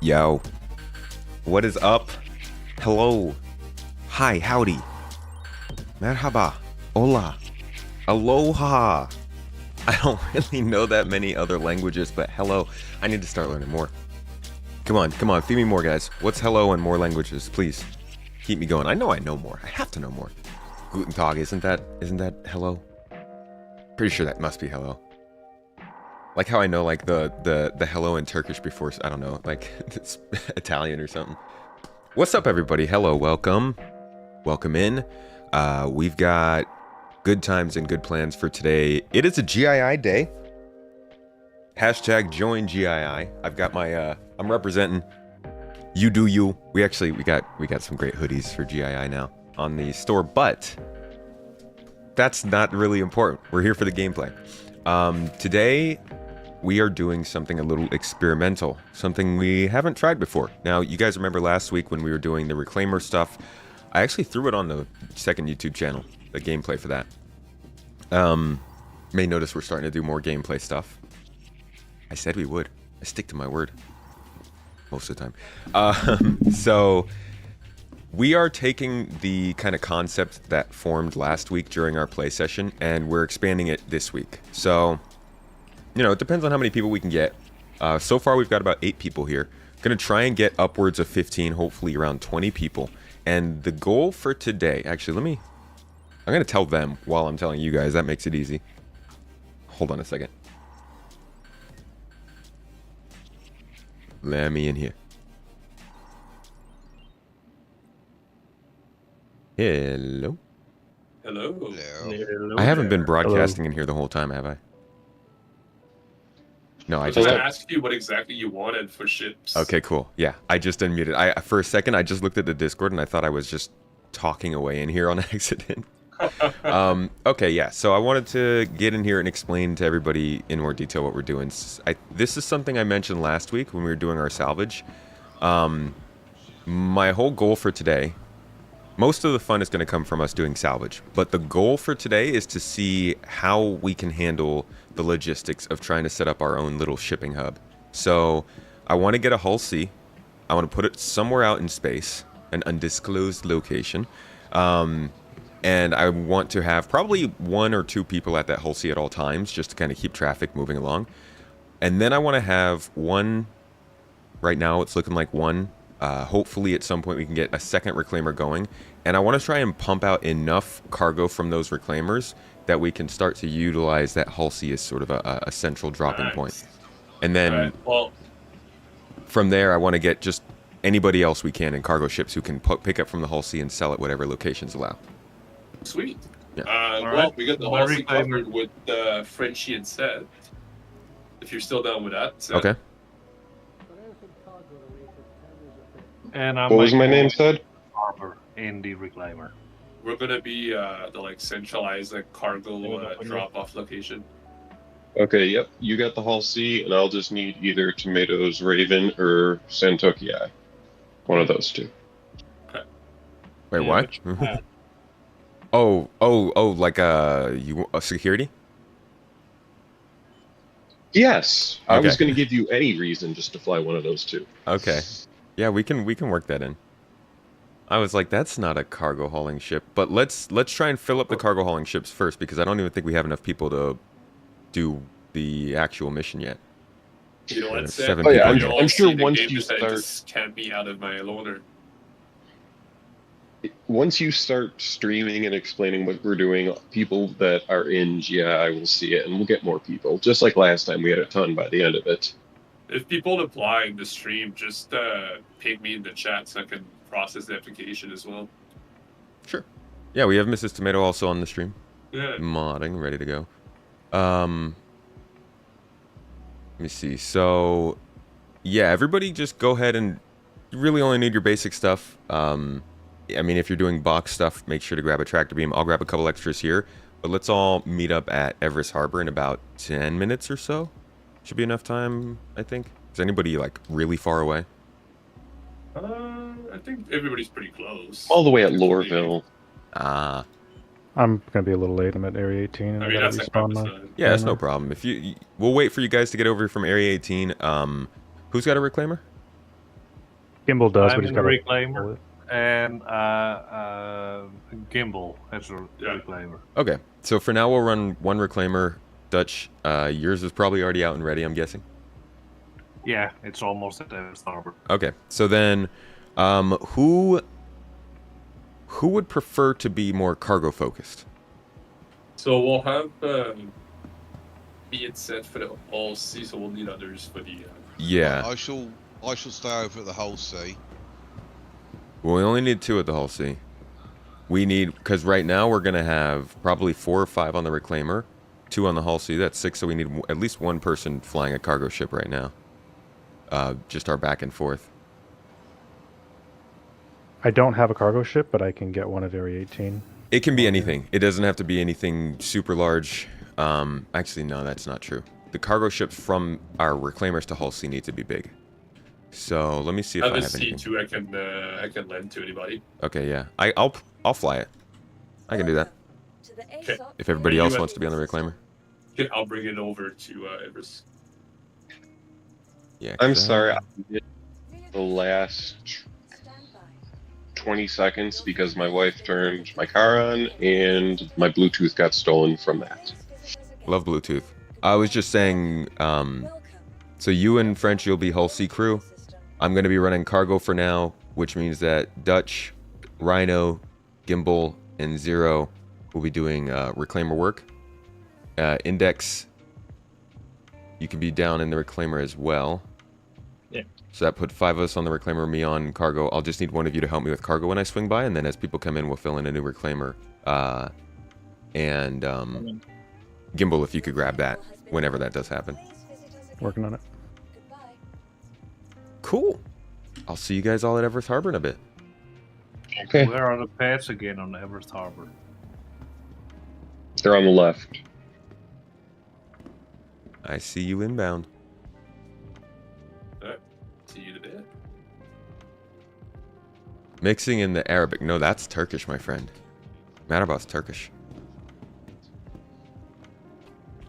Yo, what is up? Hello. Hi, howdy. Merhaba. Hola. Aloha. I don't really know that many other languages, but hello. I need to start learning more. Come on, feed me more, guys. What's hello in more languages, please? Keep me going. I know more. I have to know more. Guten Tag, isn't that hello? Pretty sure that must be hello. Like how I know like the hello in Turkish before, I don't know, like it's Italian or something. What's up, everybody? Hello, welcome in. We've got good times and good plans for today. It is a GII day. Hashtag join GII. I've got my I'm representing. You do you. We got some great hoodies for GII now on the store, but that's not really important. We're here for the gameplay. Today we are doing something a little experimental, something we haven't tried before. Now, you guys remember last week when we were doing the Reclaimer stuff, I actually threw it on the second YouTube channel, the gameplay for that. May notice we're starting to do more gameplay stuff. I said we would. I stick to my word most of the time. So we are taking the kind of concept that formed last week during our play session, and we're expanding it this week. So, you know, it depends on how many people we can get. So far, we've got about 8 people here. Going to try and get upwards of 15, hopefully around 20 people. And the goal for today, actually, I'm going to tell them while I'm telling you guys. That makes it easy. Hold on a second. Let me in here. Hello. Hello. Hello. I haven't been broadcasting in here the whole time, have I? No, I I was just going to ask you what exactly you wanted for ships. Okay, cool. Yeah, I just unmuted. For a second, I just looked at the Discord and I thought I was just talking away in here on accident. Okay, yeah. So I wanted to get in here and explain to everybody in more detail what we're doing. This is something I mentioned last week when we were doing our salvage. My whole goal for today, most of the fun is going to come from us doing salvage, but the goal for today is to see how we can handle the logistics of trying to set up our own little shipping hub. So I want to get a hull C. I want to put it somewhere out in space, an undisclosed location. And I want to have probably 1 or 2 people at that hull C at all times, just to kind of keep traffic moving along. And then I want to have one, right now it's looking like one. Hopefully at some point we can get a second reclaimer going. And I want to try and pump out enough cargo from those reclaimers that we can start to utilize that hull C as sort of a central dropping point. And then from there, I want to get just anybody else we can in cargo ships who can pick up from the hull C and sell at whatever locations allow. Sweet. Yeah. Well, we got the hull C covered with Frenchie and Seth. If you're still down with that. Seth. Okay. And what was my name said? Harbor in the Reclaimer. We're gonna be the centralized cargo drop-off location. Okay, yep. You got the Hull C, and I'll just need either Tomatoes Raven or Santoki. One of those two. Okay. Wait, what? Like a security? Yes, I Okay. was going to give you any reason just to fly one of those two. Okay. Yeah, we can work that in. I was like, that's not a cargo hauling ship, but let's try and fill up the cargo hauling ships first, because I don't even think we have enough people to do the actual mission yet. You know what, Seth? 7 Oh, yeah, people. I'm sure once game you decided start- to scam me out of my loaner. Once you start streaming and explaining what we're doing, people that are in GI will see it, and we'll get more people. Just like last time, we had a ton by the end of it. If people apply in the stream, just ping me in the chat so I can process the application as well. Sure. Yeah, we have Mrs. Tomato also on the stream. Yeah. Modding, ready to go. Let me see. So, yeah, everybody just go ahead and you really only need your basic stuff. I mean, if you're doing box stuff, make sure to grab a tractor beam. I'll grab a couple extras here. But let's all meet up at Everest Harbor in about 10 minutes or so. Should be enough time, I think. Is anybody, like, really far away? I think everybody's pretty close. All the way at Loreville. Ah. I'm gonna be a little late. I'm at Area 18, and I gotta that's respawn like my. Yeah, that's no problem. We'll wait for you guys to get over from Area 18. Who's got a reclaimer? Gimbal does, I'm but he's in got the a reclaimer, and Gimbal has a Yeah. reclaimer. Okay, so for now we'll run one reclaimer. Dutch, yours is probably already out and ready, I'm guessing. Yeah, it's almost at Everest Harbor. Okay, so then, who would prefer to be more cargo focused? So we'll have me and set for the all sea, so we'll need others for the. Yeah, I shall stay over at the Hull Sea. well, we only need 2 at the Hull Sea. We need, because right now we're gonna have probably 4 or 5 on the reclaimer, 2 on the Hull Sea. That's 6, so we need at least 1 person flying a cargo ship right now. Just our back and forth. I don't have a cargo ship, but I can get one at Area 18. It can be anything. It doesn't have to be anything super large. Actually, no, that's not true. The cargo ships from our reclaimers to Hull Sea need to be big. So let me see if I I have a have anything. C2 I can lend to anybody. Okay, yeah. I'll fly it. I can do that. Okay. If everybody else wants to be on the reclaimer. Okay, I'll bring it over to Everest. Yeah. I'm 'cause, sorry, I did the last 20 seconds because my wife turned my car on and my Bluetooth got stolen from that. Love Bluetooth. I was just saying, so you and French, you'll be Hull Sea crew. I'm going to be running cargo for now, which means that Dutch, Rhino, Gimbal, and Zero will be doing reclaimer work. Index, you can be down in the reclaimer as well. Yeah. So that put 5 of us on the reclaimer, me on cargo. I'll just need one of you to help me with cargo when I swing by, and then as people come in, we'll fill in a new reclaimer. And Gimbal, if you could grab that whenever that does happen. Working on it. Cool. I'll see you guys all at Everest Harbor in a bit. Okay, Where are the pads again on Everest Harbor? they're on the left. I see you inbound. See you in a bit. Mixing in the Arabic. No, that's Turkish, my friend. Matterboss Turkish.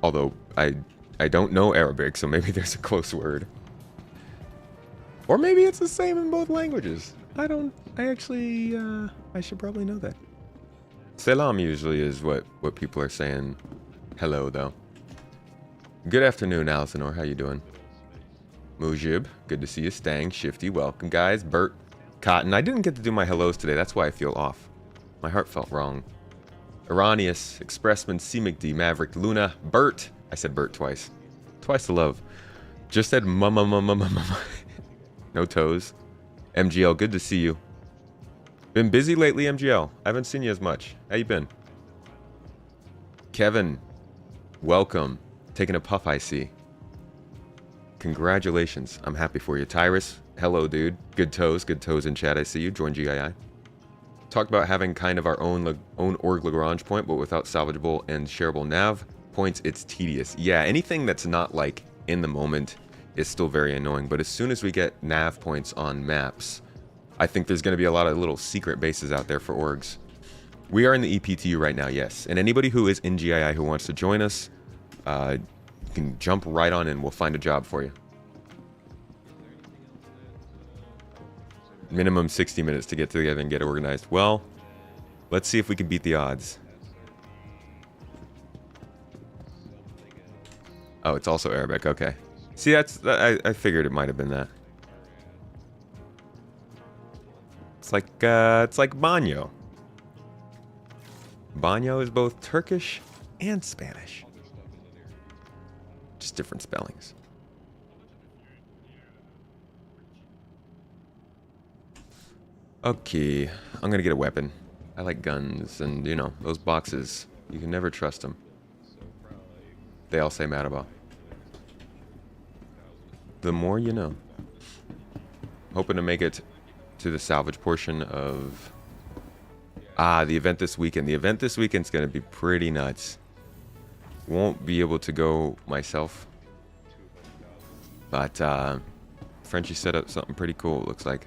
Although I don't know Arabic, so maybe there's a close word. Or maybe it's the same in both languages. I actually I should probably know that. Selam usually is what people are saying. Hello though. Good afternoon, Alisanor. How you doing? Mujib, good to see you. Stang, Shifty, welcome guys. Bert, Cotton. I didn't get to do my hellos today. That's why I feel off. My heart felt wrong. Iranius, Expressman, C. McD, Maverick, Luna, Bert. I said Bert twice. Twice the love. Just said mama. No toes. MGL, good to see you. Been busy lately, MGL. I haven't seen you as much. How you been? Kevin, welcome. Taking a puff, I see. Congratulations. I'm happy for you. Tyrus, hello, dude. Good toes in chat. I see you. Join GII. Talked about having kind of our own org Lagrange point, but without salvageable and shareable nav points, it's tedious. Yeah, anything that's not like in the moment is still very annoying, but as soon as we get nav points on maps, I think there's going to be a lot of little secret bases out there for orgs. We are in the EPTU right now, yes, and anybody who is in GII who wants to join us, you can jump right on in. We'll find a job for you. Minimum 60 minutes to get together and get organized. Well, let's see if we can beat the odds. Oh, it's also Arabic. Okay. See, I figured it might have been that. It's like baño. Baño is both Turkish and Spanish. Just different spellings. Okay, I'm gonna get a weapon. I like guns, and you know, those boxes, you can never trust them. They all say Mataba. The more you know. Hoping to make it to the salvage portion of... the event this weekend. The event this weekend's gonna be pretty nuts. Won't be able to go myself. But, Frenchie set up something pretty cool, it looks like.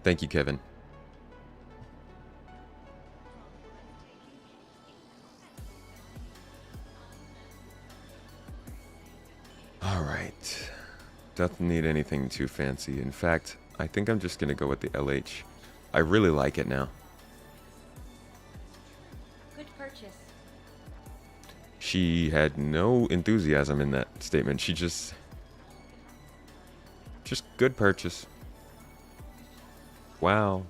Thank you, Kevin. right. Doesn't need anything too fancy. In fact, I think I'm just going to go with the LH. I really like it now. Good purchase. She had no enthusiasm in that statement. She just good purchase. Wow.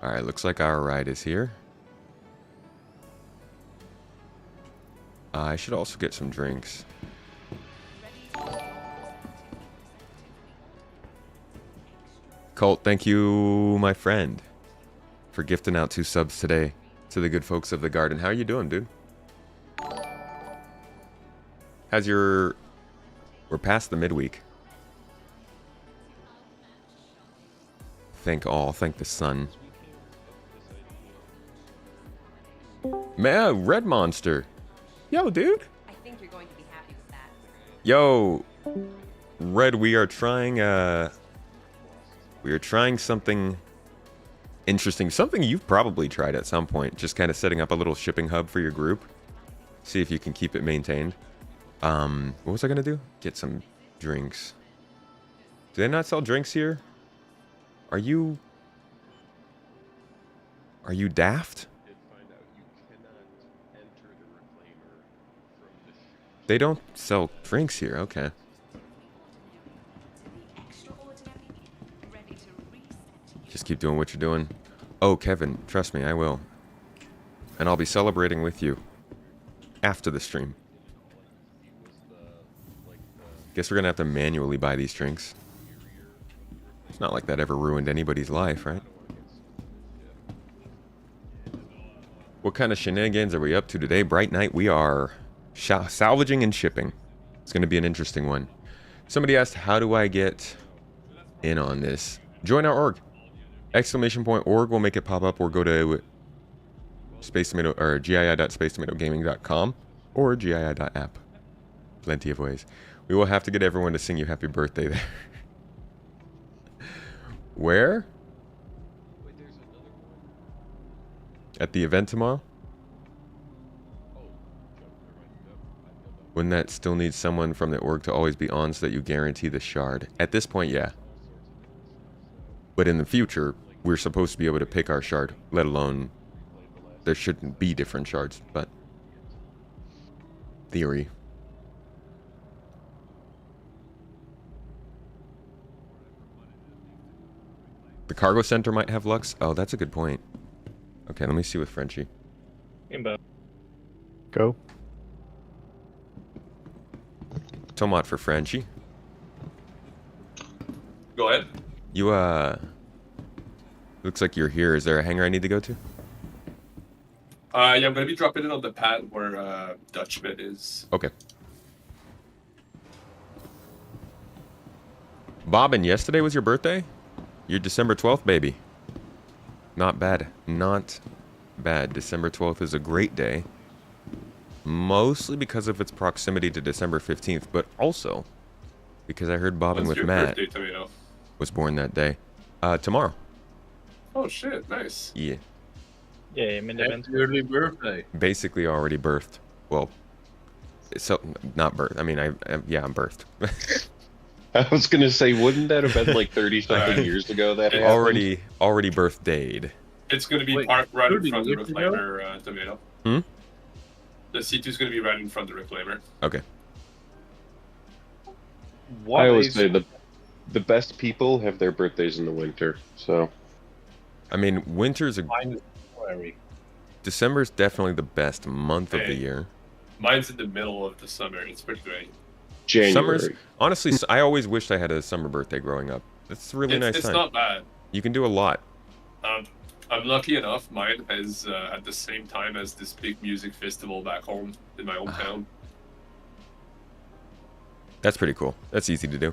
Alright, looks like our ride is here. I should also get some drinks. Colt, thank you, my friend, for gifting out 2 subs today to the good folks of the garden. How are you doing, dude? How's your... We're past the midweek. Thank all. Thank the sun. Man, Red Monster. Yo, dude. I think you're going to be happy with that. Yo, Red, we are trying something interesting. Something you've probably tried at some point. Just kind of setting up a little shipping hub for your group. See if you can keep it maintained. What was I gonna do? Get some drinks. Do they not sell drinks here? Are you daft? They don't sell drinks here. Okay. Just keep doing what you're doing. Oh, Kevin, trust me, I will. And I'll be celebrating with you after the stream. Guess we're gonna have to manually buy these drinks. It's not like that ever ruined anybody's life, right? What kind of shenanigans are we up to today? Bright night, we are salvaging and shipping. It's gonna be an interesting one. Somebody asked, how do I get in on this? Join our org. !org will make it pop up, or go to Space Tomato or gii.spacetomatogaming.com or gii.app. Plenty of ways. We will have to get everyone to sing you happy birthday there. Where? At the event tomorrow? Wouldn't that still need someone from the org to always be on so that you guarantee the shard? At this point, yeah. But in the future, we're supposed to be able to pick our shard, let alone there shouldn't be different shards, but theory. The cargo center might have Lux. Oh, that's a good point. Okay, let me see with Frenchie. Inbound. Go. Tomat for Frenchie. Go ahead. You, looks like you're here. Is there a hangar I need to go to? Yeah, I'm gonna be dropping in on the pad where Dutchman is. Okay. Bobbin, yesterday was your birthday? You're December 12th, baby. Not bad. Not bad. December 12th is a great day. Mostly because of its proximity to December 15th, but also because I heard Bobbin When's with your Matt birthday, Tomato? was born that day. Tomorrow. Oh shit, nice. Yeah. Yeah, I'm in the event. Early birthday. Basically already birthed. Well, so not birth. I mean, yeah, I'm birthed. I was gonna say, wouldn't that have been like 30-something years ago that happened? already birthdayed. It's gonna be Wait, parked right in 30 front of the years ago? reclaimer, Tomato. Hmm? The C2's gonna be right in front of the reclaimer. Okay. I always say the best people have their birthdays in the winter, so. I mean, winter's a... Mine is February. December's definitely the best month of the Hey. year. Mine's in the middle of the summer. It's pretty great. January. Summer's... Honestly, I always wished I had a summer birthday growing up. It's a really nice It's time. not bad. You can do a lot. I'm lucky enough. Mine is at the same time as this big music festival back home in my hometown. That's pretty cool. That's easy to do.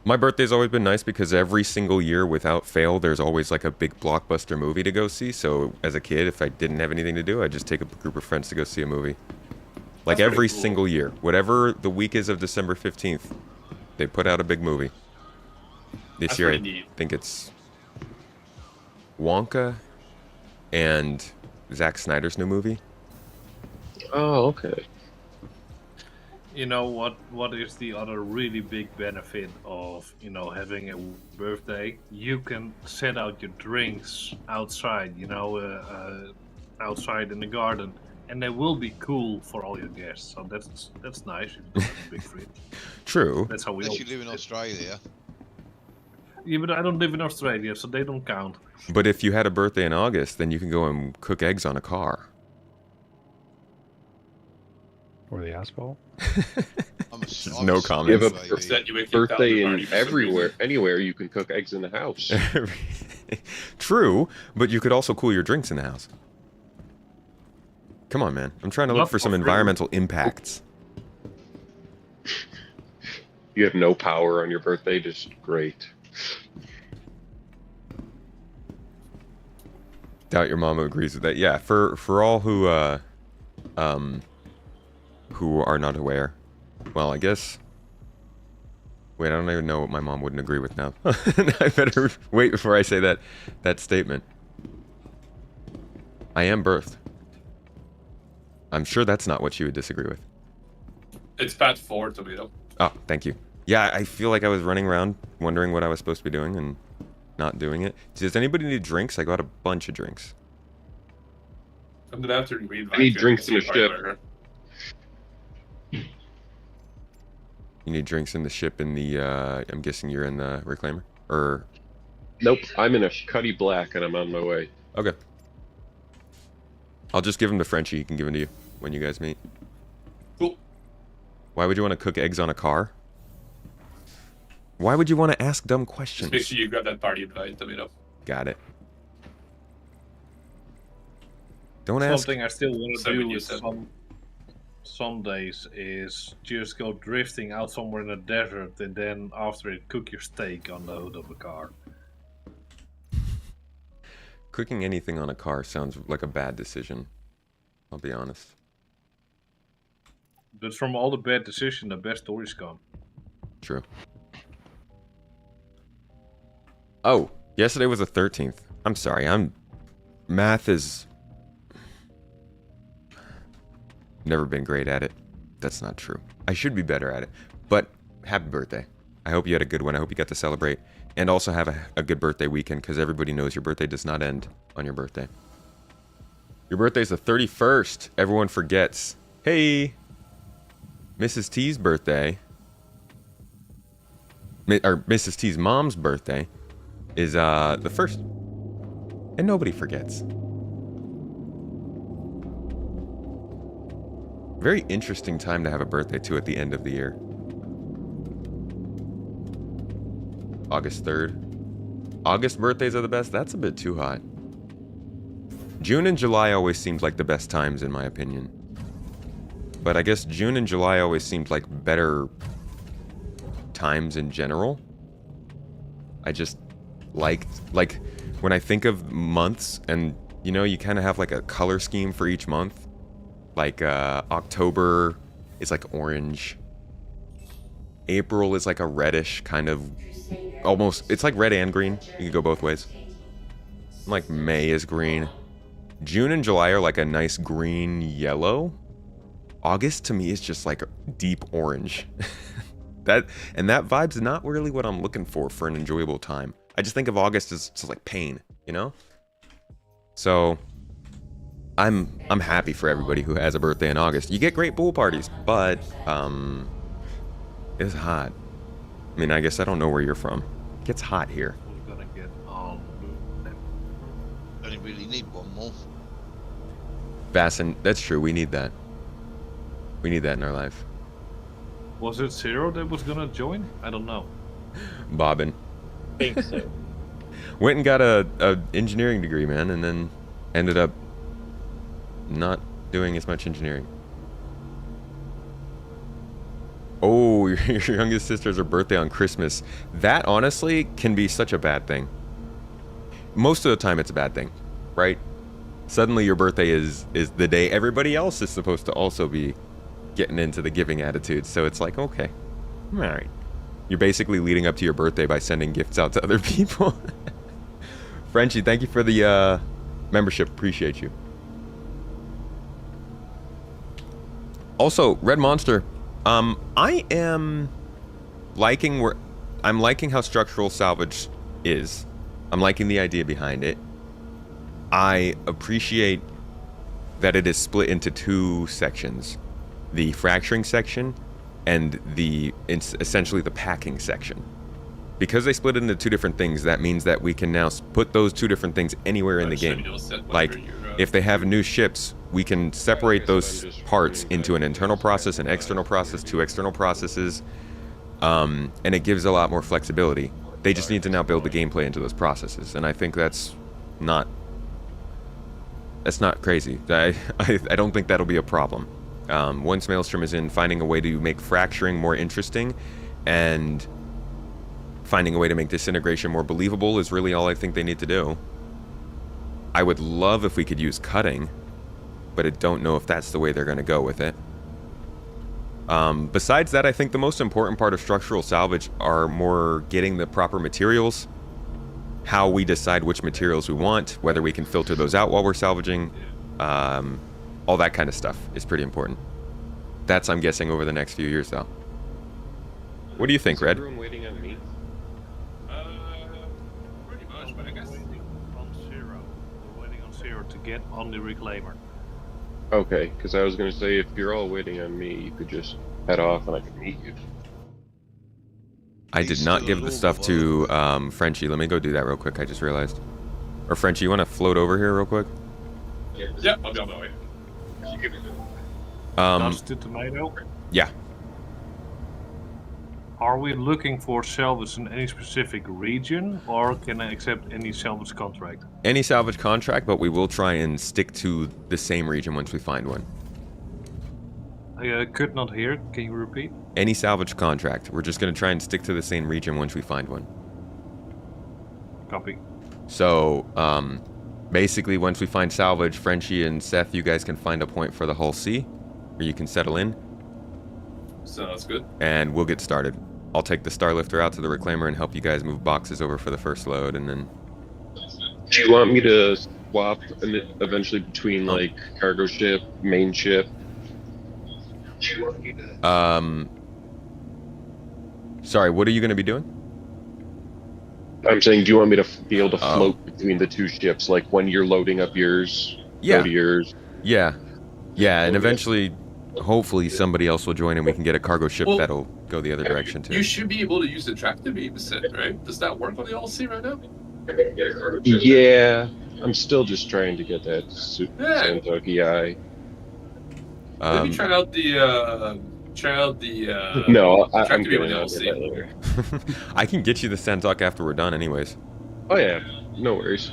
My birthday's always been nice because every single year, without fail, there's always like a big blockbuster movie to go see. So as a kid, if I didn't have anything to do, I'd just take a group of friends to go see a movie. Like That's pretty every cool. single year. Whatever the week is of December 15th, they put out a big movie. This That's year, I pretty neat. think it's Wonka and Zack Snyder's new movie. Oh, okay. You know what is the other really big benefit of having a birthday? You can set out your drinks outside, outside in the garden, and they will be cool for all your guests. So that's nice. You don't have a big fridge. True. That's how we. Unless you live in Australia. Yeah, but I don't live in Australia, so they don't count. But if you had a birthday in August, then you can go and cook eggs on a car. Or the asphalt. No comment. You have a birthday in anywhere you can cook eggs in the house. True, but you could also cool your drinks in the house. Come on, man. I'm trying to look for some environmental impacts. You have no power on your birthday, just great. Doubt your mama agrees with that. Yeah, for all who are not aware. Well, I guess. Wait, I don't even know what my mom wouldn't agree with now. I better wait before I say that statement. I am birthed. I'm sure that's not what she would disagree with. It's Pat 4, Tomato. Oh, thank you. Yeah, I feel like I was running around wondering what I was supposed to be doing and not doing it. Does anybody need drinks? I got a bunch of drinks. I'm gonna have to read. I need drinks in the ship. You need drinks in the ship in the, I'm guessing you're in the Reclaimer? Or... Nope, I'm in a Cuddy Black and I'm on my way. Okay. I'll just give him to Frenchie. He can give him to you when you guys meet. Cool. Why would you want to cook eggs on a car? Why would you want to ask dumb questions? Just make sure you grab that party invite, Tomato. Got it. Don't ask. Something I still want to do with some days is just go drifting out somewhere in the desert and then after it cook your steak on the hood of a car. Cooking anything on a car sounds like a bad decision. I'll be honest. But from all the bad decisions, the best stories come. True. Oh, yesterday was the 13th. I'm sorry, math is... Never been great at it. That's not true. I should be better at it. But happy birthday. I hope you had a good one. I hope you got to celebrate. And also have a good birthday weekend, because everybody knows your birthday does not end on your birthday. Your birthday's the 31st. Everyone forgets. Hey! Mrs. T's birthday, or Mrs. T's mom's birthday, is the 1st. And nobody forgets. Very interesting time to have a birthday, too, at the end of the year. August 3rd. August birthdays are the best? That's a bit too hot. June and July always seemed like the best times, in my opinion. But I guess June and July always seemed like better times in general. I just liked, like, when I think of months, and, you know, you kind of have, like, a color scheme for each month. Like, October is, like, orange. April is, like, a reddish kind of... Almost... It's, like, red and green. You can go both ways. Like, May is green. June and July are, like, a nice green-yellow. August, to me, is just, like, deep orange. that vibe's not really what I'm looking for an enjoyable time. I just think of August as just, like, pain, you know? So... I'm happy for everybody who has a birthday in August. You get great pool parties, but it's hot. I mean, I guess I don't know where you're from. It gets hot here. We're gonna get on. Only really need one more. Bassin, that's true. We need that. We need that in our life. Was it Zero that was gonna join? I don't know. Bobbin. Think so. Went and got a engineering degree, man, and then ended up not doing as much engineering. Oh, your youngest sister has her birthday on Christmas. That, honestly, can be such a bad thing. Most of the time, it's a bad thing, right? Suddenly, your birthday is the day everybody else is supposed to also be getting into the giving attitude. So it's like, okay, all right. You're basically leading up to your birthday by sending gifts out to other people. Frenchie, thank you for the membership. Appreciate you. Also, Red Monster, I am liking I'm liking how structural salvage is. I'm liking the idea behind it. I appreciate that it is split into two sections. The fracturing section and it's essentially the packing section. Because they split it into two different things, that means that we can now put those two different things anywhere in the game. Like, if they have new ships, we can separate those parts into an internal process, an external process, two external processes, and it gives a lot more flexibility. They just need to now build the gameplay into those processes, and I think that's not crazy. I don't think that'll be a problem. Once Maelstrom is in, finding a way to make fracturing more interesting and finding a way to make disintegration more believable is really all I think they need to do. I would love if we could use cutting, but I don't know if that's the way they're going to go with it. Besides that, I think the most important part of structural salvage are more getting the proper materials, how we decide which materials we want, whether we can filter those out while we're salvaging, all that kind of stuff is pretty important. That's, I'm guessing, over the next few years, though. What do you think, Red? Everyone waiting on me? Pretty much, but I guess. We're waiting on Zero to get on the reclaimer. Okay, because I was going to say, if you're all waiting on me, you could just head off and I could meet you. I did not give the stuff to Frenchie. Let me go do that real quick. I just realized. Or Frenchie, you want to float over here real quick? Yeah, I'll be on my way. Does the tomato? Yeah. Are we looking for salvage in any specific region, or can I accept any salvage contract? Any salvage contract, but we will try and stick to the same region once we find one. I could not hear. Can you repeat? Any salvage contract. We're just going to try and stick to the same region once we find one. Copy. So, basically, once we find salvage, Frenchie and Seth, you guys can find a point for the Hull C, where you can settle in, Sounds good. and we'll get started. I'll take the Starlifter out to the Reclaimer and help you guys move boxes over for the first load, and then... Do you want me to swap eventually between, like, cargo ship, main ship? Sorry, what are you going to be doing? I'm saying, do you want me to be able to float between the two ships, like when you're loading up yours, Yeah. go to yours? Yeah. Yeah, and eventually, hopefully, somebody else will join and we can get a cargo ship Well, that'll go the other direction, too. You should be able to use the tractor beam set, right? Does that work on the LC right now? Yeah, I'm still just trying to get that Yeah. Santoki eye. Maybe try out the No, I'm tractor beam on getting the I'll get that LC. later. I can get you the Santok after we're done anyways. Oh yeah, no worries.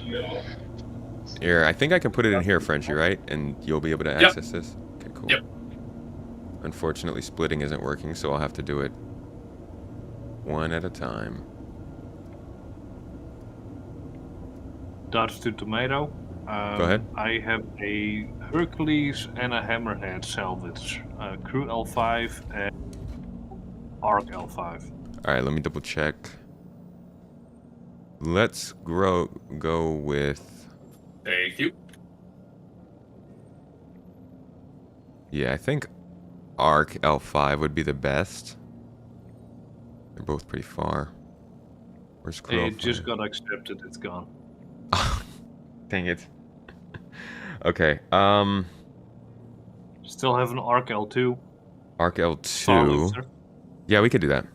Here, I think I can put it in here, Frenchie, right? And you'll be able to Yep. access this? Okay, cool. Yep. Unfortunately, splitting isn't working, so I'll have to do it one at a time. Dodge to tomato. Go ahead. I have a Hercules and a Hammerhead salvage. Crew L5 and Arc L5. Alright, let me double check. Let's go with... Thank you. Yeah, I think Arc L5 would be the best. They're both pretty far. Where's Crew It L5? just got accepted. It's gone. Dang it. Okay, Still have an Arc L2. Arc L2. Starlifter. Yeah, we could do that.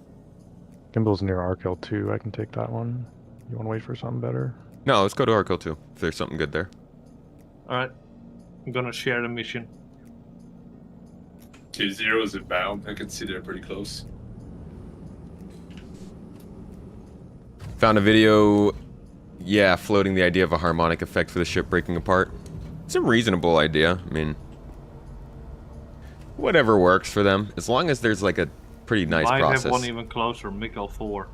Gimbel's near RKL2. I can take that one. You want to wait for something better? No, let's go to Arc L2, if there's something good there. Alright. I'm gonna share the mission. Okay, Zero is inbound. I can see they're pretty close. Found a video, yeah, floating the idea of a harmonic effect for the ship breaking apart. It's a reasonable idea. I mean, whatever works for them, as long as there's like a pretty nice Might process. have one even closer, Mick L4.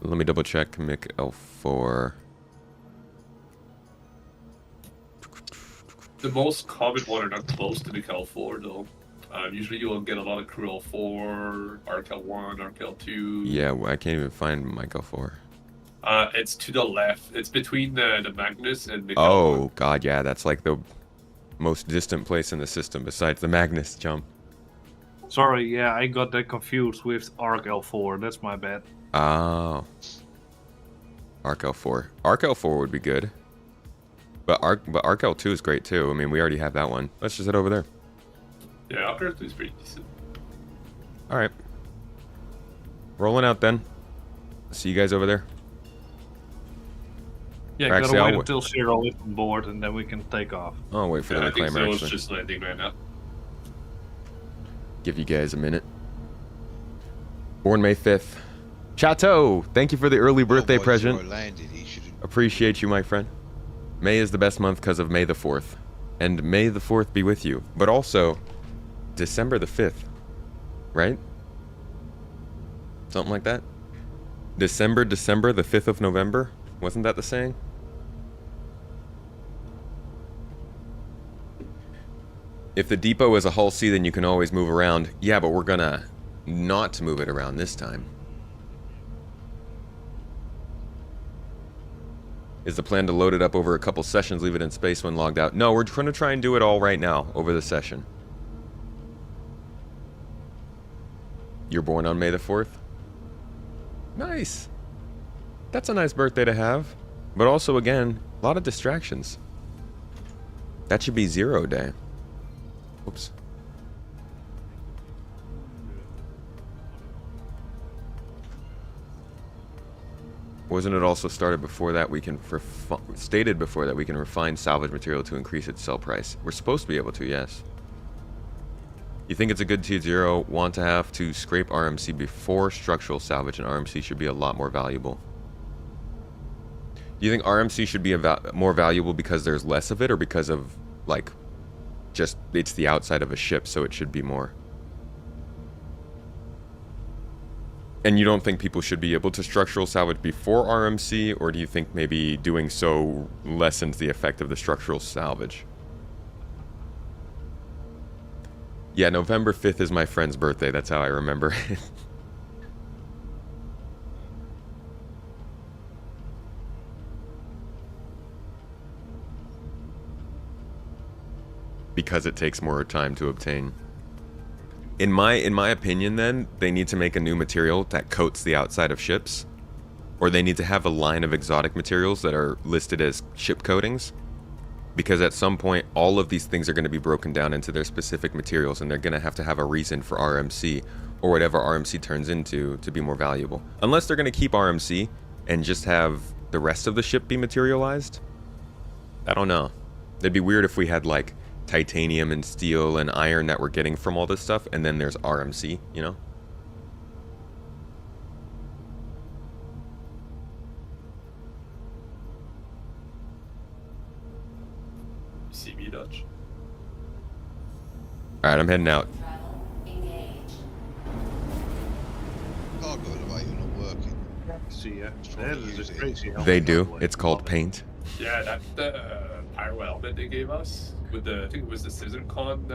Let me double check Mick L4. The most common one are not close to the L4 though. Usually you'll get a lot of Crew L4, Arc L1, Arc L2. Yeah, I can't even find Mike L4. It's to the left. It's between the Magnus and the. Oh, God, yeah, that's like the most distant place in the system besides the Magnus jump. Sorry, yeah, I got that confused with Arc L4. That's my bad. Oh. Arc L4. Arc L4 would be good. But Arc L2 is great too. I mean, we already have that one. Let's just head over there. Yeah, Arc is pretty decent. Alright. Rolling out then. See you guys over there. Yeah, Actually, gotta wait I'll until Zero is on board and then we can take off. I'll wait for the I think reclaimer Zill's actually. just landing right now. Give you guys a minute. Born May 5th. Chateau, thank you for the early birthday Boy, present. Zero landed, he should have. Appreciate you, my friend. May is the best month because of May the 4th. And May the 4th be with you. But also, December the 5th. Right? Something like that? December, the 5th of November? Wasn't that the saying? If the depot is a Hull C, then you can always move around. Yeah, but we're gonna not move it around this time. Is the plan to load it up over a couple sessions, leave it in space when logged out? No, we're gonna try and do it all right now, over the session. You're born on May the 4th? Nice. That's a nice birthday to have. But also, again, a lot of distractions. That should be 0 day. Oops. Wasn't it also started before that we can stated before that we can refine salvage material to increase its sell price? We're supposed to be able to, yes. You think it's a good tier 0? Want to have to scrape RMC before structural salvage, and RMC should be a lot more valuable. Do you think RMC should be more valuable because there's less of it, or because of, like, just it's the outside of a ship, so it should be more? And you don't think people should be able to structural salvage before RMC, or do you think maybe doing so lessens the effect of the structural salvage? Yeah, November 5th is my friend's birthday. That's how I remember it. Because it takes more time to obtain. In my opinion, then, they need to make a new material that coats the outside of ships. Or they need to have a line of exotic materials that are listed as ship coatings. Because at some point, all of these things are going to be broken down into their specific materials, and they're going to have a reason for RMC, or whatever RMC turns into, to be more valuable. Unless they're going to keep RMC, and just have the rest of the ship be materialized. I don't know. It'd be weird if we had, like, titanium and steel and iron that we're getting from all this stuff, and then there's RMC, you know? See me, Dutch. Alright, I'm heading out. Cargo elevator not working. See ya. Strong That is use a it. crazy helmet, They by do. the way. It's called Love it. paint. Yeah, that pyro helmet they gave us with the, I think it was the ScissorCon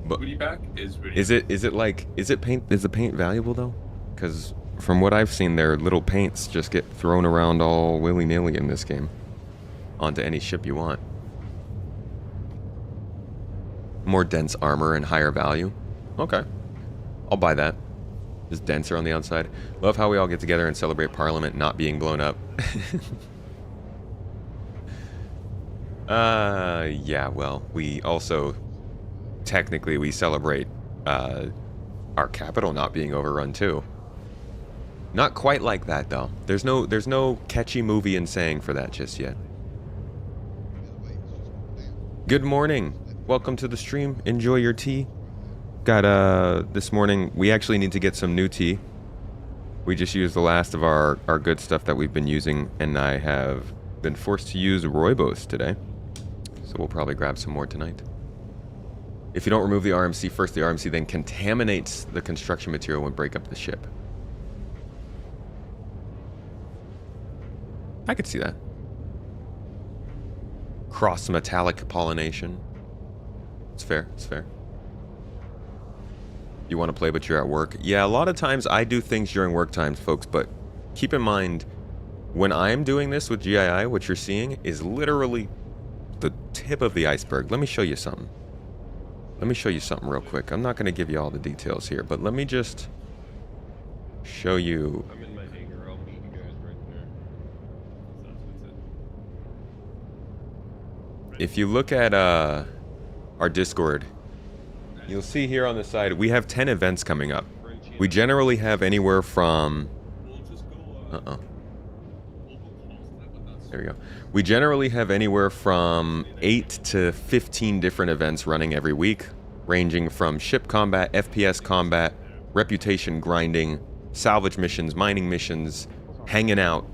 But booty pack is really. is it paint? Is the paint valuable though? Because from what I've seen, their little paints just get thrown around all willy-nilly in this game, onto any ship you want. More dense armor and higher value. Okay, I'll buy that. Just denser on the outside. Love how we all get together and celebrate Parliament not being blown up. Yeah, well, we also technically we celebrate our capital not being overrun too. Not quite like that though. There's no catchy movie and saying for that just yet. Good morning. Welcome to the stream. Enjoy your tea. Got this morning we actually need to get some new tea. We just used the last of our good stuff that we've been using, and I have been forced to use rooibos today. So we'll probably grab some more tonight. If you don't remove the RMC first, the RMC then contaminates the construction material and break up the ship. I could see that. Cross-metallic pollination. It's fair, it's fair. You want to play but you're at work? Yeah, a lot of times I do things during work times, folks, but keep in mind, When I'm doing this with GII, what you're seeing is literally the tip of the iceberg. Let me show you something. Let me show you something real quick. I'm not going to give you all the details here, but let me just show you. I'm in my hangar. I'll meet you guys right there. If you look at our Discord, you'll see here on the side, we have 10 events coming up. We generally have anywhere from... There we go. We generally have anywhere from 8 to 15 different events running every week, ranging from ship combat, FPS combat, reputation grinding, salvage missions, mining missions, hanging out.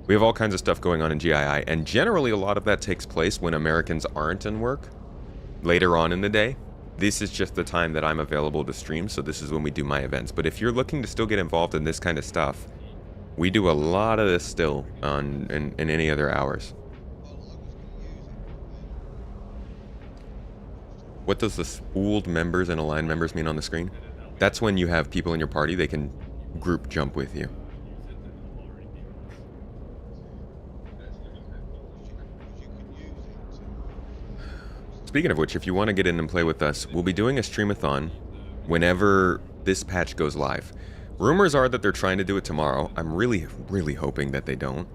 We have all kinds of stuff going on in GII, and generally a lot of that takes place when Americans aren't in work, later on in the day. This is just the time that I'm available to stream, so this is when we do my events. But if you're looking to still get involved in this kind of stuff, we do a lot of this still in any other hours. What does the spooled members and aligned members mean on the screen? That's when you have people in your party, they can group jump with you. Speaking of which, if you want to get in and play with us, we'll be doing a streamathon whenever this patch goes live. Rumors are that they're trying to do it tomorrow. I'm really, really hoping that they don't.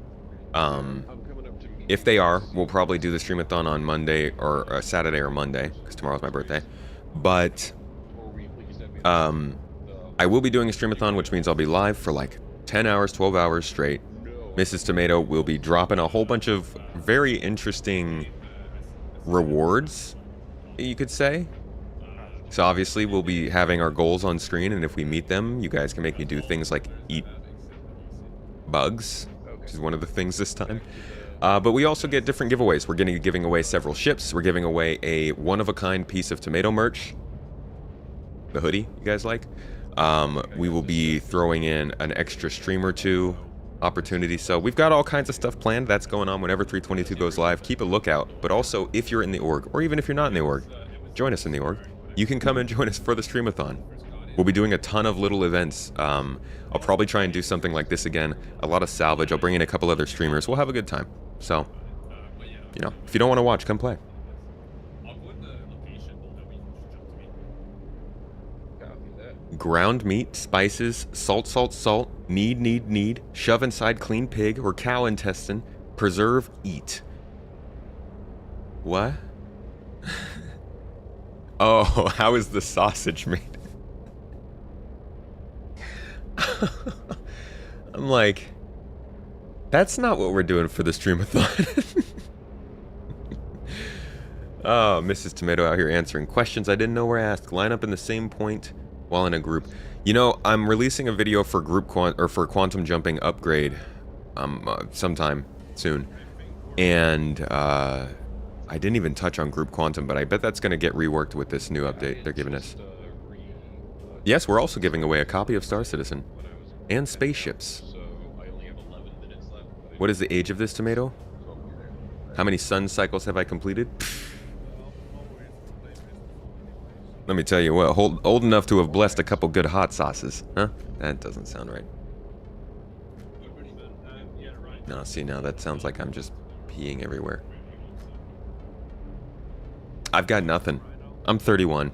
If they are, we'll probably do the streamathon on Monday or Saturday or Monday, because tomorrow's my birthday. But I will be doing a streamathon, which means I'll be live for like 10 hours, 12 hours straight. Mrs. Tomato will be dropping a whole bunch of very interesting rewards, you could say. So obviously we'll be having our goals on screen, and if we meet them, you guys can make me do things like eat bugs, which is one of the things this time. But we also get different giveaways. We're going to be giving away several ships. We're giving away a one-of-a-kind piece of tomato merch. The hoodie you guys like. We will be throwing in an extra stream or two opportunity. So we've got all kinds of stuff planned. That's going on whenever 322 goes live. Keep a lookout. But also, if you're in the org, or even if you're not in the org, join us in the org. You can come and join us for the streamathon. We'll be doing a ton of little events. I'll probably try and do something like this again. A lot of salvage. I'll bring in a couple other streamers. We'll have a good time. So, you know, if you don't want to watch, come play. Ground meat, spices, salt, need, shove inside clean pig or cow intestine, preserve, eat. What? Oh, how is the sausage made? I'm like, that's not what we're doing for the streamathon. Oh, Mrs. Tomato out here answering questions I didn't know were asked. Line up in the same point while in a group. You know, I'm releasing a video for for quantum jumping upgrade sometime soon. And I didn't even touch on group quantum, but I bet that's going to get reworked with this new update they're giving us. Yes, we're also giving away a copy of Star Citizen and spaceships. What is the age of this tomato? How many sun cycles have I completed? Let me tell you what, old enough to have blessed a couple good hot sauces. Huh? That doesn't sound right. No, see, now that sounds like I'm just peeing everywhere. I've got nothing. I'm 31.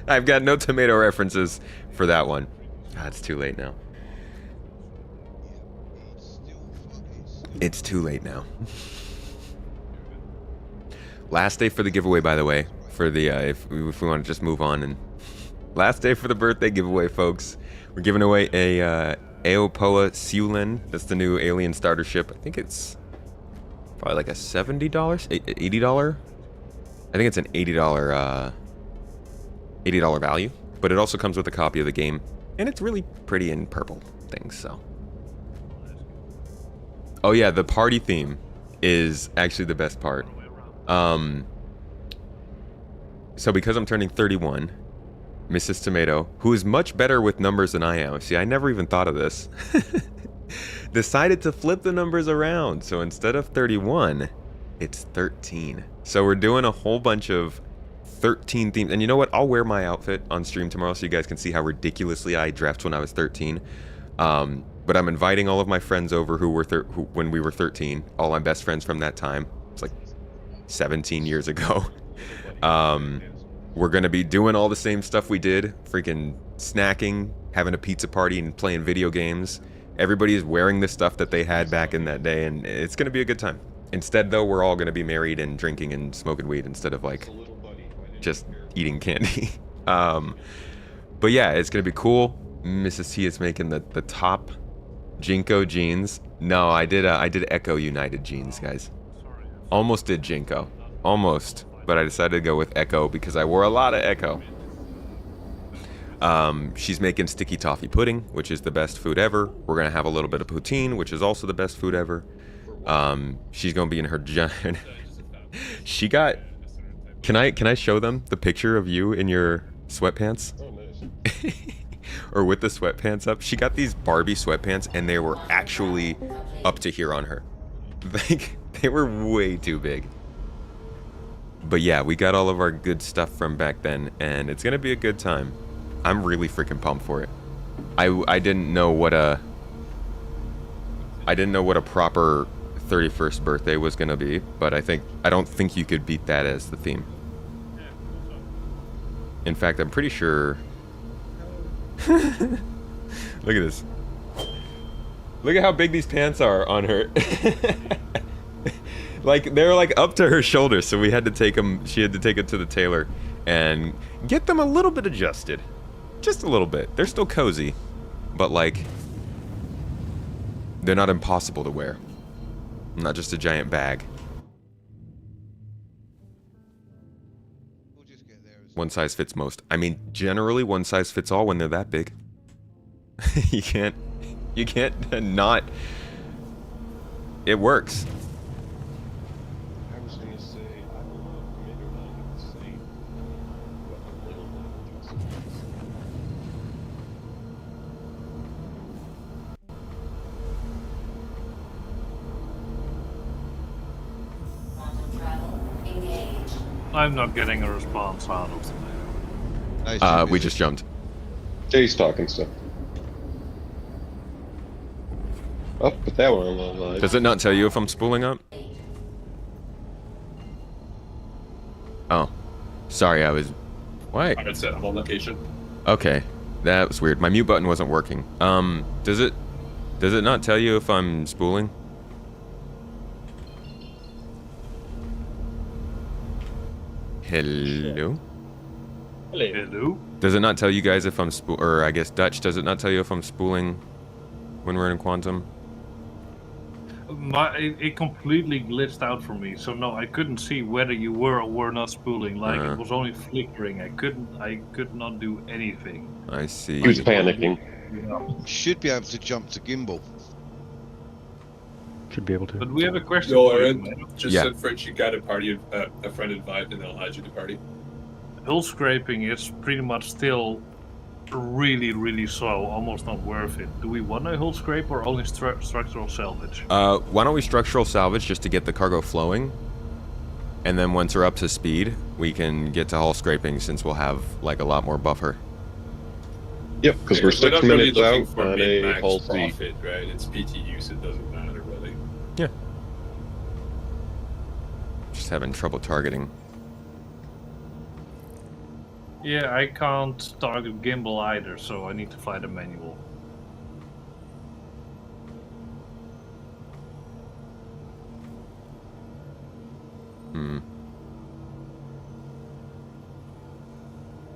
I've got no tomato references for that one. God, it's too late now. It's too late now. Last day for the giveaway, by the way. For the if we want to just move on, and last day for the birthday giveaway, folks. We're giving away a Aopoa Siulen. That's the new alien starter ship. I think it's probably like a $70, $80. I think it's an $80 value, but it also comes with a copy of the game, and it's really pretty in purple things. So, oh yeah, the party theme is actually the best part. So because I'm turning 31, Mrs. Tomato, who is much better with numbers than I am, see, I never even thought of this, decided to flip the numbers around. So instead of 31, it's 13. So we're doing a whole bunch of 13 themes. And you know what? I'll wear my outfit on stream tomorrow so you guys can see how ridiculously I dressed when I was 13. But I'm inviting all of my friends over who were when we were 13. All my best friends from that time. It's like 17 years ago. We're gonna be doing all the same stuff we did. Freaking snacking, having a pizza party, and playing video games. Everybody is wearing the stuff that they had back in that day, and it's gonna be a good time. Instead, though, we're all gonna be married and drinking and smoking weed instead of like just eating candy. But yeah, it's gonna be cool. Mrs. T is making the top Jinko jeans. No, I did Echo United jeans, guys. Almost did Jinko. Almost. But I decided to go with Echo because I wore a lot of Echo. She's making sticky toffee pudding, which is the best food ever. We're gonna have a little bit of poutine, which is also the best food ever. She's gonna be in her giant. She got. Can I show them the picture of you in your sweatpants? Or with the sweatpants up? She got these Barbie sweatpants, and they were actually up to here on her. Like, they were way too big. But yeah, we got all of our good stuff from back then, and it's gonna be a good time. I'm really freaking pumped for it. I didn't know what a proper 31st birthday was gonna be, but I don't think you could beat that as the theme. In fact, I'm pretty sure. Look at this. Look at how big these pants are on her. Like, they're like up to her shoulders, so we had to take them. She had to take it to the tailor and get them a little bit adjusted. Just a little bit. They're still cozy, but like, they're not impossible to wear. Not just a giant bag. We'll just get there as One size fits most. I mean, generally one size fits all when they're that big. you can't not. It works. I was gonna say, I don't know if maybe or not it's the same, but a little bit of adjustments. I'm not getting a response out of them. Nice, We just jumped. Jay's talking stuff. Oh, put that one on live. Does it not tell you if I'm spooling up? Oh. Sorry, I was... What? Alright, set. I'm on location. Okay. That was weird. My mute button wasn't working. Does it not tell you if I'm spooling? Hello? Hello? Does it not tell you guys if I'm or I guess Dutch, does it not tell you if I'm spooling when we're in quantum? It completely glitched out for me, so no, I couldn't see whether you were or were not spooling. Like, it was only flickering. I could not do anything. I see. He was panicking. should be able to jump to gimbal. Should be able to. But we have a question Yo, for you, Aaron, man. just Yeah. said French, you got a party, a friend invite, and they'll add you to the party. Hull scraping is pretty much still really, really slow, almost not worth it. Do we want a hull scrape or only structural salvage? Why don't we structural salvage just to get the cargo flowing? And then once we're up to speed, we can get to hull scraping since we'll have like a lot more buffer. Yep, because we're 6 not really minutes looking out for on a min-max hull speed. profit, right? It's PTU, so it doesn't matter really. Yeah. Just having trouble targeting. Yeah, I can't target gimbal either, so I need to fly the manual.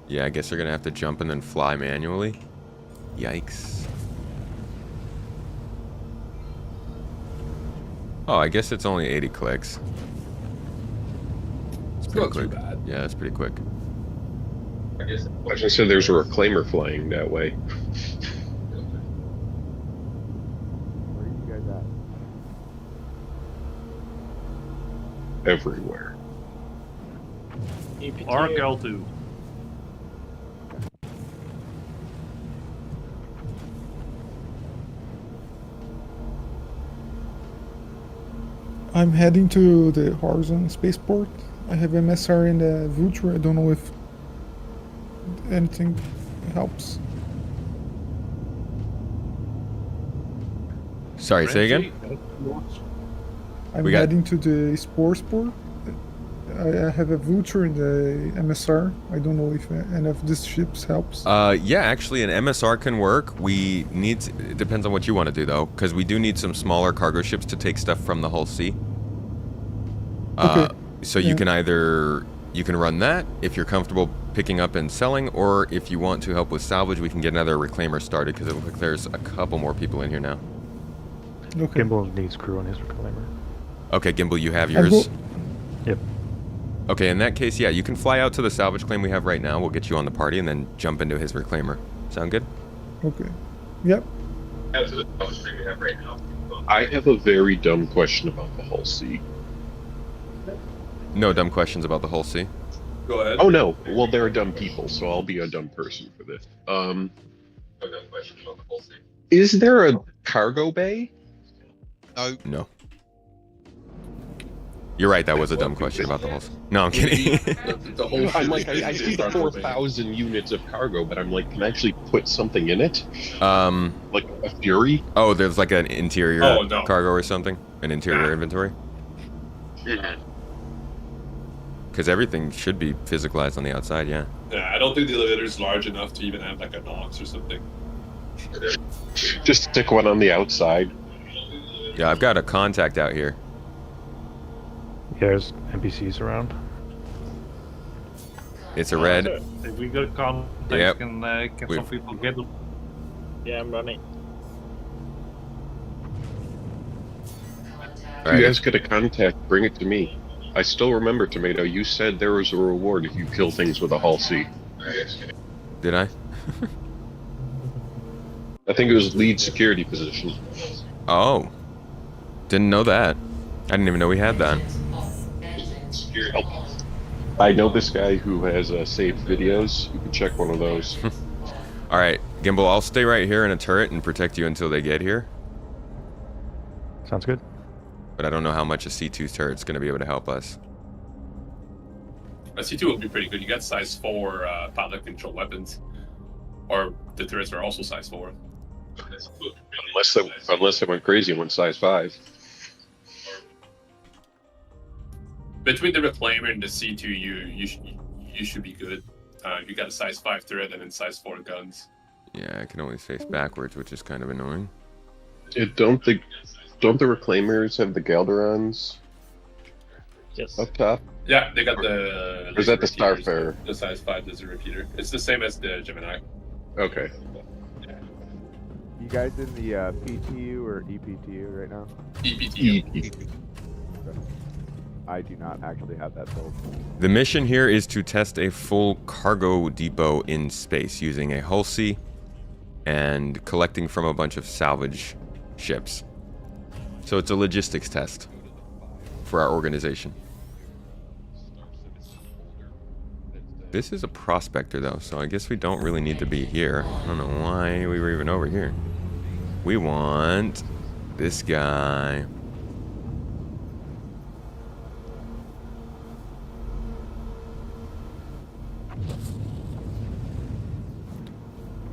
Yeah, I guess they're gonna have to jump and then fly manually. Yikes. Oh, I guess it's only 80 clicks. It's pretty not too quick. bad. Yeah, it's pretty quick. I was gonna say there's a reclaimer flying that way. Where are you guys at? Everywhere. Arc L2. I'm heading to the Horizon spaceport. I have MSR in the Vulture. I don't know if anything helps. Sorry, say again? I'm We got- heading to the sports port. I have a vulture in the MSR. I don't know if any of these ships helps. Yeah, actually, an MSR can work. We need to, it depends on what you want to do, though, because we do need some smaller cargo ships to take stuff from the Hull C. Okay. So you can you can run that if you're comfortable picking up and selling, or if you want to help with salvage, we can get another reclaimer started, because it looks like there's a couple more people in here now. Okay. Gimbal needs crew on his reclaimer. Okay, Gimbal, you have I'll yours. go- Yep. Okay, in that case, yeah, you can fly out to the salvage claim we have right now. We'll get you on the party and then jump into his reclaimer. Sound good? Okay. Yep. I have a very dumb question about the Hull C. No dumb questions about the Hull C. Go ahead. Oh no, well there are dumb people, so I'll be a dumb person for this. Is there a cargo bay? No. No. You're right, that was a dumb question about the Hull C. No, I'm kidding. The whole I'm ship like, is I see the cargo bay. 4,000 units of cargo, but I'm like, can I actually put something in it? um, Like a Fury? oh, there's like an interior Oh, no. cargo or something? An interior inventory? Because everything should be physicalized on the outside, yeah. Yeah, I don't think the elevator is large enough to even have like a Nox or something. Just stick one on the outside. Yeah, I've got a contact out here. Yeah, there's NPCs around. It's a red. If we got contact, Yep. can We've- some people get them? Yeah, I'm running. If Alright. you guys get a contact, bring it to me. I still remember, Tomato, you said there was a reward if you kill things with a Hull C. Did I? I think it was lead security position. Oh. Didn't know that. I didn't even know we had that. I know this guy who has saved videos. You can check one of those. Alright, Gimbal, I'll stay right here in a turret and protect you until they get here. Sounds good. But I don't know how much a C2 turret's going to be able to help us. A C2 will be pretty good. You got size 4 pilot control weapons. Or the turrets are also size 4. Unless I went crazy and went size 5. Between the reclaimer and the C2, you should be good. You got a size 5 turret and then size 4 guns. Yeah, I can always face backwards, which is kind of annoying. Don't the reclaimers have the Galderons Yes. up top? Yeah, they got the. Or is that the laser repeaters, Starfarer? The size 5 laser repeater. It's the same as the Gemini. Okay. You guys in the PTU or EPTU right now? EPT. I do not actually have that built. The mission here is to test a full cargo depot in space using a Hull C and collecting from a bunch of salvage ships. So it's a logistics test for our organization. This is a prospector though, so I guess we don't really need to be here. I don't know why we were even over here. We want this guy.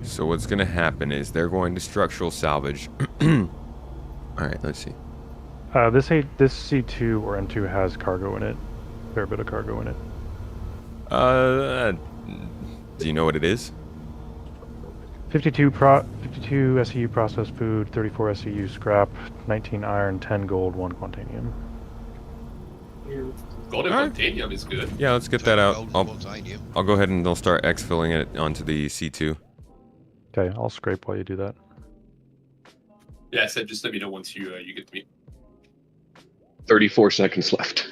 So what's gonna happen is they're going to structural salvage. Alright, let's see. This C2 or M2 has cargo in it. Fair bit of cargo in it. Do you know what it is? 52 SEU processed food, 34 SEU scrap, 19 iron, 10 gold, 1 quantanium. Golden Alright. Titanium is good. Yeah, let's get that out. Gold, I'll, I'll go ahead and I'll start exfilling it onto the C2. Okay, I'll scrape while you do that. Yeah, I said just let me know once you get to me. 34 seconds left.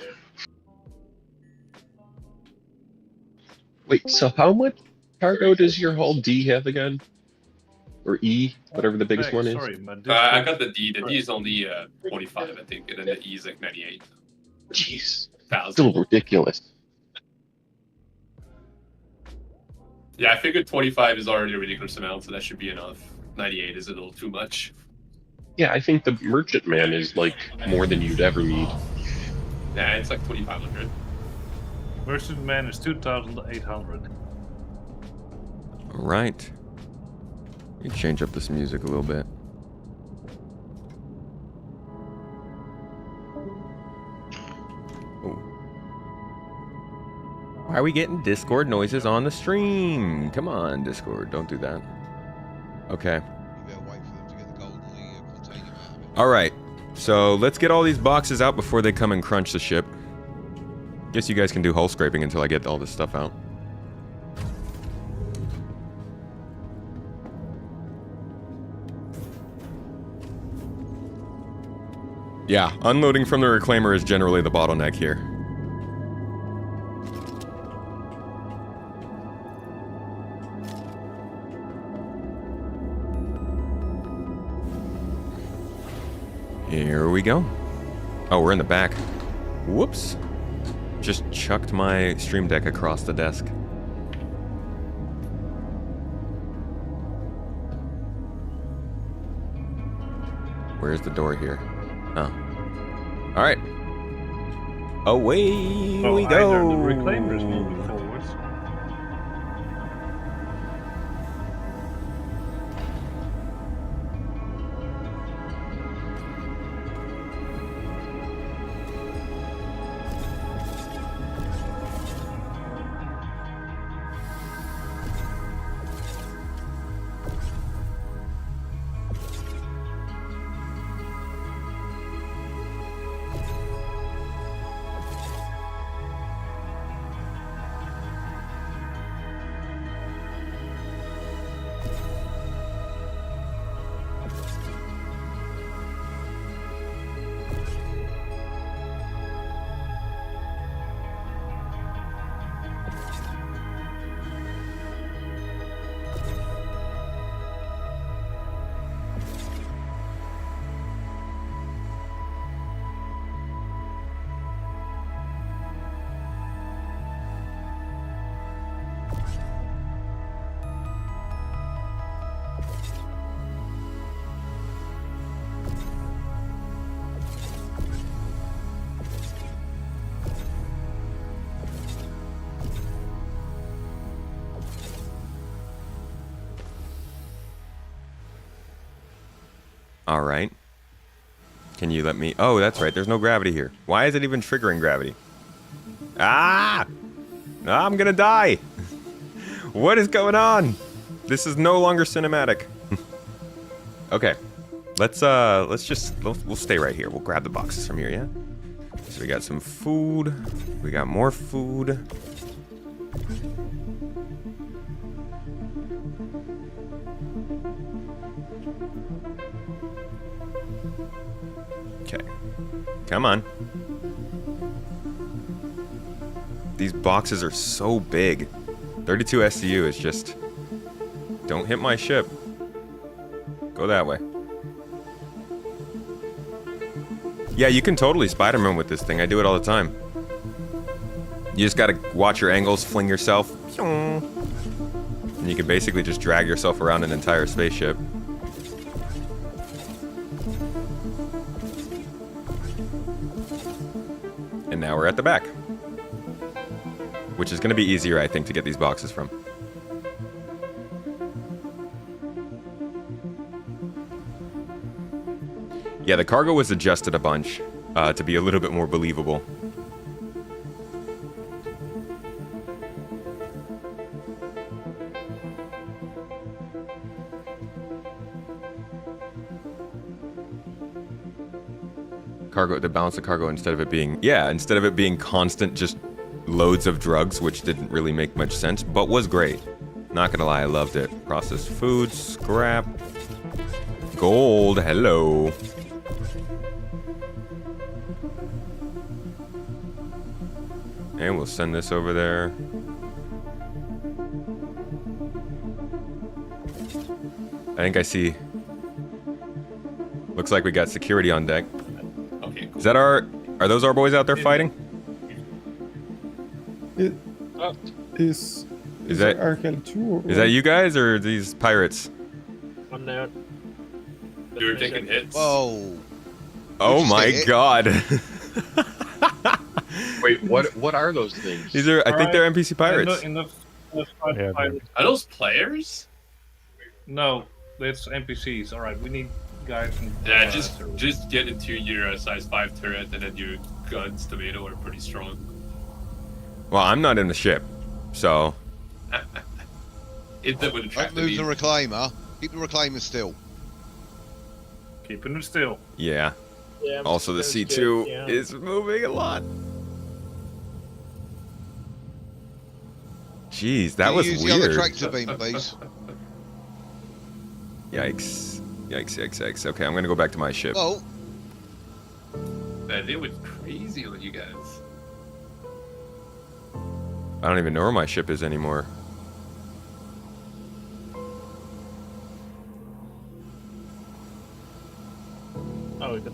Wait, so how much cargo does your Hull D have again? Or E, whatever the biggest one is? Sorry, my I got the D. The D is only 25, I think, and then the E is like 98. Jeez. 1,000. Still ridiculous. Yeah, I figured 25 is already a ridiculous amount, so that should be enough. 98 is a little too much. Yeah, I think the merchantman is like more than you'd ever need. Yeah, it's like 2,500. Merchant Man is 2,800. Alright. Let me change up this music a little bit. Why are we getting Discord noises on the stream? Come on, Discord, don't do that. Okay. You better wait for them to get the golden container out of it. All right. So let's get all these boxes out before they come and crunch the ship. Guess you guys can do hull scraping until I get all this stuff out. Yeah, unloading from the reclaimer is generally the bottleneck here. Here we go. Oh, we're in the back. Whoops. Just chucked my stream deck across the desk. Where's the door here? Oh. Alright. Away we go! The reclaimer is moving forwards. Alright. Can you let me... Oh, that's right. There's no gravity here. Why is it even triggering gravity? Ah! I'm gonna die! What is going on? This is no longer cinematic. Okay. We'll stay right here. We'll grab the boxes from here, yeah? So we got some food. We got more food. Okay. Come on. These boxes are so big. 32 SCU is just... Don't hit my ship. Go that way. Yeah, you can totally Spider-Man with this thing. I do it all the time. You just gotta watch your angles, fling yourself. And you can basically just drag yourself around an entire spaceship. And now we're at the back. Which is gonna be easier, I think, to get these boxes from. Yeah, the cargo was adjusted a bunch to be a little bit more believable. Cargo, to balance the cargo instead of it being constant just loads of drugs, which didn't really make much sense, but was great. Not gonna lie, I loved it. Processed food, scrap, gold, hello. And we'll send this over there. I think I see. Looks like we got security on deck. Okay, cool. Is that are those our boys out there fighting? It is that Arcal 2 or Is that you guys or these pirates? I'm there. You're taking hits. Whoa. Oh my god. Wait, what are those things? These are, I think they're NPC pirates. Yeah, Are those players? No, it's NPCs. All right, we need guys from. Yeah, just get into your size 5 turret, and then your guns, tomato, are pretty strong. Well, I'm not in the ship, so It would attract Don't move me. the reclaimer. Keep the reclaimer still. Keeping it still. yeah. Yeah, I'm Also, the just C2 yeah. is moving a lot. Jeez, that Can you was use the other weird. tractor beam, please? Yikes. Yikes, yikes, yikes. Okay, I'm gonna go back to my ship. Oh, Man, they went crazy on you guys. I don't even know where my ship is anymore. Oh, we got.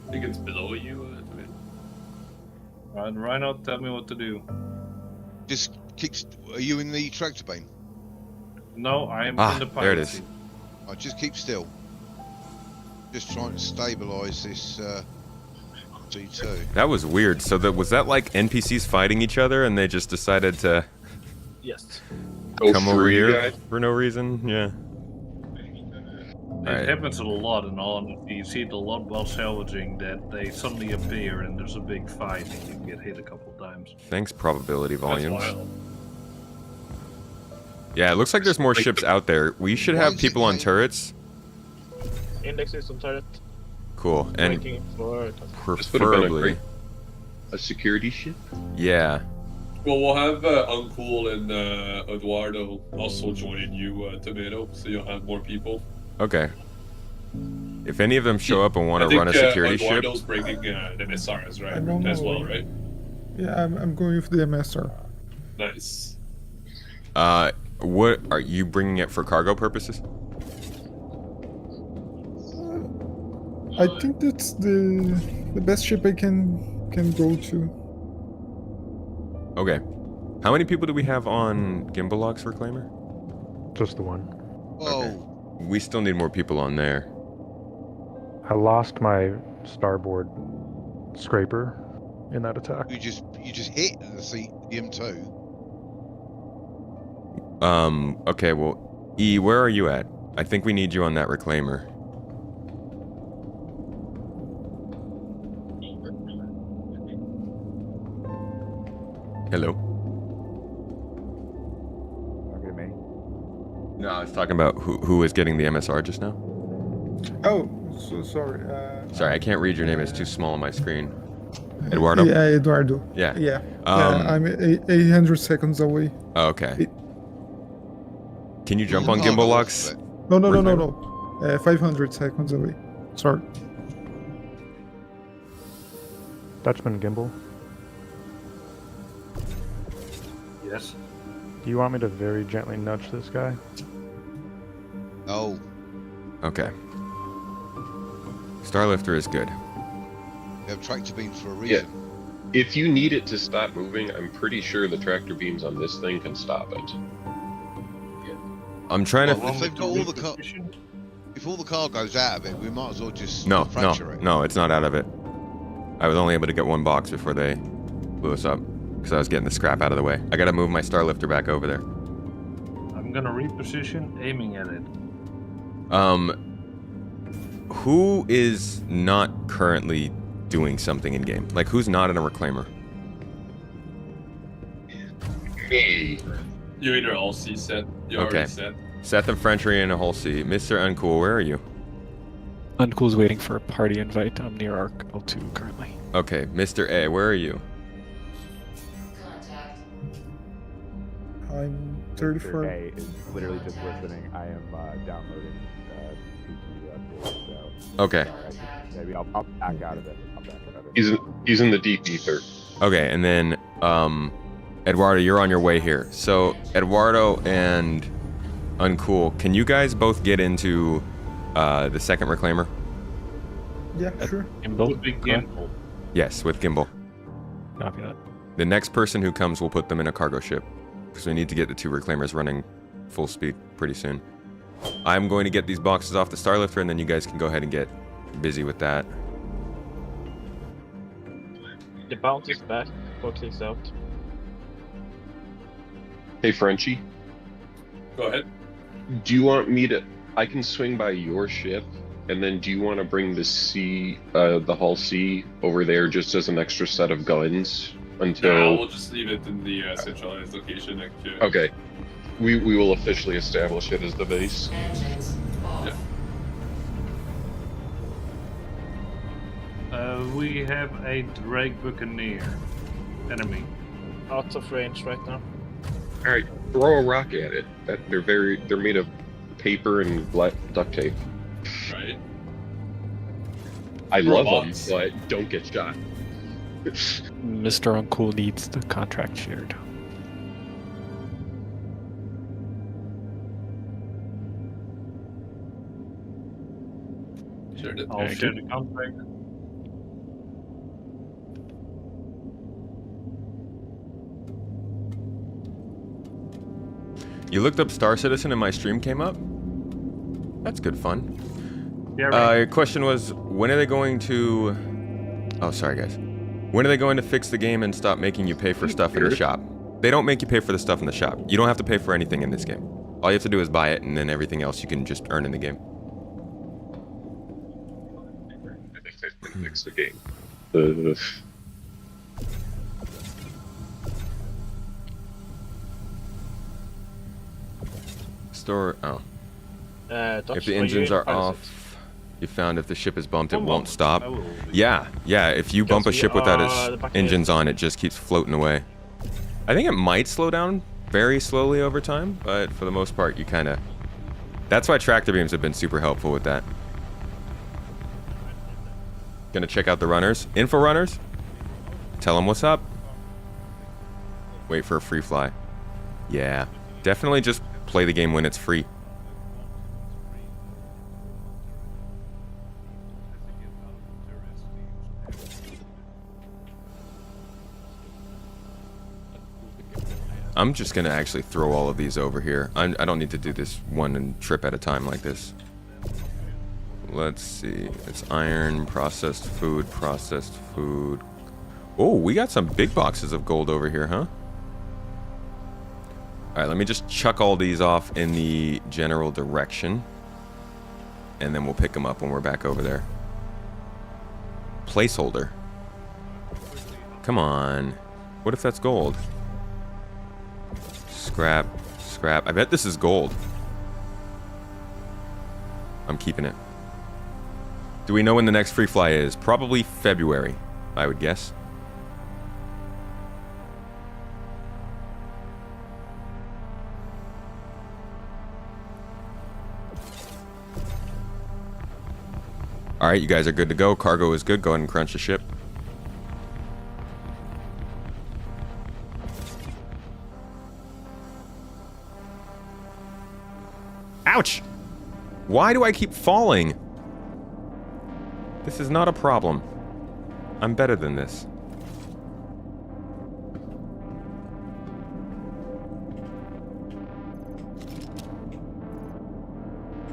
I think it's below you. Right, Rhino, tell me what to do. just keep. Are you in the tractor beam? No, I am Ah, in the pilot there it is. seat. Oh, just keep still. Just trying to stabilize this G2. That was weird. So was that like NPCs fighting each other and they just decided to Yes. come over here guys. for no reason? Yeah. It Alright. happens a lot in honesty. You see it a lot while salvaging that they suddenly appear and there's a big fight and you get hit a couple times. Thanks, probability That's volumes. wild. Yeah, it looks like there's more ships out there. We should Why have is it people on like- turrets. Index is on turret. Cool. And Waiting for. This would have been a preferably, great a security ship. yeah. Well, we'll have Uncool and Eduardo also joining you, Tomato, so you'll have more people. Okay. If any of them show up and want I to think, run a security ship, Eduardo's bringing the MSRs, right? I don't As know. well, right? Yeah, I'm going with the MSR. Nice. what are you bringing it for cargo purposes? I think that's the best ship I can go to. Okay. How many people do we have on Gimbalog's Reclaimer? Just the one. Whoa. We still need more people on there. I lost my starboard scraper in that attack. You just hit the M2. Okay, well, E, where are you at? I think we need you on that Reclaimer. Hello? Okay, me. No, I was talking about who is getting the MSR just now. Oh, so sorry. Sorry, I can't read your name. It's too small on my screen. Eduardo? Yeah, Eduardo. Yeah. Yeah. Um, I'm 800 seconds away. Okay. It- Can you jump on Oh, Gimbal no, locks? No. 500 seconds away. Sorry. Dutchman Gimbal, Yes. do you want me to very gently nudge this guy? No. Okay. Starlifter is good. We have tractor beams for a Yeah. reason. If you need it to stop moving, I'm pretty sure the tractor beams on this thing can stop it. I'm trying Well, to. if they've got all the if all the cargo's out of it, we might as well just fracture it. No, it's not out of it. I was only able to get one box before they blew us up because I was getting the scrap out of the way. I gotta move my Starlifter back over there. I'm gonna reposition, aiming at it. Who is not currently doing something in game? Like, who's not in a Reclaimer? Me. You're either all C set. You're Okay. already set. Seth and French are in a whole C. Mr. Uncool, where are you? Uncool's waiting for a party invite. I'm near Arc L2 currently. Okay, Mr. A, where are you? I'm Mr. 34. A is literally just listening. I am downloading PTU updates, so Okay. maybe I'll back out of it. I'll back out of it. He's in the deep ether. Okay, and then, Eduardo, you're on your way here. So, Eduardo and Uncool, can you guys both get into the second Reclaimer? Yeah, sure. Would be Gimbal. Yes, with Gimbal. Copy that. The next person who comes, we'll put them in a cargo ship. Because we need to get the two Reclaimers running full speed pretty soon. I'm going to get these boxes off the Starlifter, and then you guys can go ahead and get busy with that. The bounty's back. Boxing's out. Hey, Frenchie, Go ahead. do you want me to? I can swing by your ship And then do you want to bring the C, the Hull C over there just as an extra set of guns until... No, we'll just leave it in the centralized location next to... Okay. We will officially establish it as the base. Yeah. We have a Drake Buccaneer enemy. Out of range right now. All right, throw a rock at it. They're made of paper and black duct tape. Right. I love them, Robots. but don't get shot. Mr. Uncool needs the contract shared. Sure did. I'll share the contract. You looked up Star Citizen and my stream came up? That's good fun. Yeah, right. Your question was, when are they going to... Oh, sorry, guys. When are they going to fix the game and stop making you pay for stuff in the shop? They don't make you pay for the stuff in the shop. You don't have to pay for anything in this game. All you have to do is buy it, and then everything else you can just earn in the game. I think they can fix the game. Store... Oh. Dutch, If the are you engines in are pilot? off, you found if the ship is bumped, it One won't moment, stop. I will be- Yeah, if you bump a Because we ship without are its the back engines on, it just keeps floating away. I think it might slow down very slowly over time, but for the most part, you kind of... That's why tractor beams have been super helpful with that. Gonna check out the runners. Info runners? Tell them what's up. Wait for a free fly. Yeah, definitely just play the game when it's free. I'm just gonna actually throw all of these over here. I don't need to do this one trip at a time like this. Let's see. It's iron, processed food. Oh, we got some big boxes of gold over here, huh? Alright, let me just chuck all these off in the general direction. And then we'll pick them up when we're back over there. Placeholder. Come on. What if that's gold? Scrap. I bet this is gold. I'm keeping it. Do we know when the next free fly is? Probably February, I would guess. Alright, you guys are good to go. Cargo is good. Go ahead and crunch the ship. Ouch! Why do I keep falling? This is not a problem. I'm better than this.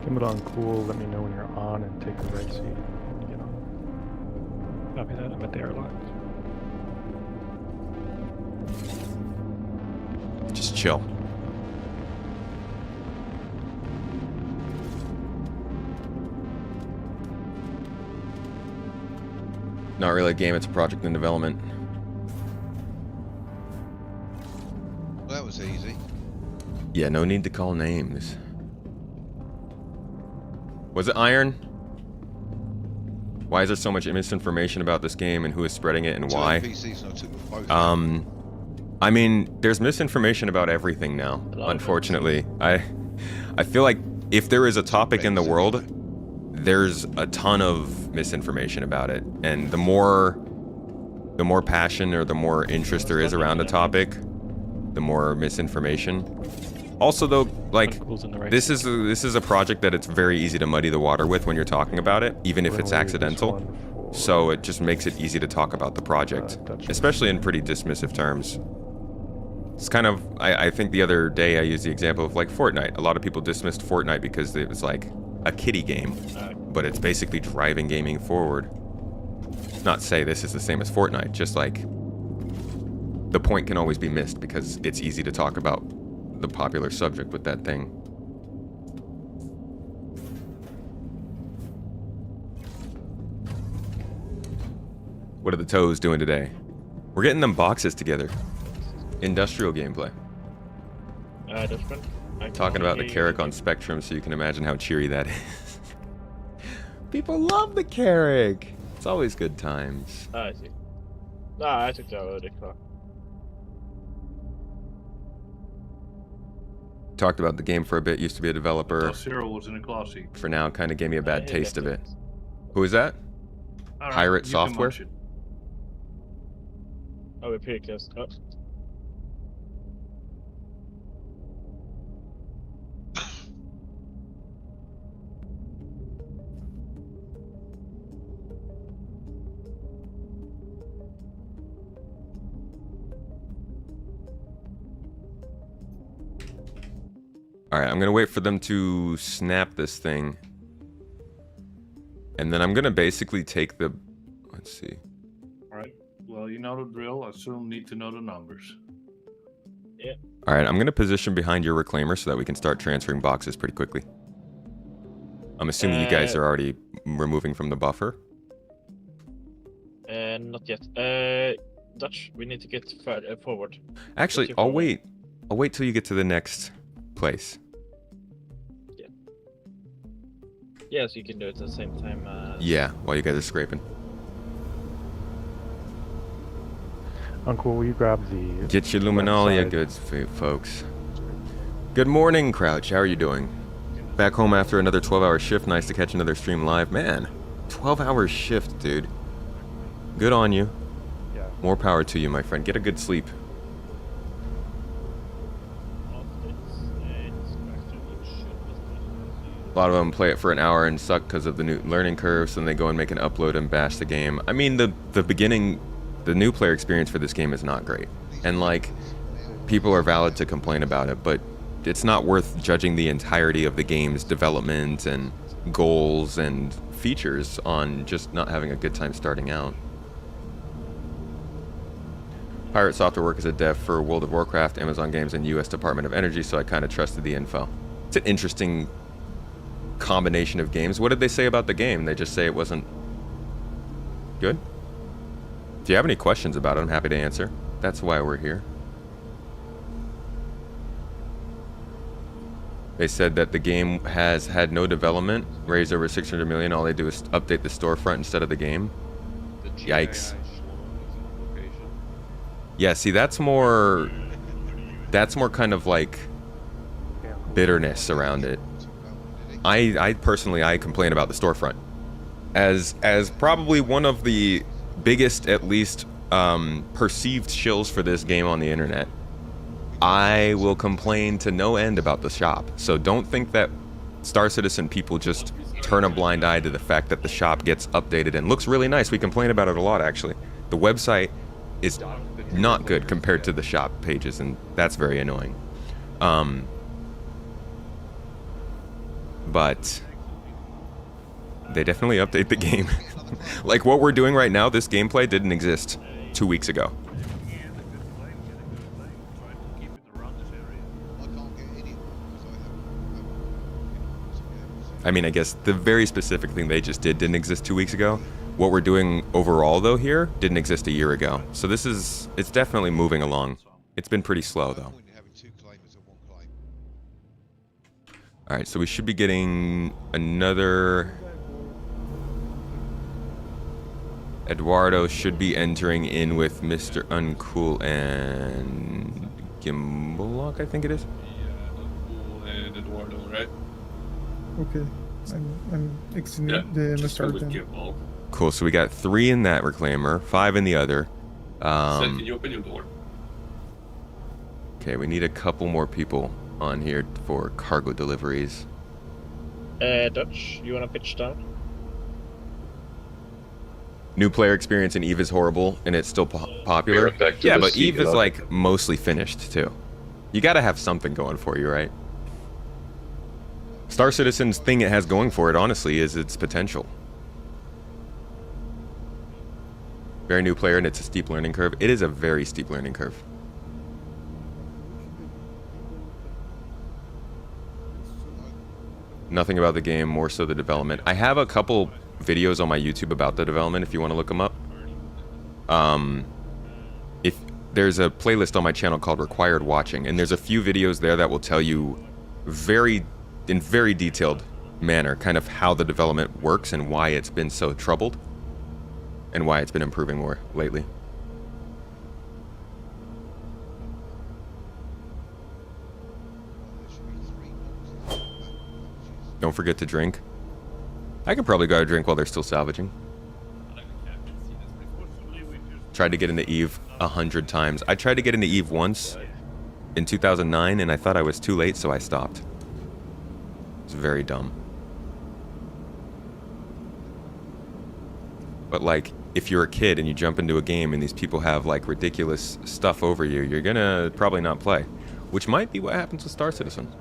Come on, cool. Let me know when you're on and take the right seat when you get on. Copy that. I'm at the airlines. Just chill. Not really a game, it's a project in development. That was easy. Yeah, no need to call names. Was it iron? Why is there so much misinformation about this game and who is spreading it and why? PCs and I took them both. I mean, there's misinformation about everything now, unfortunately. I feel like if there is a topic in the world, there's a ton of misinformation about it. And the more passion or the more interest there is around a topic, the more misinformation. Also though, like, this is a project that it's very easy to muddy the water with when you're talking about it, even if it's accidental. So it just makes it easy to talk about the project, especially in pretty dismissive terms. It's kind of, I think the other day I used the example of like Fortnite. A lot of people dismissed Fortnite because it was like a kiddie game, but it's basically driving gaming forward. Not say this is the same as Fortnite, just like the point can always be missed because it's easy to talk about the popular subject with that thing. What are the toes doing today? We're getting them boxes together. Industrial gameplay. Different. Talking about the Carrack on Spectrum, so you can imagine how cheery that is. People love the Carrack. It's always good times. I see. I took the other car. Talked about the game for a bit. Used to be a developer. Zero was in a classy. For now, kind of gave me a bad Yeah, taste of it. that's Who is that? All right, Pirate you can Software? watch it. Oh, we're pretty close. Oh. Alright, I'm gonna wait for them to snap this thing. And then I'm gonna basically take the... Let's see. Alright, well, you know the drill. I still need to know the numbers. Alright, I'm gonna position behind your reclaimer so that we can start transferring boxes pretty quickly. I'm assuming you guys are already removing from the buffer. Not yet. Dutch, we need to get further forward. Actually, I'll wait. I'll wait till you get to the next place. Yeah, so you can do it at the same time. Yeah, while you guys are scraping. Uncle, will you grab the... Get your Luminalia goods, folks. Good morning, Crouch. How are you doing? Back home after another 12-hour shift. Nice to catch another stream live. Man, 12-hour shift, dude. Good on you. Yeah. More power to you, my friend. Get a good sleep. A lot of them play it for an hour and suck because of the new learning curve, so then they go and make an upload and bash the game. I mean, the beginning, the new player experience for this game is not great. And, like, people are valid to complain about it, but it's not worth judging the entirety of the game's development and goals and features on just not having a good time starting out. Pirate Software work as a dev for World of Warcraft, Amazon Games, and U.S. Department of Energy, so I kind of trusted the info. It's an interesting combination of games. What did they say about the game? They just say it wasn't good? If you have any questions about it, I'm happy to answer. That's why we're here. They said that the game has had no development, raised over 600 million. All they do is update the storefront instead of the game. Yikes. Yeah, see, that's more kind of like bitterness around it. I personally complain about the storefront as probably one of the biggest, at least perceived shills for this game on the internet. I will complain to no end about the shop, so don't think that Star Citizen people just turn a blind eye to the fact that the shop gets updated and looks really nice. We complain about it a lot, actually. The website is not good compared to the shop pages, and that's very annoying. But they definitely update the game. Like what we're doing right now, this gameplay didn't exist 2 weeks ago. I mean, I guess the very specific thing they just didn't exist 2 weeks ago. What we're doing overall, though, here didn't exist a year ago. So it's definitely moving along. It's been pretty slow, though. Alright, so we should be getting another... Eduardo should be entering in with Mr. Uncool and... Gimbalok, I think it is? Yeah, Uncool and Eduardo, right? Okay, I'm exiting the MSR then. Gimbal. Cool, so we got 3 in that reclaimer, 5 in the other. Can you open your door? Okay, we need a couple more people on here for cargo deliveries. Dutch, you wanna pitch down? New player experience in EVE is horrible, and it's still popular. Yeah, but EVE is like mostly finished too. You gotta have something going for you, right? Star Citizen's thing it has going for it, honestly, is its potential. Very new player, and it's a steep learning curve. It is a very steep learning curve. Nothing about the game, more so the development. I have a couple videos on my YouTube about the development if you want to look them up. If there's a playlist on my channel called Required Watching, and there's a few videos there that will tell you in very detailed manner kind of how the development works and why it's been so troubled and why it's been improving more lately. Don't forget to drink. I could probably go a drink while they're still salvaging. Tried to get into Eve 100 times. I tried to get into Eve once in 2009 and I thought I was too late, so I stopped. It's very dumb. But like, if you're a kid and you jump into a game and these people have like ridiculous stuff over you, you're gonna probably not play. Which might be what happens with Star Citizen.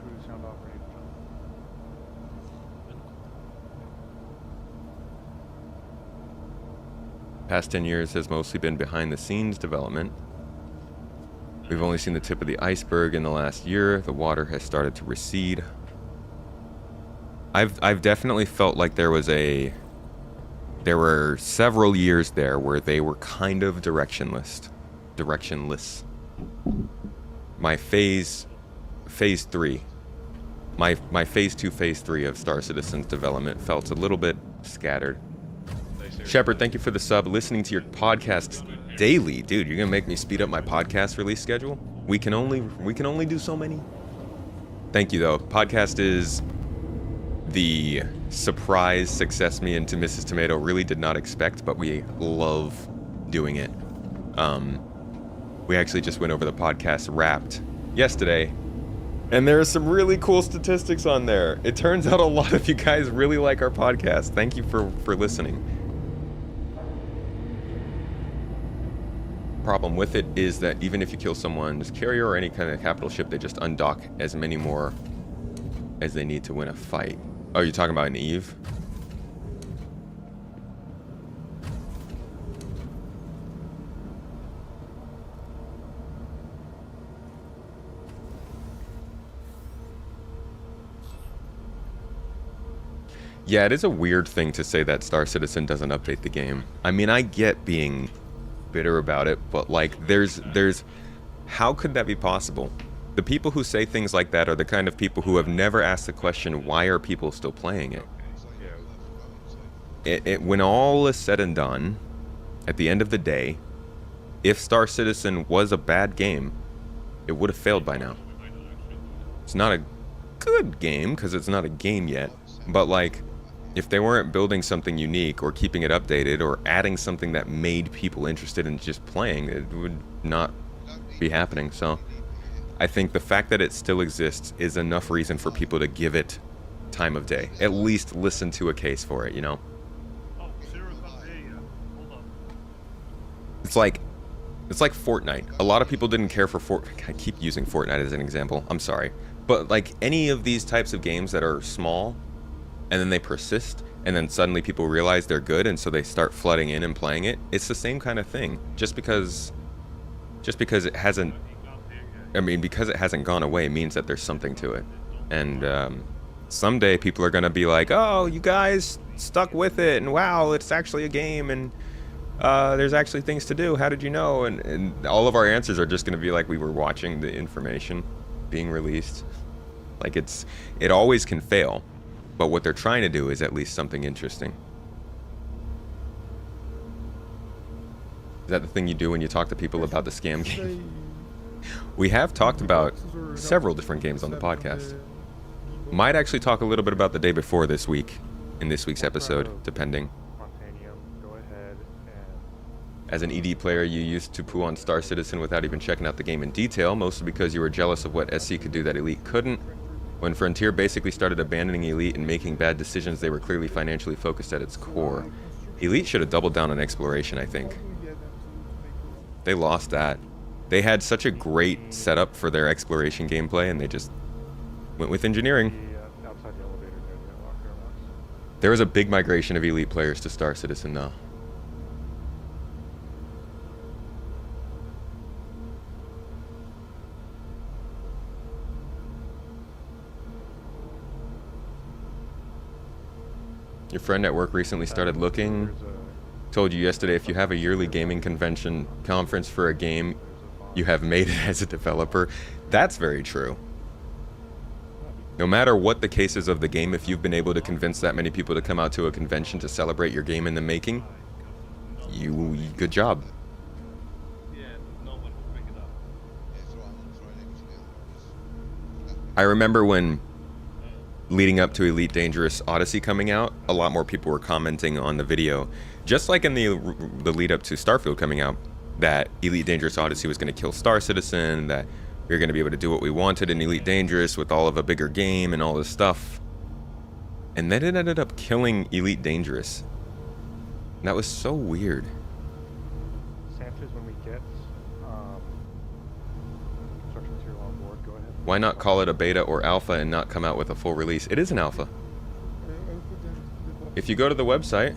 Past 10 years has mostly been behind the scenes development. We've only seen the tip of the iceberg in the last year. The water has started to recede. I've definitely felt like there were several years there where they were kind of directionless. My phase 3, my phase 2, phase 3 of Star Citizen's development felt a little bit scattered. Shepard, thank you for the sub. Listening to your podcasts daily, dude. You're gonna make me speed up my podcast release schedule. We can only do so many. Thank you though. Podcast is the surprise success me and to Mrs. Tomato really did not expect, but we love doing it. We actually just went over the podcast Wrapped yesterday, and there are some really cool statistics on there. It turns out a lot of you guys really like our podcast. Thank you for listening. Problem with it is that even if you kill someone's carrier or any kind of capital ship, they just undock as many more as they need to win a fight. Oh, you're talking about an Eve? Yeah, it is a weird thing to say that Star Citizen doesn't update the game. I mean, I get being bitter about it, but like there's how could that be possible? The people who say things like that are the kind of people who have never asked the question, why are people still playing it? When all is said and done, at the end of the day, if Star Citizen was a bad game, it would have failed by now. It's not a good game because it's not a game yet, but like if they weren't building something unique or keeping it updated or adding something that made people interested in just playing, it would not be happening. So I think the fact that it still exists is enough reason for people to give it time of day. At least listen to a case for it, you know? It's like Fortnite. A lot of people didn't care for Fortnite. I keep using Fortnite as an example. I'm sorry. But like any of these types of games that are small and then they persist and then suddenly people realize they're good and so they start flooding in and playing it, it's the same kind of thing. Just because it hasn't, because it hasn't gone away means that there's something to it. And someday people are going to be like, oh, you guys stuck with it and wow, it's actually a game and there's actually things to do. How did you know? And all of our answers are just going to be like we were watching the information being released. Like it always can fail, but what they're trying to do is at least something interesting. Is that the thing you do when you talk to people about the scam game? We have talked about several different games on the podcast. Might actually talk a little bit about the day before this week, in this week's episode, depending. As an ED player, you used to poo on Star Citizen without even checking out the game in detail, mostly because you were jealous of what SC could do that Elite couldn't. When Frontier basically started abandoning Elite and making bad decisions, they were clearly financially focused at its core. Elite should have doubled down on exploration, I think. They lost that. They had such a great setup for their exploration gameplay, and they just went with engineering. There was a big migration of Elite players to Star Citizen, though. Your friend at work recently started looking told you yesterday, if you have a yearly gaming conference for a game, you have made it as a developer. That's very true. No matter what the case is of the game, if you've been able to convince that many people to come out to a convention to celebrate your game in the making, good job. I remember when leading up to Elite Dangerous Odyssey coming out, a lot more people were commenting on the video, just like in the lead up to Starfield coming out, that Elite Dangerous Odyssey was going to kill Star Citizen, that we were going to be able to do what we wanted in Elite Dangerous with all of a bigger game and all this stuff. And then it ended up killing Elite Dangerous. And that was so weird. Sanchez, when we get construction material on board, go ahead. Why not call it a beta or alpha and not come out with a full release? It is an alpha. If you go to the website,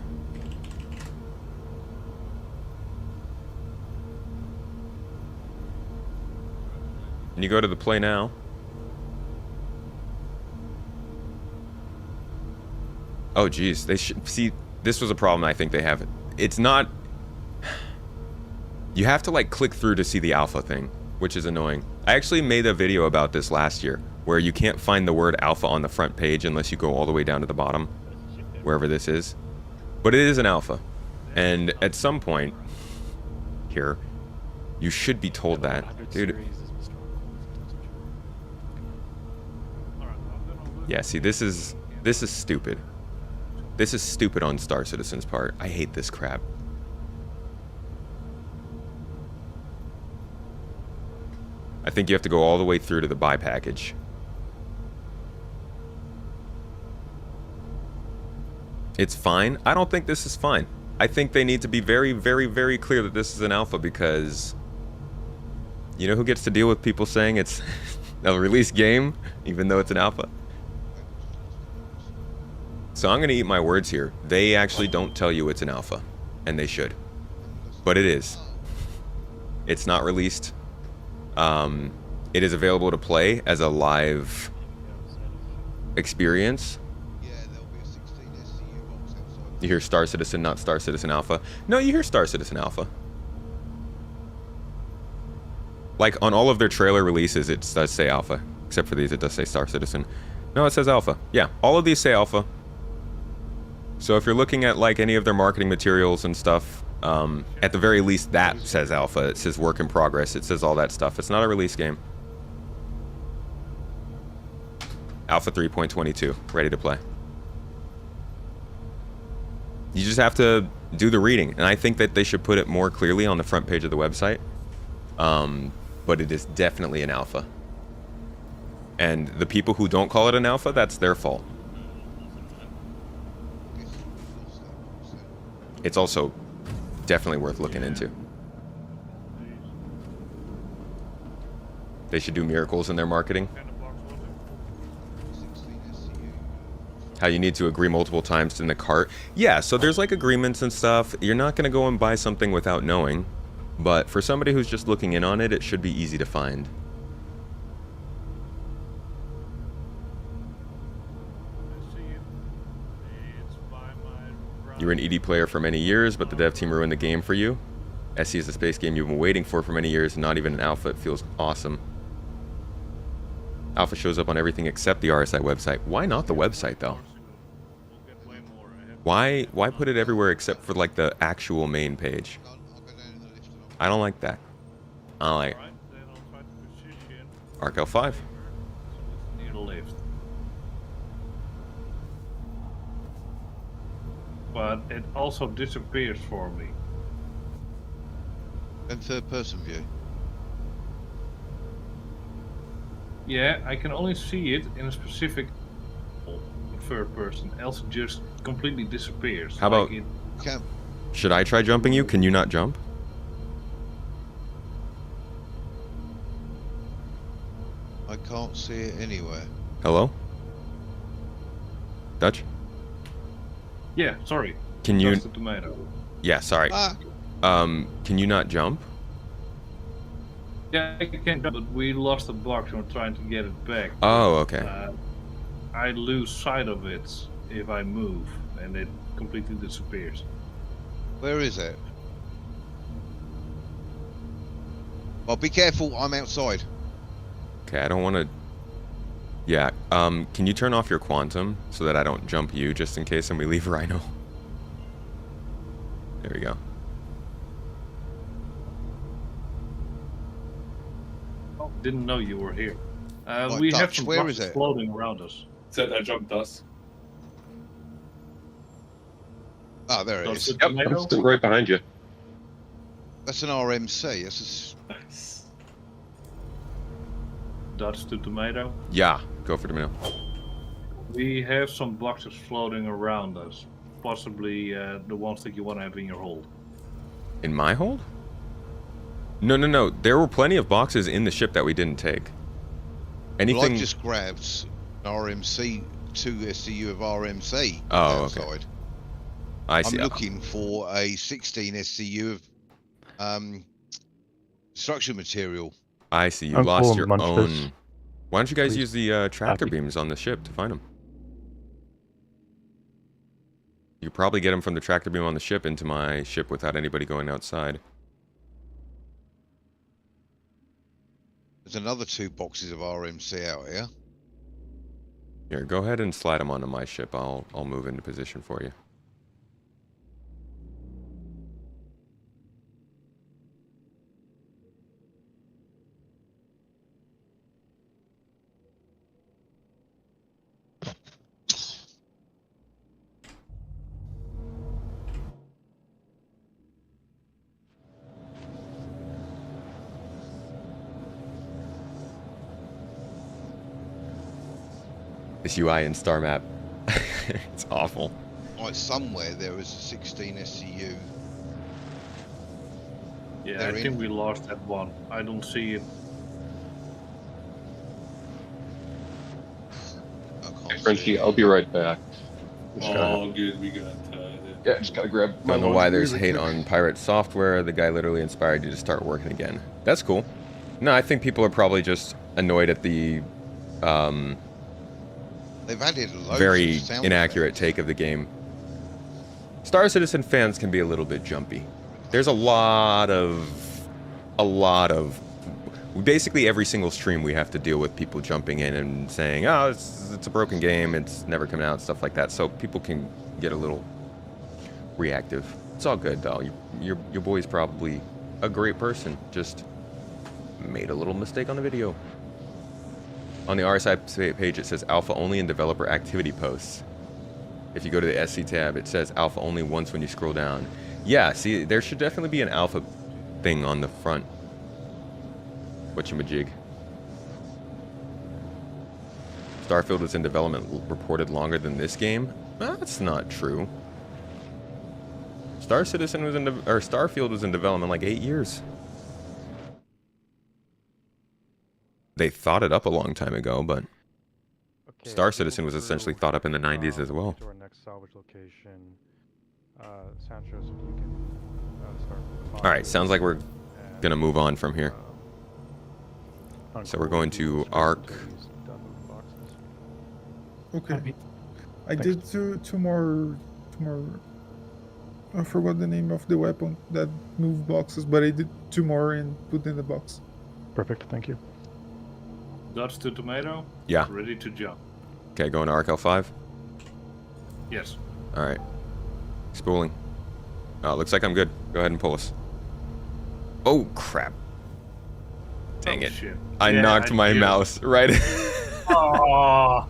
and you go to the play now, oh geez, they should see. This was a problem I think they have. It's not. You have to like click through to see the alpha thing, which is annoying. I actually made a video about this last year, where you can't find the word alpha on the front page unless you go all the way down to the bottom, wherever this is. But it is an alpha, and at some point here, you should be told that, dude. Yeah, see, this is stupid. This is stupid on Star Citizen's part. I hate this crap. I think you have to go all the way through to the buy package. It's fine. I don't think this is fine. I think they need to be very, very, very clear that this is an alpha, because you know who gets to deal with people saying it's a release game even though it's an alpha? So I'm going to eat my words here. They actually don't tell you it's an alpha, and they should. But it is. It's not released. It is available to play as a live experience. You hear Star Citizen, not Star Citizen Alpha. No, you hear Star Citizen Alpha. Like on all of their trailer releases, it does say Alpha. Except for these, it does say Star Citizen. No, it says Alpha. Yeah, all of these say Alpha. So if you're looking at like any of their marketing materials and stuff, at the very least that says alpha. It says work in progress. It says all that stuff. It's not a release game. Alpha 3.22, ready to play. You just have to do the reading, and I think that they should put it more clearly on the front page of the website. But it is definitely an alpha. And the people who don't call it an alpha, that's their fault. It's also definitely worth looking into. They should do miracles in their marketing. How you need to agree multiple times in the cart. Yeah, so there's like agreements and stuff. You're not going to go and buy something without knowing. But for somebody who's just looking in on it, it should be easy to find. You were an ED player for many years, but the dev team ruined the game for you. SE is the space game you've been waiting for many years, and not even an alpha. It feels awesome. Alpha shows up on everything except the RSI website. Why not the website, though? Why put it everywhere except for, like, the actual main page? I don't like that. I don't like it. Arc L5. But it also disappears for me. And third person view. Yeah, I can only see it in a specific third person, else it just completely disappears. How about... Should I try jumping you? Can you not jump? I can't see it anywhere. Hello? Dutch? Yeah, sorry. Can you... Just a tomato. Yeah, sorry. Can you not jump? Yeah, I can jump, but we lost the box and we're trying to get it back. Oh, okay. I lose sight of it if I move, and it completely disappears. Where is it? Well, be careful. I'm outside. Okay, I don't want to... Yeah, can you turn off your quantum so that I don't jump you just in case and we leave Rhino? There we go. Oh, didn't know you were here. Right, We have Dutch, some where boxes is it? floating around us. Said I jumped us. Oh, there it Dutch is. to Yep, I'm tomato. sitting right behind you. That's an RMC. That's Nice. Dutch to tomato. Yeah, go for tomato. We have some boxes floating around us. Possibly the ones that you want to have in your hold. In my hold? No. There were plenty of boxes in the ship that we didn't take. Well, Anything... I just grabbed an RMC, 2 SCU of RMC Oh, okay. outside. I see. I'm looking for a 16 SCU of structure material. I see. You Uncle lost your munch own... this. Why don't you guys Please. use the tractor Happy. beams on the ship to find them? You could probably get them from the tractor beam on the ship into my ship without anybody going outside. There's another 2 boxes of RMC out here. Here, go ahead and slide them onto my ship. I'll move into position for you. This UI in Star Map. It's awful. Right, somewhere there is a 16 SCU. Yeah, They're I think in. we lost that one. I don't see it. I can't Hey, see Frenchie, it. I'll be right back. Oh, good. We got. Yeah, just gotta grab. my Don't know lunch why there's really hate quick. on pirate software. The guy literally inspired you to start working again. That's cool. No, I think people are probably just annoyed at the They've added loads very of sound inaccurate effects. take of the game. Star Citizen fans can be a little bit jumpy. There's a lot of basically every single stream we have to deal with people jumping in and saying, oh, it's a broken game, it's never coming out, stuff like that. So people can get a little reactive. It's all good though. Your boy's probably a great person, just made a little mistake on the video. On the RSI page it says alpha only in developer activity posts. If you go to the SC tab, it says alpha only once when you scroll down. Yeah, see, there should definitely be an alpha thing on the front. Whatchamajig. Starfield was in development reported longer than this game? That's not true. Starfield was in development like 8 years. They thought it up a long time ago, but Okay, Star Google Citizen was essentially through, thought up in the 90s as well. To our next salvage location. Sancho, so you can start with the All right, sounds like we're and, gonna move on from here. So we're going to Uncle Arc. until he's done moving boxes. Okay. I Thanks. did two more. I forgot the name of the weapon that moved boxes, but I did 2 more and put in the box. Perfect, thank you. Dutch to tomato. Yeah. Ready to jump. Okay, going to Arc L5. Yes. All right. Spooling. Oh, looks like I'm good. Go ahead and pull us. Oh, crap. Dang Oh, it. shit. I Yeah, knocked my knew it. mouse right. Oh.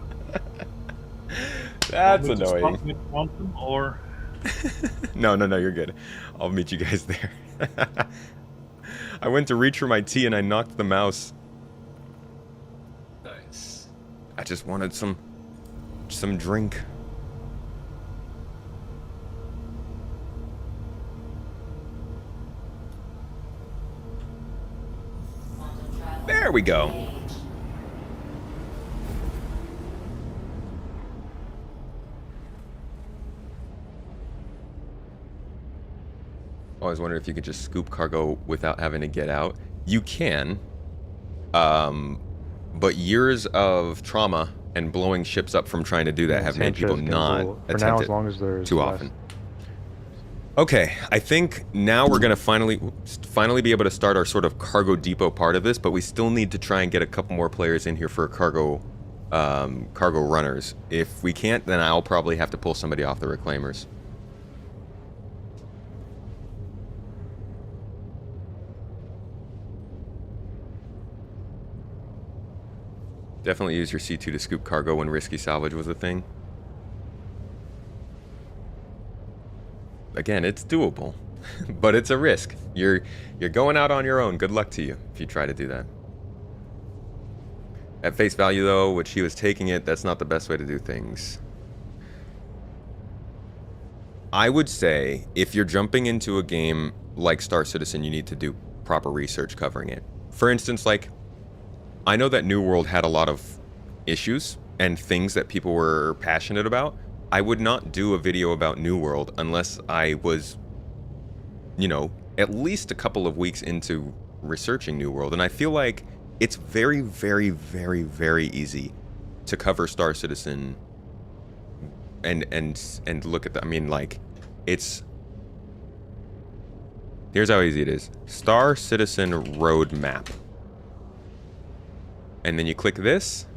That's Want me to annoying. stop with quantum or No, you're good. I'll meet you guys there. I went to reach for my tea and I knocked the mouse. Nice. I just wanted some drink. There we go. Always wondered if you could just scoop cargo without having to get out. You can, but years of trauma and blowing ships up from trying to do that have made people Sanchez not Google, for attempt now, it as long as there's too less- often. Okay, I think now we're gonna finally be able to start our sort of cargo depot part of this, but we still need to try and get a couple more players in here for cargo runners. If we can't, then I'll probably have to pull somebody off the reclaimers. Definitely use your C2 to scoop cargo when risky salvage was a thing. Again, it's doable, but it's a risk. You're going out on your own. Good luck to you if you try to do that. At face value, though, which he was taking it, that's not the best way to do things. I would say if you're jumping into a game like Star Citizen, you need to do proper research covering it. For instance, like, I know that New World had a lot of issues and things that people were passionate about. I would not do a video about New World unless I was, you know, at least a couple of weeks into researching New World. And I feel like it's very, very, very, very easy to cover Star Citizen and look at that. I mean, like, it's... Here's how easy it is. Star Citizen roadmap. And then you click this.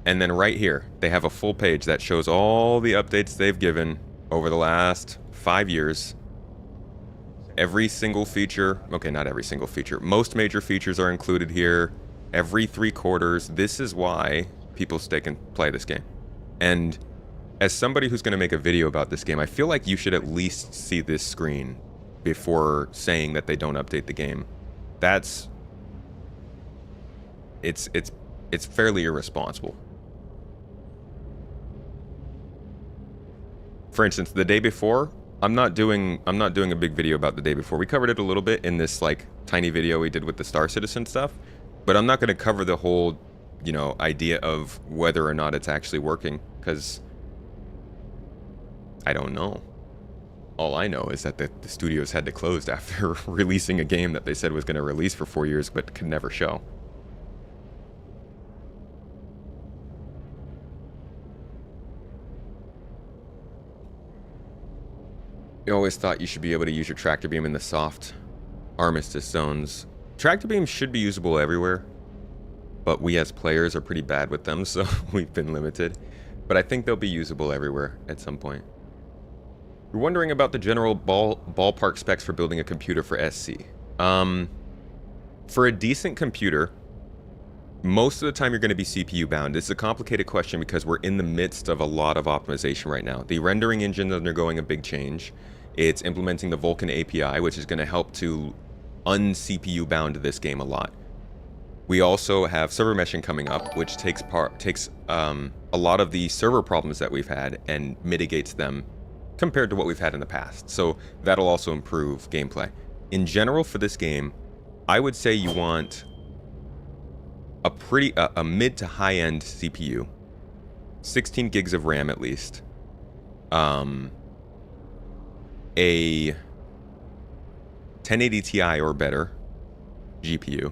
And then right here, they have a full page that shows all the updates they've given over the last 5 years. Every single feature, okay, not every single feature. Most major features are included here. Every 3 quarters. This is why people stick and play this game. And as somebody who's going to make a video about this game, I feel like you should at least see this screen before saying that they don't update the game. That's... It's fairly irresponsible. For instance, the day before, I'm not doing a big video about the day before. We covered it a little bit in this like tiny video we did with the Star Citizen stuff, but I'm not going to cover the whole, you know, idea of whether or not it's actually working, because I don't know. All I know is that the studios had to close after releasing a game that they said was going to release for 4 years but could never show. You always thought you should be able to use your tractor beam in the soft armistice zones. Tractor beams should be usable everywhere, but we as players are pretty bad with them, so we've been limited. But I think they'll be usable everywhere at some point. You're wondering about the general ballpark specs for building a computer for SC. For a decent computer, most of the time you're going to be CPU bound. It's a complicated question because we're in the midst of a lot of optimization right now. The rendering engine is undergoing a big change. It's implementing the Vulkan API, which is going to help to un-CPU bound this game a lot. We also have server meshing coming up, which takes a lot of the server problems that we've had and mitigates them compared to what we've had in the past. So that'll also improve gameplay. In general, for this game, I would say you want a mid to high-end CPU, 16 gigs of RAM at least, a 1080 Ti or better GPU.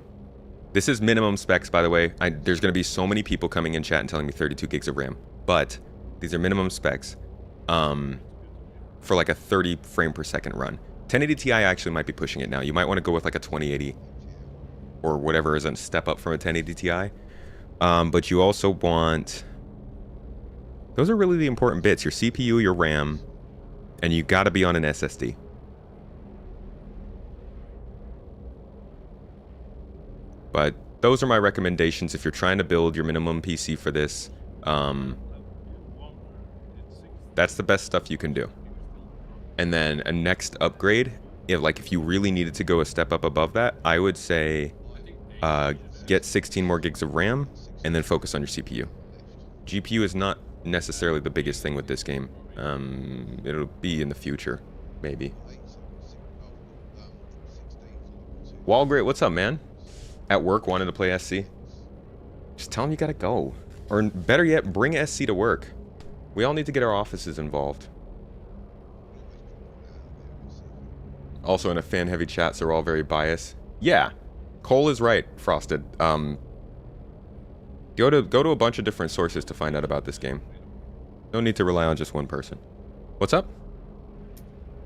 This is minimum specs, by the way. There's going to be so many people coming in chat and telling me 32 gigs of RAM, but these are minimum specs for like a 30 frame per second run. 1080 Ti actually might be pushing it now. You might want to go with like a 2080 or whatever is a step up from a 1080 Ti. But you also want... Those are really the important bits. Your CPU, your RAM, and you got to be on an SSD. But those are my recommendations if you're trying to build your minimum PC for this. That's the best stuff you can do. And then a next upgrade, if you really needed to go a step up above that, I would say get 16 more gigs of RAM and then focus on your CPU. GPU is not necessarily the biggest thing with this game. It'll be in the future, maybe. Walgreat, what's up, man? At work, wanted to play SC? Just tell him you gotta go. Or better yet, bring SC to work. We all need to get our offices involved. Also in a fan-heavy chat, so we're all very biased. Yeah, Cole is right, Frosted. Go to a bunch of different sources to find out about this game. No need to rely on just one person. What's up?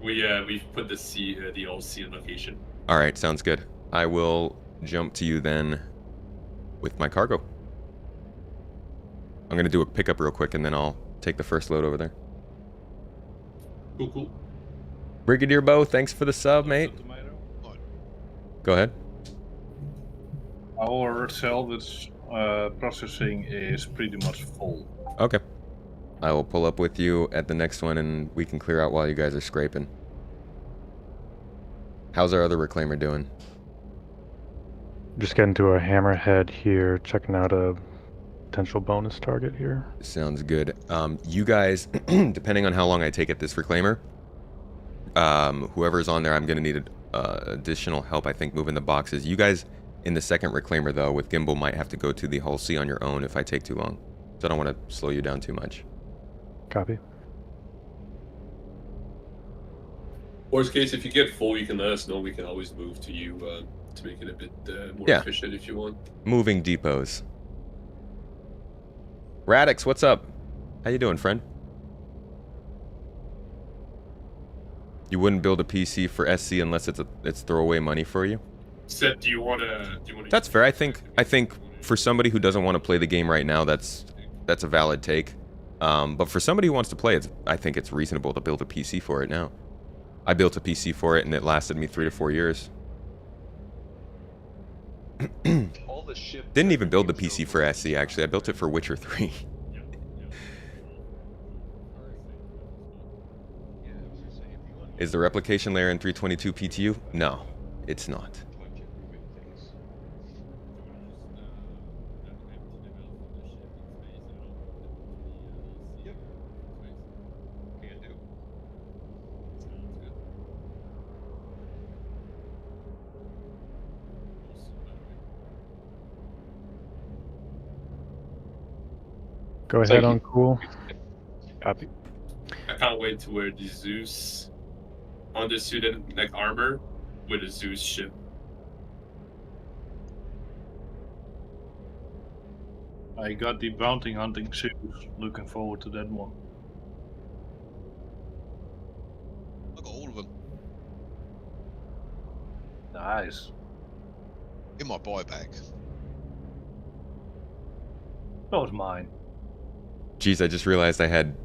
We've put the old C in location. All right, sounds good. I will jump to you then with my cargo. I'm gonna do a pickup real quick, and then I'll take the first load over there. Cool. Brigadier Bo, thanks for the sub, mate. Go ahead. Our salvage processing is pretty much full. Okay. I will pull up with you at the next one, and we can clear out while you guys are scraping. How's our other reclaimer doing? Just getting to a hammerhead here, checking out a potential bonus target here. Sounds good. You guys, depending on how long I take at this reclaimer, whoever's on there, I'm going to need additional help, I think, moving the boxes. You guys in the second reclaimer, though, with Gimbal, might have to go to the Hull C on your own if I take too long. So I don't want to slow you down too much. Copy. Worst case, if you get full, you can let us know. We can always move to you to make it a bit more efficient if you want. Moving depots. Radix, what's up? How you doing, friend? You wouldn't build a PC for SC unless it's throwaway money for you? Seth, do you want to? That's fair. I think for somebody who doesn't want to play the game right now, that's a valid take. But for somebody who wants to play, I think it's reasonable to build a PC for it now. I built a PC for it, and it lasted me 3 to 4 years. Didn't even build the PC for SC, actually. I built it for Witcher 3. Is the replication layer in 322 PTU? No, it's not. Go ahead on cool. Copy. I can't wait to wear the Zeus undersuit and neck armor with a Zeus ship. I got the bounty hunting suit. Looking forward to that one. I got all of them. Nice. In my buy bag. That was mine. Jeez, I just realized I had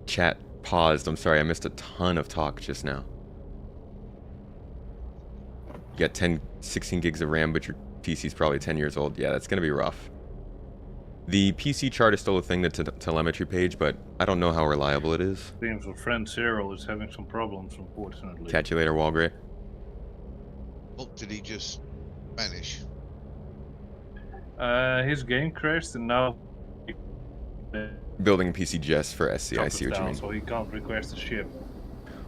chat paused. I'm sorry, I missed a ton of talk just now. You got 16 gigs of RAM, but your PC's probably 10 years old. Yeah, that's going to be rough. The PC chart is still a thing, the telemetry page, but I don't know how reliable it is. Seems our friend Zero is having some problems, unfortunately. Catch you later, Walgrey. Oh, did he just vanish? His game crashed and now... Building a PC just for SC, I see what you mean. So he can't request a ship.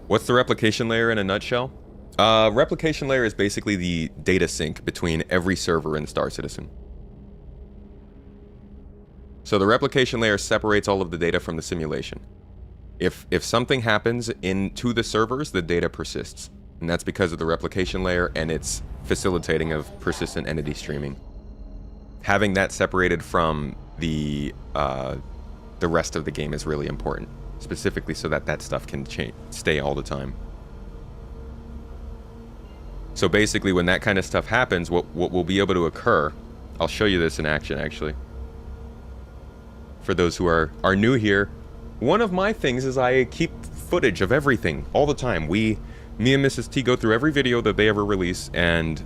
What's the replication layer in a nutshell? Replication layer is basically the data sync between every server in Star Citizen. So the replication layer separates all of the data from the simulation. If something happens into the servers, the data persists. And that's because of the replication layer and its facilitating of persistent entity streaming. Having that separated from the rest of the game is really important, specifically so that stuff can stay all the time. So basically, when that kind of stuff happens, what will be able to occur, I'll show you this in action, actually. For those who are new here, one of my things is I keep footage of everything all the time. Me and Mrs. T go through every video that they ever release, and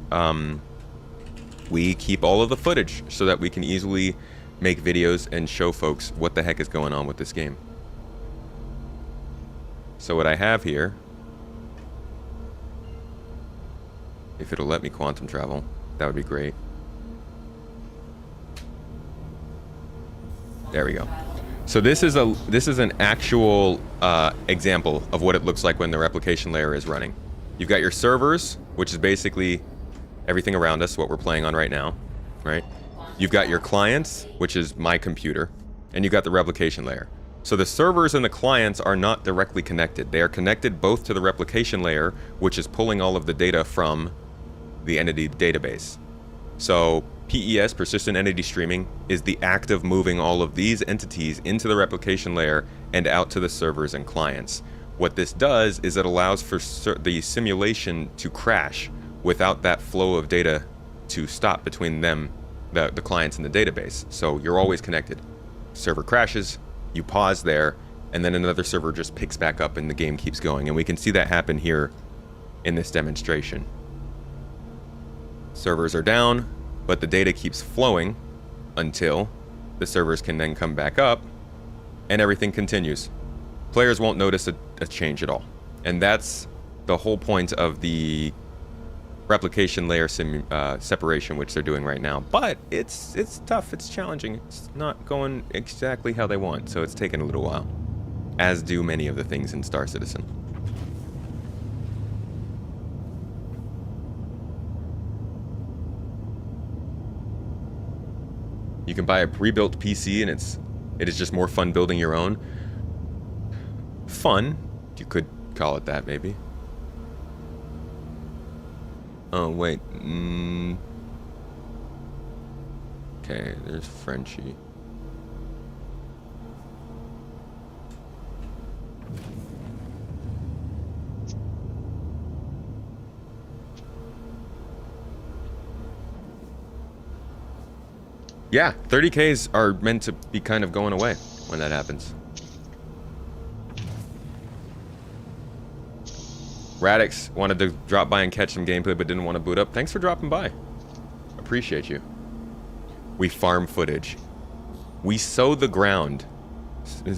we keep all of the footage so that we can easily make videos and show folks what the heck is going on with this game. So what I have here, if it'll let me quantum travel, that would be great. There we go. So this is an actual example of what it looks like when the replication layer is running. You've got your servers, which is basically everything around us, what we're playing on right now, right? You've got your clients, which is my computer, and you've got the replication layer. So the servers and the clients are not directly connected. They are connected both to the replication layer, which is pulling all of the data from the entity database. So PES, persistent entity streaming, is the act of moving all of these entities into the replication layer and out to the servers and clients. What this does is it allows for the simulation to crash without that flow of data to stop between them, the clients and the database. So you're always connected. Server crashes, you pause there, and then another server just picks back up and the game keeps going. And we can see that happen here in this demonstration. Servers are down, but the data keeps flowing until the servers can then come back up and everything continues. Players won't notice a change at all. And that's the whole point of the replication layer separation, which they're doing right now. But it's tough, it's challenging, it's not going exactly how they want, so it's taken a little while. As do many of the things in Star Citizen. You can buy a pre-built PC and it is just more fun building your own. Fun, you could call it that maybe. Oh wait, okay, there's Frenchie. Yeah, 30Ks are meant to be kind of going away when that happens. Radix wanted to drop by and catch some gameplay but didn't want to boot up. Thanks for dropping by. Appreciate you. We farm footage. We sow the ground.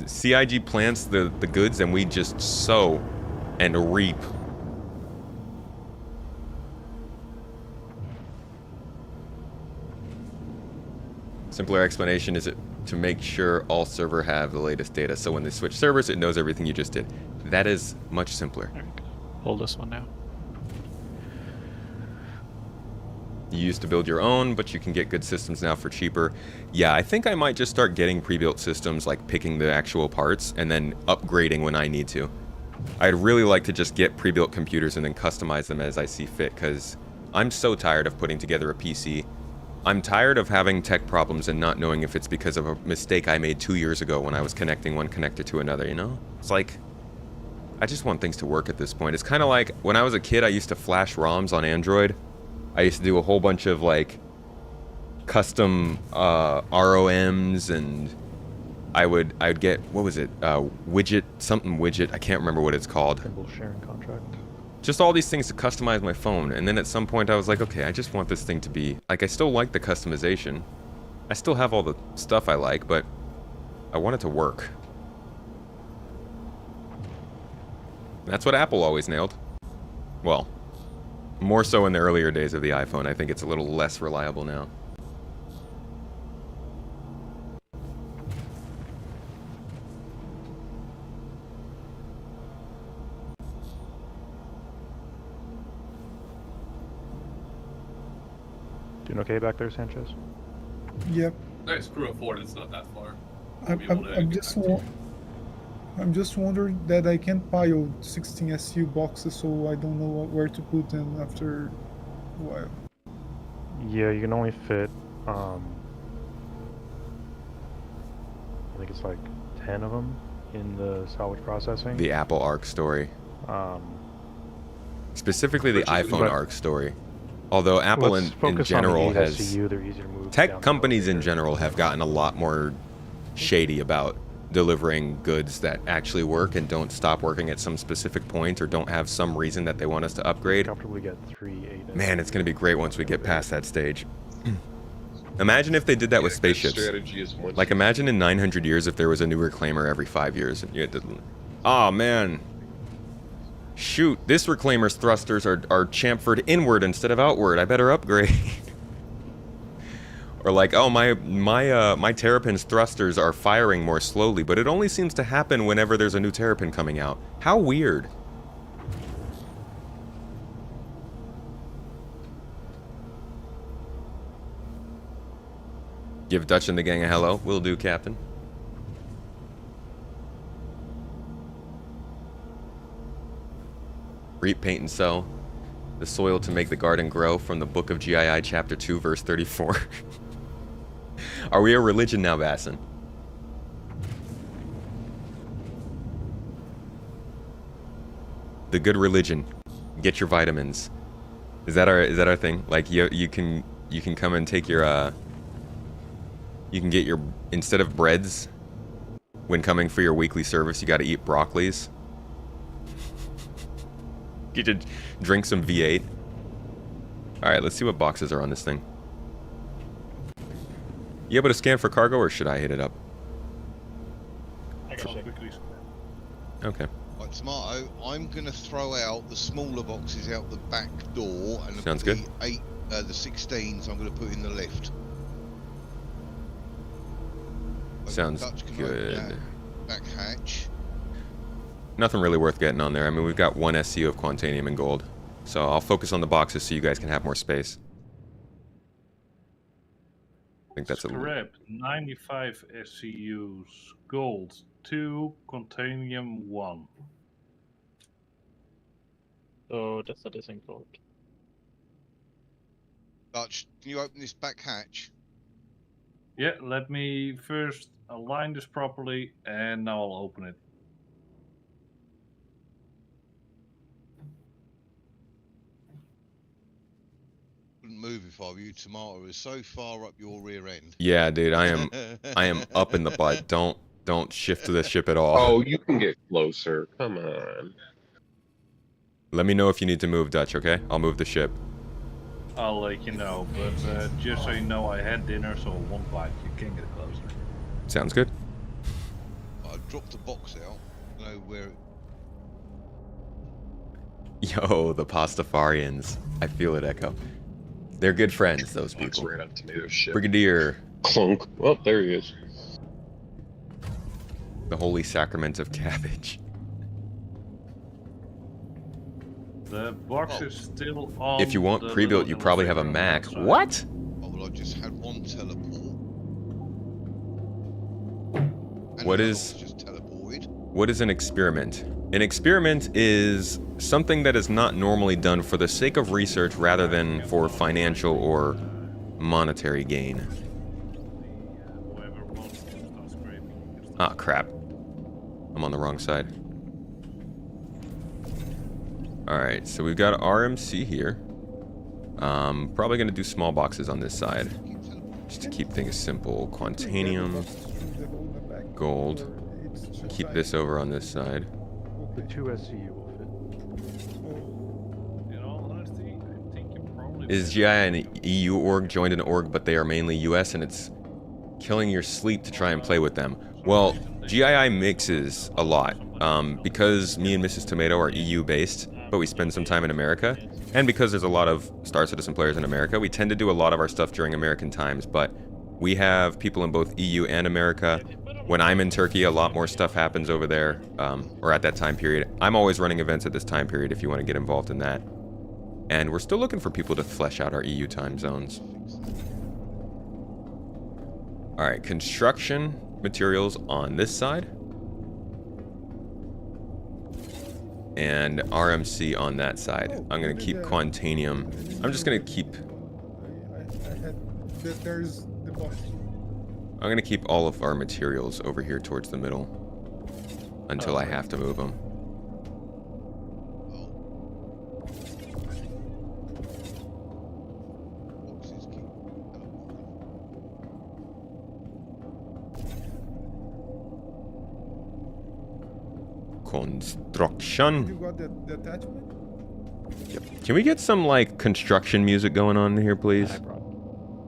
CIG plants the goods and we just sow and reap. Simpler explanation is it to make sure all server have the latest data. So when they switch servers, it knows everything you just did. That is much simpler. Hold this one now. You used to build your own, but you can get good systems now for cheaper. Yeah, I think I might just start getting pre-built systems, like picking the actual parts and then upgrading when I need to. I'd really like to just get pre-built computers and then customize them as I see fit, because I'm so tired of putting together a PC. I'm tired of having tech problems and not knowing if it's because of a mistake I made 2 years ago when I was connecting one connector to another, you know? It's like, I just want things to work at this point. It's kind of like, when I was a kid, I used to flash ROMs on Android. I used to do a whole bunch of, like, custom ROMs, and I'd get, what was it, widget, I can't remember what it's called. Symbol sharing contract. Just all these things to customize my phone, and then at some point I was like, okay, I just want this thing to be, like, I still like the customization. I still have all the stuff I like, but I want it to work. That's what Apple always nailed. Well, more so in the earlier days of the iPhone. I think it's a little less reliable now. Doing okay back there, Sanchez? Yep. Nice, crew of 4, it's not that far. I'm just wondering that I can't pile 16 SU boxes, so I don't know where to put them after a while. Yeah, you can only fit, I think it's like 10 of them in the salvage processing. The Apple ARC story. Specifically the iPhone ARC story. Although Apple in general has... SCU, they're easier to move tech companies in general have gotten a lot more shady about delivering goods that actually work and don't stop working at some specific point or don't have some reason that they want us to upgrade. Comfortably get 3 8. Man, it's going to be great once we get past that stage. Imagine if they did that with spaceships. Like, imagine in 900 years if there was a new reclaimer every 5 years. And you had to... Oh, man. Shoot, this reclaimer's thrusters are chamfered inward instead of outward. I better upgrade. Or like, oh, my Terrapin's thrusters are firing more slowly, but it only seems to happen whenever there's a new Terrapin coming out. How weird. Give Dutch and the gang a hello. Will do, Captain. Reap, paint, and sow. The soil to make the garden grow, from the book of GII chapter 2 verse 34. Are we a religion now, Bassin? the good religion. Get your vitamins. Is that our thing? Like you can come and take your you can get your, instead of breads when coming for your weekly service, you got to eat broccolis. Get to drink some V8. All right, let's see what boxes are on this thing. You able to scan for cargo, or should I hit it up? I can check. Okay. Right, Tomato, I'm going to throw out the smaller boxes out the back door, and Sounds the good. the 16s I'm going to put in the lift. Sounds Dutch can good. open that back hatch. Nothing really worth getting on there. I mean, we've got 1 SCU of Quantanium and gold. So I'll focus on the boxes so you guys can have more space. I think that's a... Scrap 95 SCUs, gold 2, Quantanium 1. So that's what is in gold. Dutch, can you open this back hatch? Yeah, let me first align this properly, and now I'll open it. Wouldn't move if I were you. Tomato is so far up your rear end. Yeah, dude, I am up in the butt. Don't shift to the ship at all. Oh, you can get closer. Come on. Let me know if you need to move, Dutch, okay? I'll move the ship. I'll let you know, but just so you know, I had dinner, so it won't bite. You can get closer. Sounds good. I dropped the box out. I know where. Yo, the Pastafarians. I feel it, Echo. They're good friends, those people. Ran out tomato ship. Brigadier. Clunk. Well, there he is. The holy sacrament of cabbage. The box is still on. If you want the pre-built, little you probably have a elevator on Mac. the outside. What? Oh, well, I just had one teleport. And What another is- was just teleported. What is an experiment? An experiment is something that is not normally done for the sake of research rather than for financial or monetary gain. Whoever wants to start scraping, you can start. Ah, crap. I'm on the wrong side. Alright, so we've got RMC here. Probably gonna do small boxes on this side. Just to keep things simple. Quantanium, gold. Keep this over on this side. The 2 SCU will fit. In all honesty, I think you probably. Is GI an EU org joined an org, but they are mainly US, and it's killing your sleep to try and play with them? Well, GII mixes a lot. Because me and Mrs. Tomato are EU based, but we spend some time in America, and because there's a lot of Star Citizen players in America, we tend to do a lot of our stuff during American times, but we have people in both EU and America. When I'm in Turkey, a lot more stuff happens over there, or at that time period. I'm always running events at this time period if you want to get involved in that. And we're still looking for people to flesh out our EU time zones. Alright, construction materials on this side. And RMC on that side. I'm going to keep Quantanium. I'm just going to keep... I had... There's the box. I'm going to keep all of our materials over here towards the middle. Until I have to move them. Boxes keep Construction. You got the attachment? Yep. Can we get some, like, construction music going on here, please? I brought.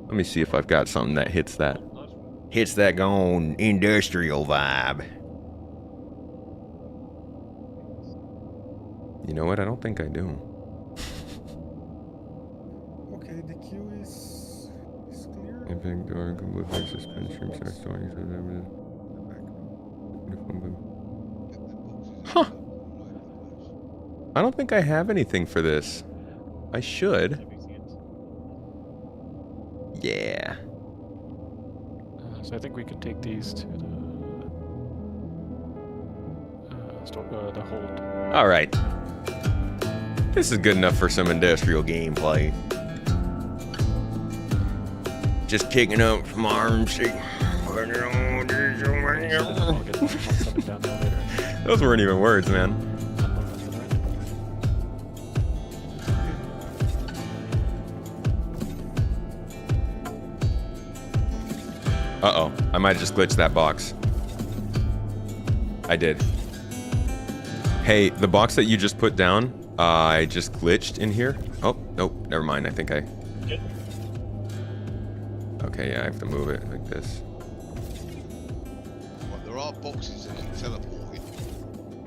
Let me see if I've got something that hits that. Hits that gone industrial vibe. You know what? I don't think I do. Okay, the queue is clear. Impact door, complete suspension, search door. Huh. I don't think I have anything for this. I should. Yeah. So I think we can take these to the hold. All right. This is good enough for some industrial gameplay. Just kicking up some RMC. I'll get something down there later. Those weren't even words, man. I might have just glitched that box. I did. Hey, the box that you just put down, I just glitched in here. Oh, nope, never mind. I think I... Okay. Okay, yeah, I have to move it like this. Well, there are boxes that keep teleporting.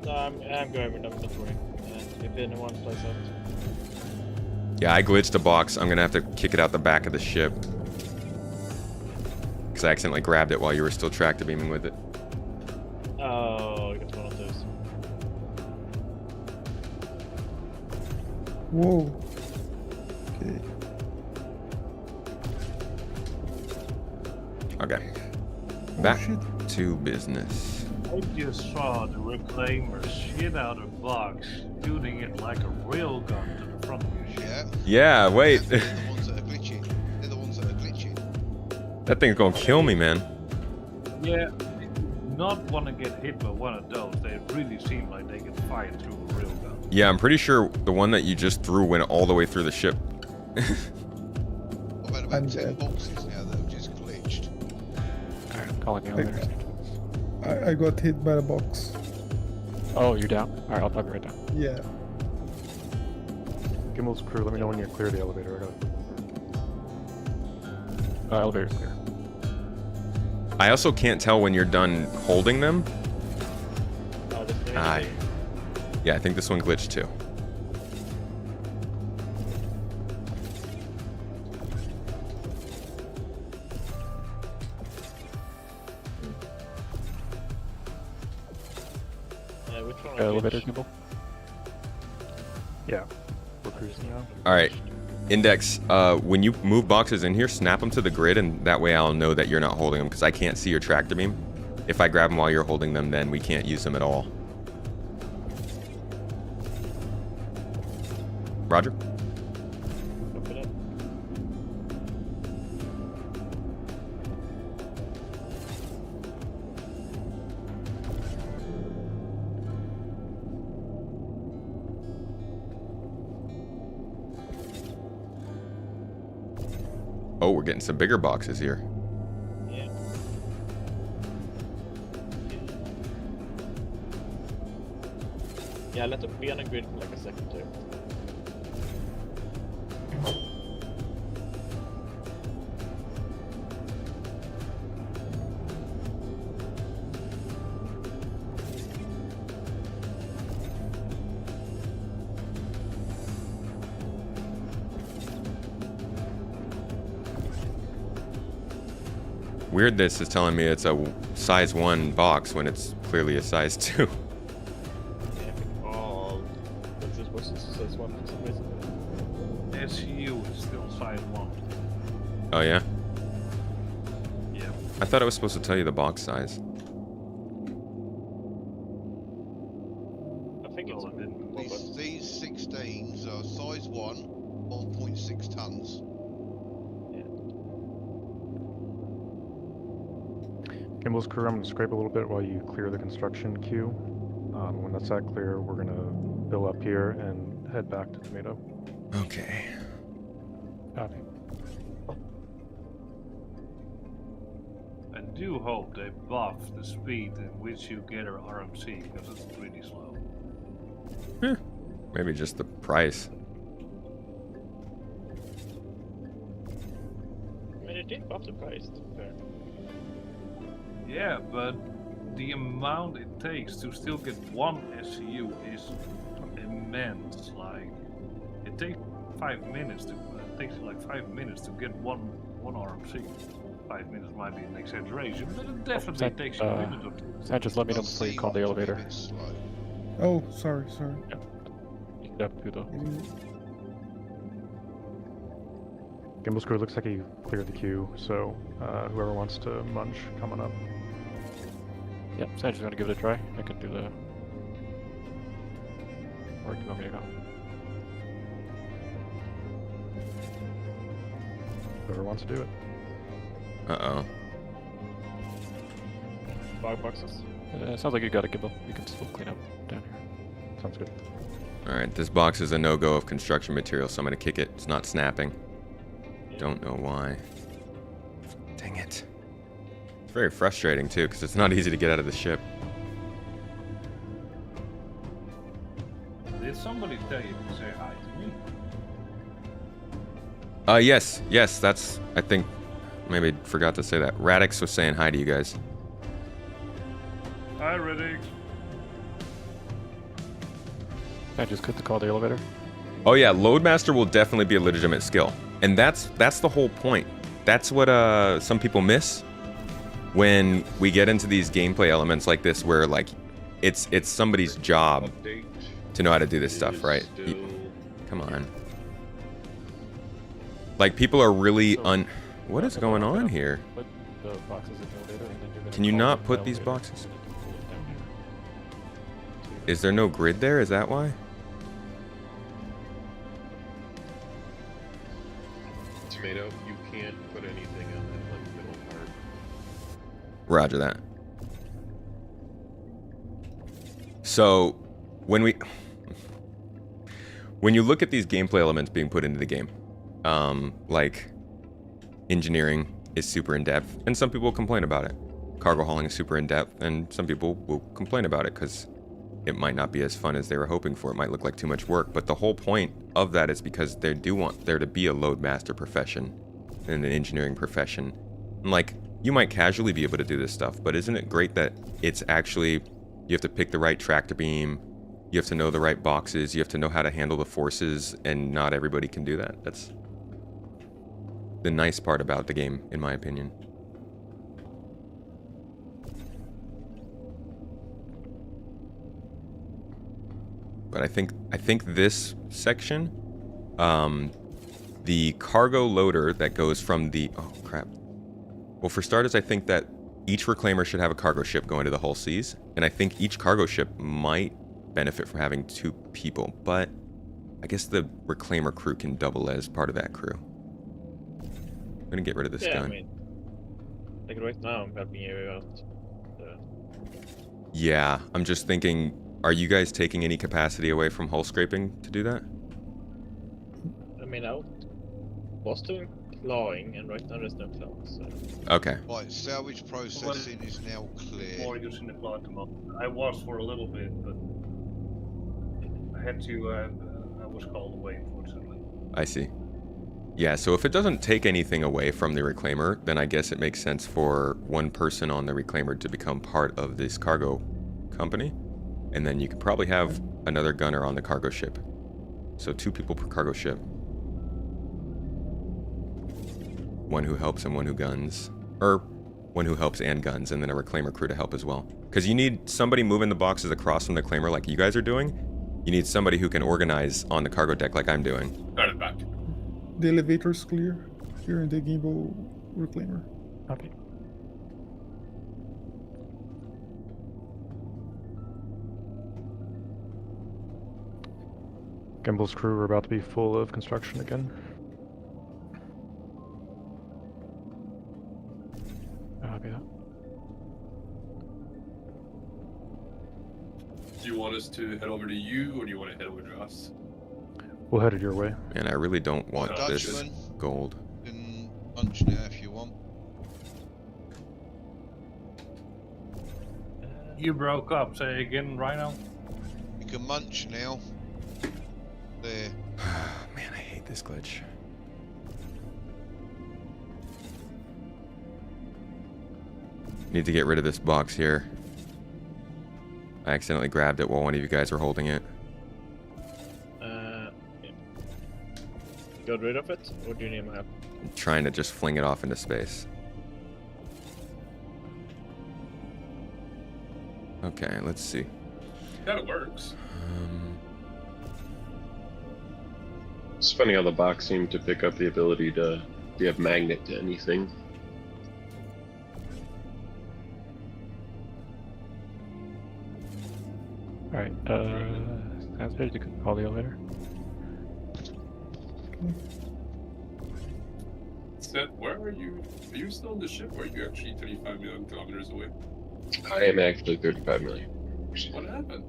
No, I'm going with them, don't worry. If anyone plays out. Yeah, I glitched a box. I'm gonna have to kick it out the back of the ship. Because I accidentally grabbed it while you were still tractor beaming with it. Oh, I got one of those. Whoa. Okay. Okay. Back to business. I just saw the reclaimer shit out of box, shooting it like a rail gun to the front of your ship. Yeah. Yeah, wait. They're the ones that are glitching. They're the ones that are glitching. That thing's gonna kill me, man. Yeah, not want to get hit by one of those. They really seem like they get fired through a rail gun. Yeah, I'm pretty sure the one that you just threw went all the way through the ship. I've had about 10 boxes now that have just glitched. Alright, I'm calling the elevators. I got hit by the box. Oh, you're down? Alright, I'll plug it right down. Yeah. Gimbal's crew, let me know when you're clear the elevator. Elevator's clear. I also can't tell when you're done holding them. Yeah, I think this one glitched too. Which one? Elevator, Gimbal? Yeah. We're cruising now. Alright. Index, when you move boxes in here, snap them to the grid, and that way I'll know that you're not holding them, because I can't see your tractor beam. If I grab them while you're holding them, then we can't use them at all. Roger? Oh, we're getting some bigger boxes here. Yeah. Yeah, let them be on a grid for like a second too. Weird this is telling me it's a size 1 box when it's clearly a size 2. Yeah, oh, but this was size 1 for some reason. SCU is still size 1. Oh yeah? Yeah. I thought it was supposed to tell you the box size. I think it's These 16s are size 1, 1.6 tons. Gimbal's crew, I'm going to scrape a little bit while you clear the construction queue. When that's that clear, we're going to bill up here and head back to Tomato. Okay. Copy. I do hope they buff the speed in which you get our RMC, because it's pretty slow. Maybe just the price. I mean, it did buff the price, to be fair. Yeah, but the amount it takes to still get one SCU is immense. Like, it takes 5 minutes to. It takes like 5 minutes to get one RMC. 5 minutes might be an exaggeration, but it definitely takes a minute or two. Sanchez, let me know before you call the elevator. Oh, sorry. Yeah, Puto. Gimbal's crew, looks like you cleared the queue, so whoever wants to munch, coming up. Yeah, Sanchez, gonna give it a try. I can do the... Or do you want me to go? Whoever wants to do it. Uh-oh. 5 boxes. Sounds like you got a Gimbal. You can still clean up down here. Sounds good. Alright, this box is a no-go of construction material, so I'm gonna kick it. It's not snapping. Don't know why. Dang it. It's very frustrating too, because it's not easy to get out of the ship. Did somebody tell you to say hi to me? Yes, that's, I think, maybe forgot to say that. Radix was saying hi to you guys. Hi, Riddick. I just clicked to call the elevator. Oh yeah, Loadmaster will definitely be a legitimate skill. And that's the whole point. That's what some people miss when we get into these gameplay elements like this, where like it's somebody's job to know how to do this stuff, right? Come on. Like, people are really what is going on here? Put the boxes in the elevator, and then you're gonna Can you call not the put these elevator, boxes? and then you can pull it down here. Is there no grid there? Is that why? Tomato, you can't put anything on that like middle part. Roger that. So, when you look at these gameplay elements being put into the game, like engineering is super in-depth, and some people complain about it. Cargo hauling is super in-depth, and some people will complain about it because it might not be as fun as they were hoping for. It might look like too much work, but the whole point of that is because they do want there to be a loadmaster profession and an engineering profession. And like, you might casually be able to do this stuff, but isn't it great that it's actually, you have to pick the right tractor beam, you have to know the right boxes, you have to know how to handle the forces, and not everybody can do that. That's the nice part about the game, in my opinion. But I think this section, the cargo loader that goes from the, oh crap. Well, for starters, I think that each reclaimer should have a cargo ship going to the hull seas, and I think each cargo ship might benefit from having 2 people, but I guess the reclaimer crew can double as part of that crew. I'm gonna get rid of this gun. I mean, like right now I'm helping you out. Yeah, I'm just thinking, are you guys taking any capacity away from hull scraping to do that? I mean, I was doing clawing, and right now there's no claw, so... Okay. Right, salvage processing is now clear. More using the claw at the moment. I was for a little bit, but I had to. I was called away, unfortunately. I see. Yeah, so if it doesn't take anything away from the reclaimer, then I guess it makes sense for one person on the reclaimer to become part of this cargo company. And then you could probably have another gunner on the cargo ship. So 2 people per cargo ship. One who helps and one who guns. Or one who helps and guns, and then a reclaimer crew to help as well. Because you need somebody moving the boxes across from the reclaimer like you guys are doing. You need somebody who can organize on the cargo deck like I'm doing. Got it back. The elevator's clear here in the gimbal reclaimer. Okay. Gimbal's crew are about to be full of construction again. Copy that. Do you want us to head over to you, or do you want to head over to us? We'll head it your way. And I really don't want this Dutchman, gold. you can punch now if you want. You broke up. Say again, Rhino. You can munch now. There. Man, I hate this glitch. Need to get rid of this box here. I accidentally grabbed it while one of you guys were holding it. Yeah. Got rid of it, or do you need my help? I'm trying to just fling it off into space. Okay, let's see. That works. It's funny how the box seemed to pick up the ability to be a magnet to anything. Alright, sounds good. You can call the elevator. Seth, where are you? Are you still on the ship, or are you actually 35 million kilometers away? I am actually 35 million. What happened?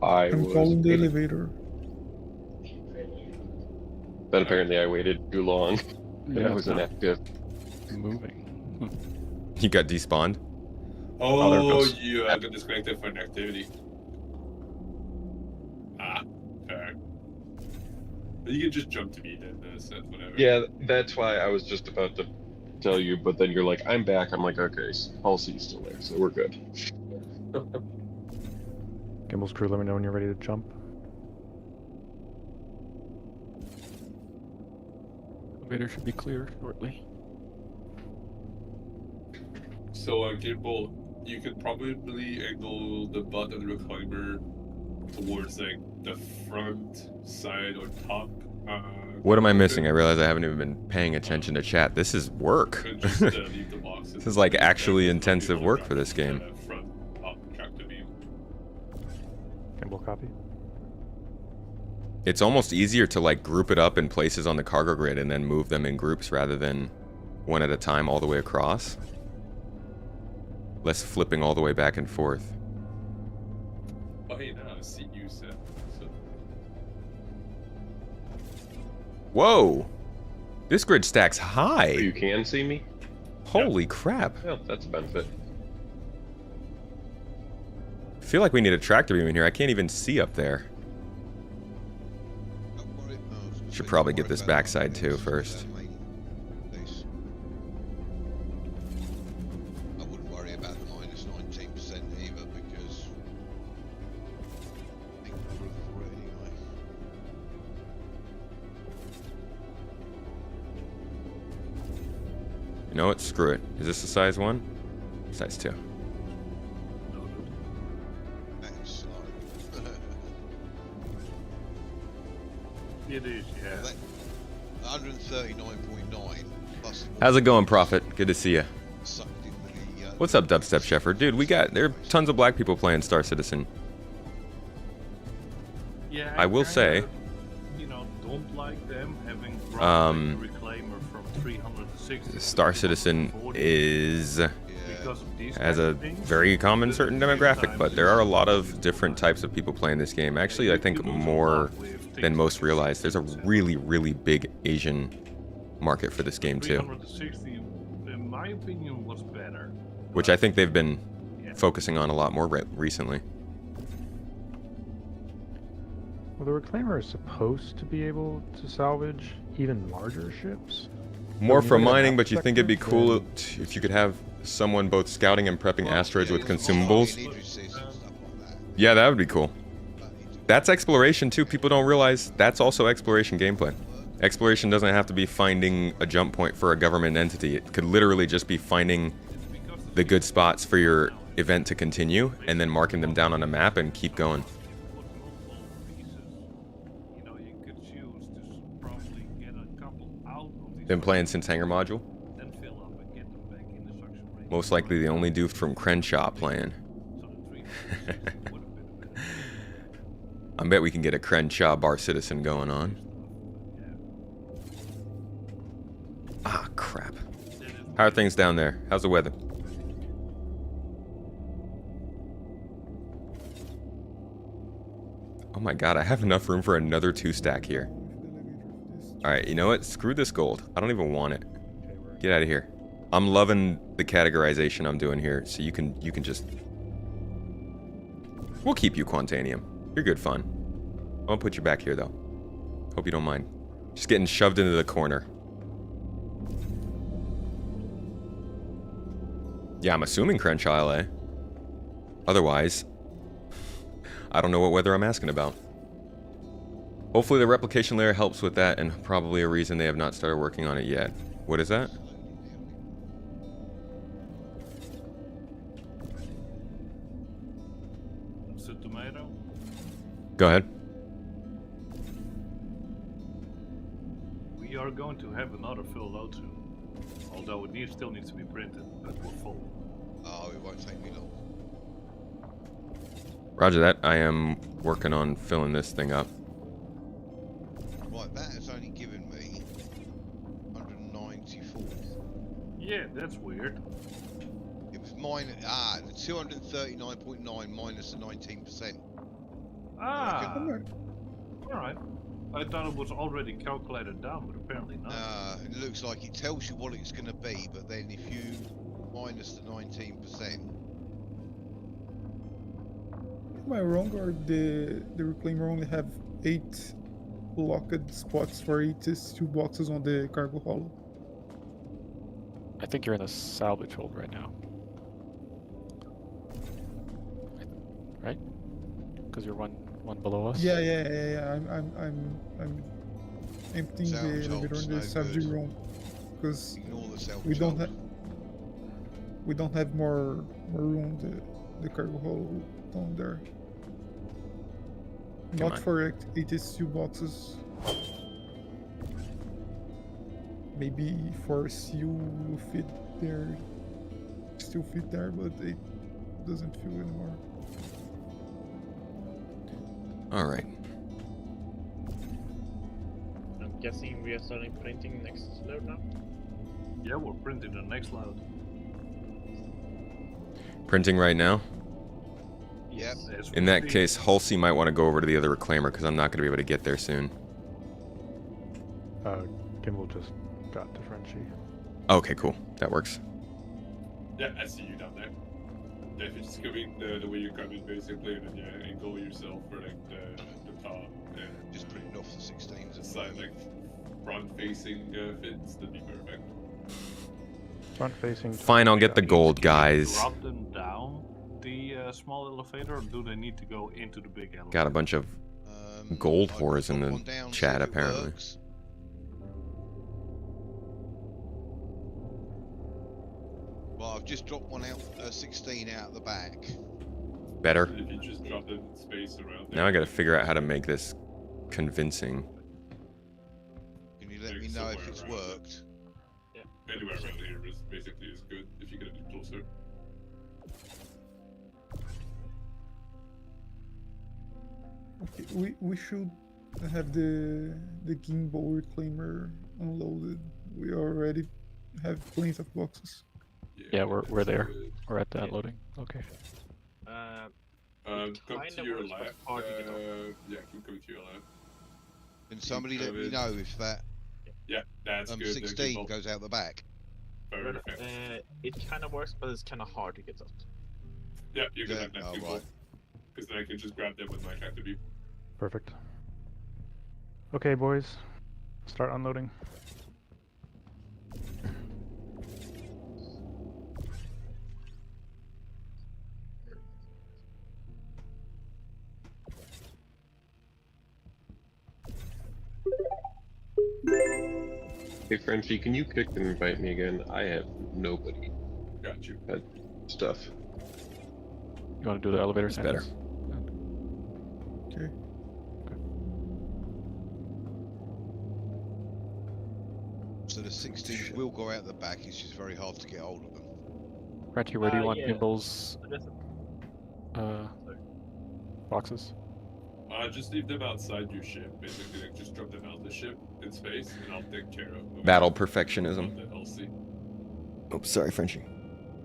I'm calling the elevator. But apparently I waited too long and I was it's not inactive. moving. You got despawned? there it Oh, goes. you got disconnected for an activity. Ah, fair. You can just jump to me then, whatever. Yeah, that's why I was just about to tell you, but then you're like, I'm back. I'm like, okay, Halsey's still there, so we're good. Gimbals crew, let me know when you're ready to jump. Elevator should be clear shortly. So, Gimbal, you could probably angle the butt of the reclaimer towards like the front side or top. What am I missing? I realize I haven't even been paying attention to chat. This is work. Could just leave the boxes. This is like actually intensive work for this game. Front top tractor beam. Gimbal copy. It's almost easier to like group it up in places on the cargo grid and then move them in groups rather than one at a time all the way across. Less flipping all the way back and forth. Oh, hey, now I see you set. So. Whoa! This grid stacks high! You can see me? Holy crap. Yeah, that's a benefit. I feel like we need a tractor beam in here. I can't even see up there. Should probably get this backside too first. I wouldn't worry about the minus 19% either because I think we're through for it anyway. You know what? Screw it. Is this a size 1? Size 2. That's slow. It is, yeah. 139.9 plus. How's it going, Prophet? Good to see you. Sucked in with the, What's up, Dubstep Shepherd? Dude, there are tons of black people playing Star Citizen. Yeah, I will say, you know, don't like them having reclaimer from 360. Star Citizen is because of these has kind a of things, very common the certain wait demographic, times but there are a is lot of different types of people playing this game. Actually, I think more than most realize. There's a really, really big Asian market for this game too, 360, in my opinion, was better. which I think they've been focusing on a lot more recently. Well, the Reclaimer is supposed to be able to salvage even larger ships. More So for you look at mining, that but you think it'd be sector, cool then- if you could have someone both scouting and prepping asteroids with consumables? Yeah, that would be cool. That's exploration too. People don't realize that's also exploration gameplay. Exploration doesn't have to be finding a jump point for a government entity. It could literally just be finding the good spots for your event to continue and then marking them down on a map and keep going. Been playing since Hangar Module? Most likely the only dude from Crenshaw playing. I bet we can get a Crenshaw Bar Citizen going on. Ah, crap. How are things down there? How's the weather? Oh my god, I have enough room for another 2-stack here. Alright, you know what? Screw this gold. I don't even want it. Get out of here. I'm loving the categorization I'm doing here, so you can just... We'll keep you, Quantanium. You're good fun. I'm gonna put you back here, though. Hope you don't mind. Just getting shoved into the corner. Yeah, I'm assuming Crenshaw, LA. Otherwise, I don't know what weather I'm asking about. Hopefully the replication layer helps with that, and probably a reason they have not started working on it yet. What is that? It's a tomato. Go ahead. We are going to have another full load soon. Although it still needs to be printed, but we're full. Oh, it won't take me long. Roger that. I am working on filling this thing up. Right, that has only given me 194. Yeah, that's weird. It was mine. The 239.9 minus the 19%. Ah, alright. I thought it was already calculated down, but apparently not. It looks like it tells you what it's going to be, but then if you minus the 19%. Am I wrong, or the reclaimer only have 8 locked spots for 8 2 boxes on the cargo hollow? I think you're in the salvage hold right now. Right? Because you're one below us. Yeah. I'm emptying the Salvage elevator hold's in the no salvage good. room because Ignore the we salvage don't hold. have more room the cargo hollow down there. Come Not on. for 82 boxes. Maybe for CU will fit there, still fit there, but it doesn't fit anymore. All right. I'm guessing we are starting printing next load now. Yeah, we're printing the next load. Printing right now. Yep. As In we that speak. case, Halsey might want to go over to the other reclaimer because I'm not going to be able to get there soon. Kimball just got to Frenchie. Okay, cool. That works. Yeah, I see you down there. Yeah, if you're just going the way you're coming, basically, and then yeah, angle yourself for like the top and Just print off the 16s at the side, moment. like front-facing fits, that'd be perfect. Front facing. Fine, I'll get the gold, guys. Drop them down the small elevator, or do they need to go into the big elevator? Got a bunch of gold I whores in got the one down, see chat, if it apparently. works. Well, I've just dropped one out, 16 out the back. Better. If you just drop the space around Now I got to figure out how to make this convincing. Can you let Like me know if somewhere it's around worked? anywhere around here is basically is good if you get it closer. Okay, we should have the gimbal reclaimer unloaded. We already have plenty of boxes. Yeah, we're there. good. We're at the unloading location. Come kinda to your works, but left. hard to get up. Yeah, keep coming to your left. Can somebody let me covered. know if that Yeah, that's good. 16 goes out the back? Perfect. It kind of works, but it's kind of hard to get up. Yeah, you can Yeah, have that oh, too, right. because then I can just grab them with my active beam. Perfect. Okay, boys. Start unloading. Hey Frenchie, can you kick and invite me again? I have nobody. Got you. Stuff. You want to do the elevator It's better. sentence? Okay. So the 16s will go out the back, it's just very hard to get hold of them. Frenchie, where do you want yeah. Gimbals boxes? Just leave them outside your ship, basically. Like, just drop them out the ship in space, and I'll take care of Battle perfectionism. the LC. Oops, sorry, Frenchie.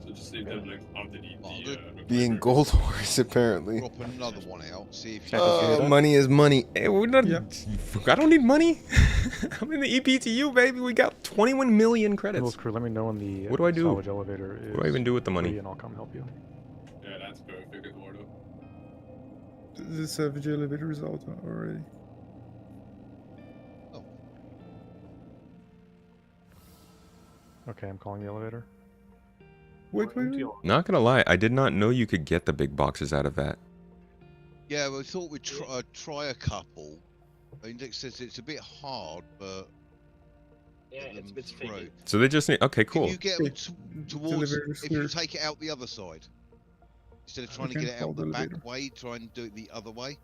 So just leave them like underneath the. Being reclaimer. gold horse, apparently. Drop another one out, see if you Can't you hear that? Money is money. Hey, we're not. Yep. I don't need money. I'm in the EPTU, baby. We got 21 million Gimbals credits. crew, let me know when the What do I do? salvage elevator is. What do I even do with the money? free and I'll come help you. Yeah, that's perfect, Eduardo. The salvage elevator is out already. Okay, I'm calling the elevator. Wait. Not gonna lie, I did not know you could get the big boxes out of that. Yeah, we thought we'd try a couple. Index says it's a bit hard, but Yeah, get it's a them bit through. finicky. So they just need. Okay, Can cool. you get them The towards? elevator is If you clear. take it out the other side, instead of trying to can get it call out the the back elevator. way, try and do it the other way.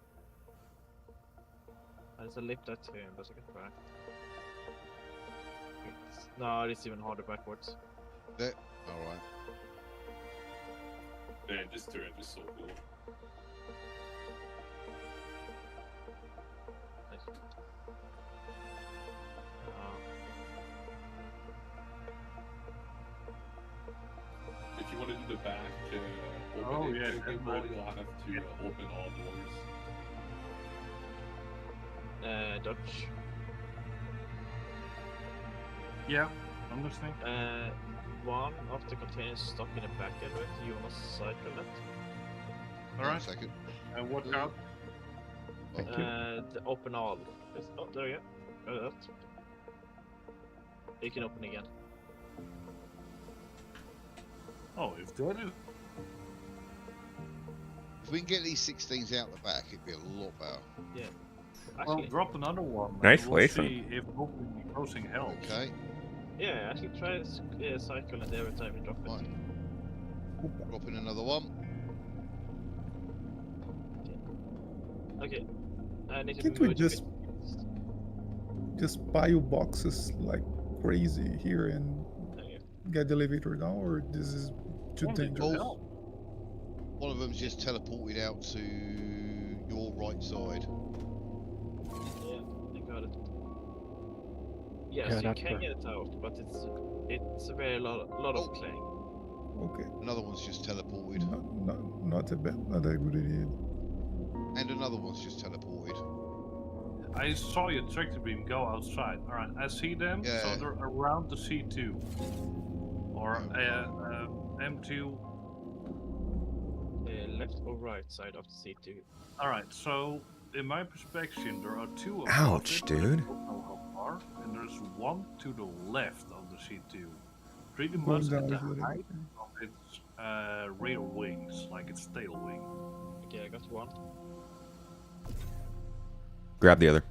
There's a lift that too, but I get back. No, it's even harder backwards. All right. Man, this turret is so cool. Nice. If you want to do the back Oh, opening, yeah, you'll definitely. have to open all doors. Dodge. Yeah, understand. one of the containers stuck in the back elevator. You wanna cycle that? Alright. Second. And watch out. Thank you. The open all. Oh, there you go. Got that. You can open again. Oh, if that is. If we can get these 16s out the back, it'd be a lot better. Yeah. Well, Actually, drop another one. and Nice we'll Lathan. see if opening the crossing helps. Okay. yeah, actually try cycle it every time you drop it. Right. Drop in another one. Okay. I need to Can't we move it a bit. just pile boxes like crazy here and There you get the elevator down, or this is too Only to dangerous? help. One of them's just teleported out to your right side. go. Yeah, I got it. Yes, Yeah, you that's can the- get it out, but it's a very lot of clay. Okay, Another one's just teleported. not a bad, not a good idea. And another one's just teleported. I saw your tractor beam go outside. Alright, I see them. Yeah. So they're around the C2. Or M2. Left or right side of the C2. Alright, so in my perspective, there are two above Ouch, it, dude. I don't know how far, and there's one to the left of the C2. Pretty Going much down at the is the height of its rear wings, like its tail wing. Okay, I got one. Grab the other.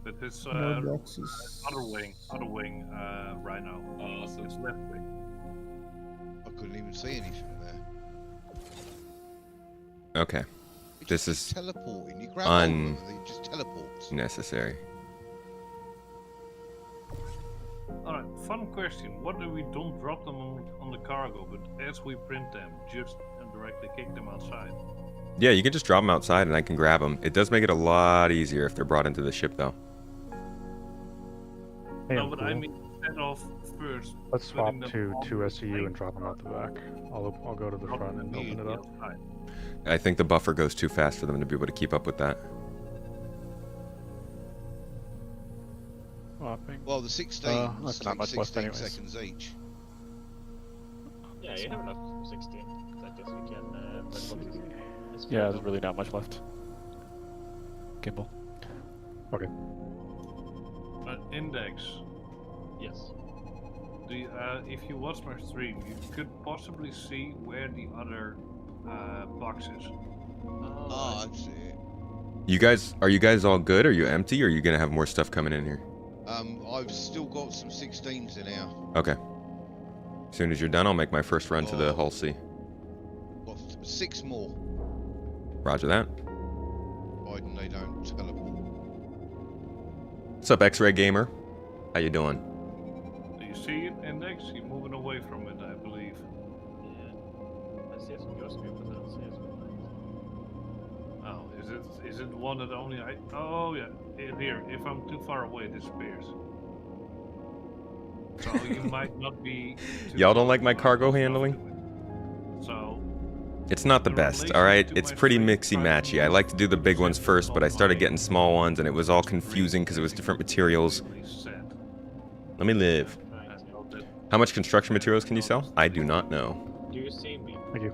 But it's More boxes. other wing right now. Awesome. It's left wing. I couldn't even see anything there. Okay. It's This just is teleporting. You grab hold of them and it just teleports. necessary. Alright, fun question. What do we don't drop them on the cargo, but as we print them, just directly kick them outside? Yeah, you can just drop them outside and I can grab them. It does make it a lot easier if they're brought into the ship, though. Hey, No, but I cool. mean, instead of first. Let's swap putting them to on 2 the SCU plane, and drop them out the back. I'll go to the drop front them and open it immediately up. outside. I think the buffer goes too fast for them to be able to keep up with that. Swapping. Well, the 16s that's take not much left 16 anyways. seconds each. Yeah, you have enough 16. I guess we can. Let's Yeah, go. there's really not much left. Gimbal. Index. Yes. If you watch my stream, you could possibly see where the other box is. Ah, I see it. Are you guys all good? Are you empty? Or are you gonna have more stuff coming in here? I've still got some 16s in here. Okay. As soon as you're done, I'll make my first run to the Hull C. Got 6 more, Roger that. providing they don't teleport. What's up, X-Ray Gamer? How you doing? Do you see it, Index? You're moving away from it, I believe. Yeah. I see it on your screen, but I don't see it. Oh, is it the one that only I? Oh yeah, here. If I'm too far away, it disappears. So you might not be. too Y'all don't close like my to cargo stuff handling? to it. So It's not the The best, relation alright? to It's my pretty stream mixy matchy. I like to do the big ones first, but I started getting small ones and it was all confusing because it was different materials. Let me live. How much construction materials can you sell? I do not know. Do you see me? Thank you.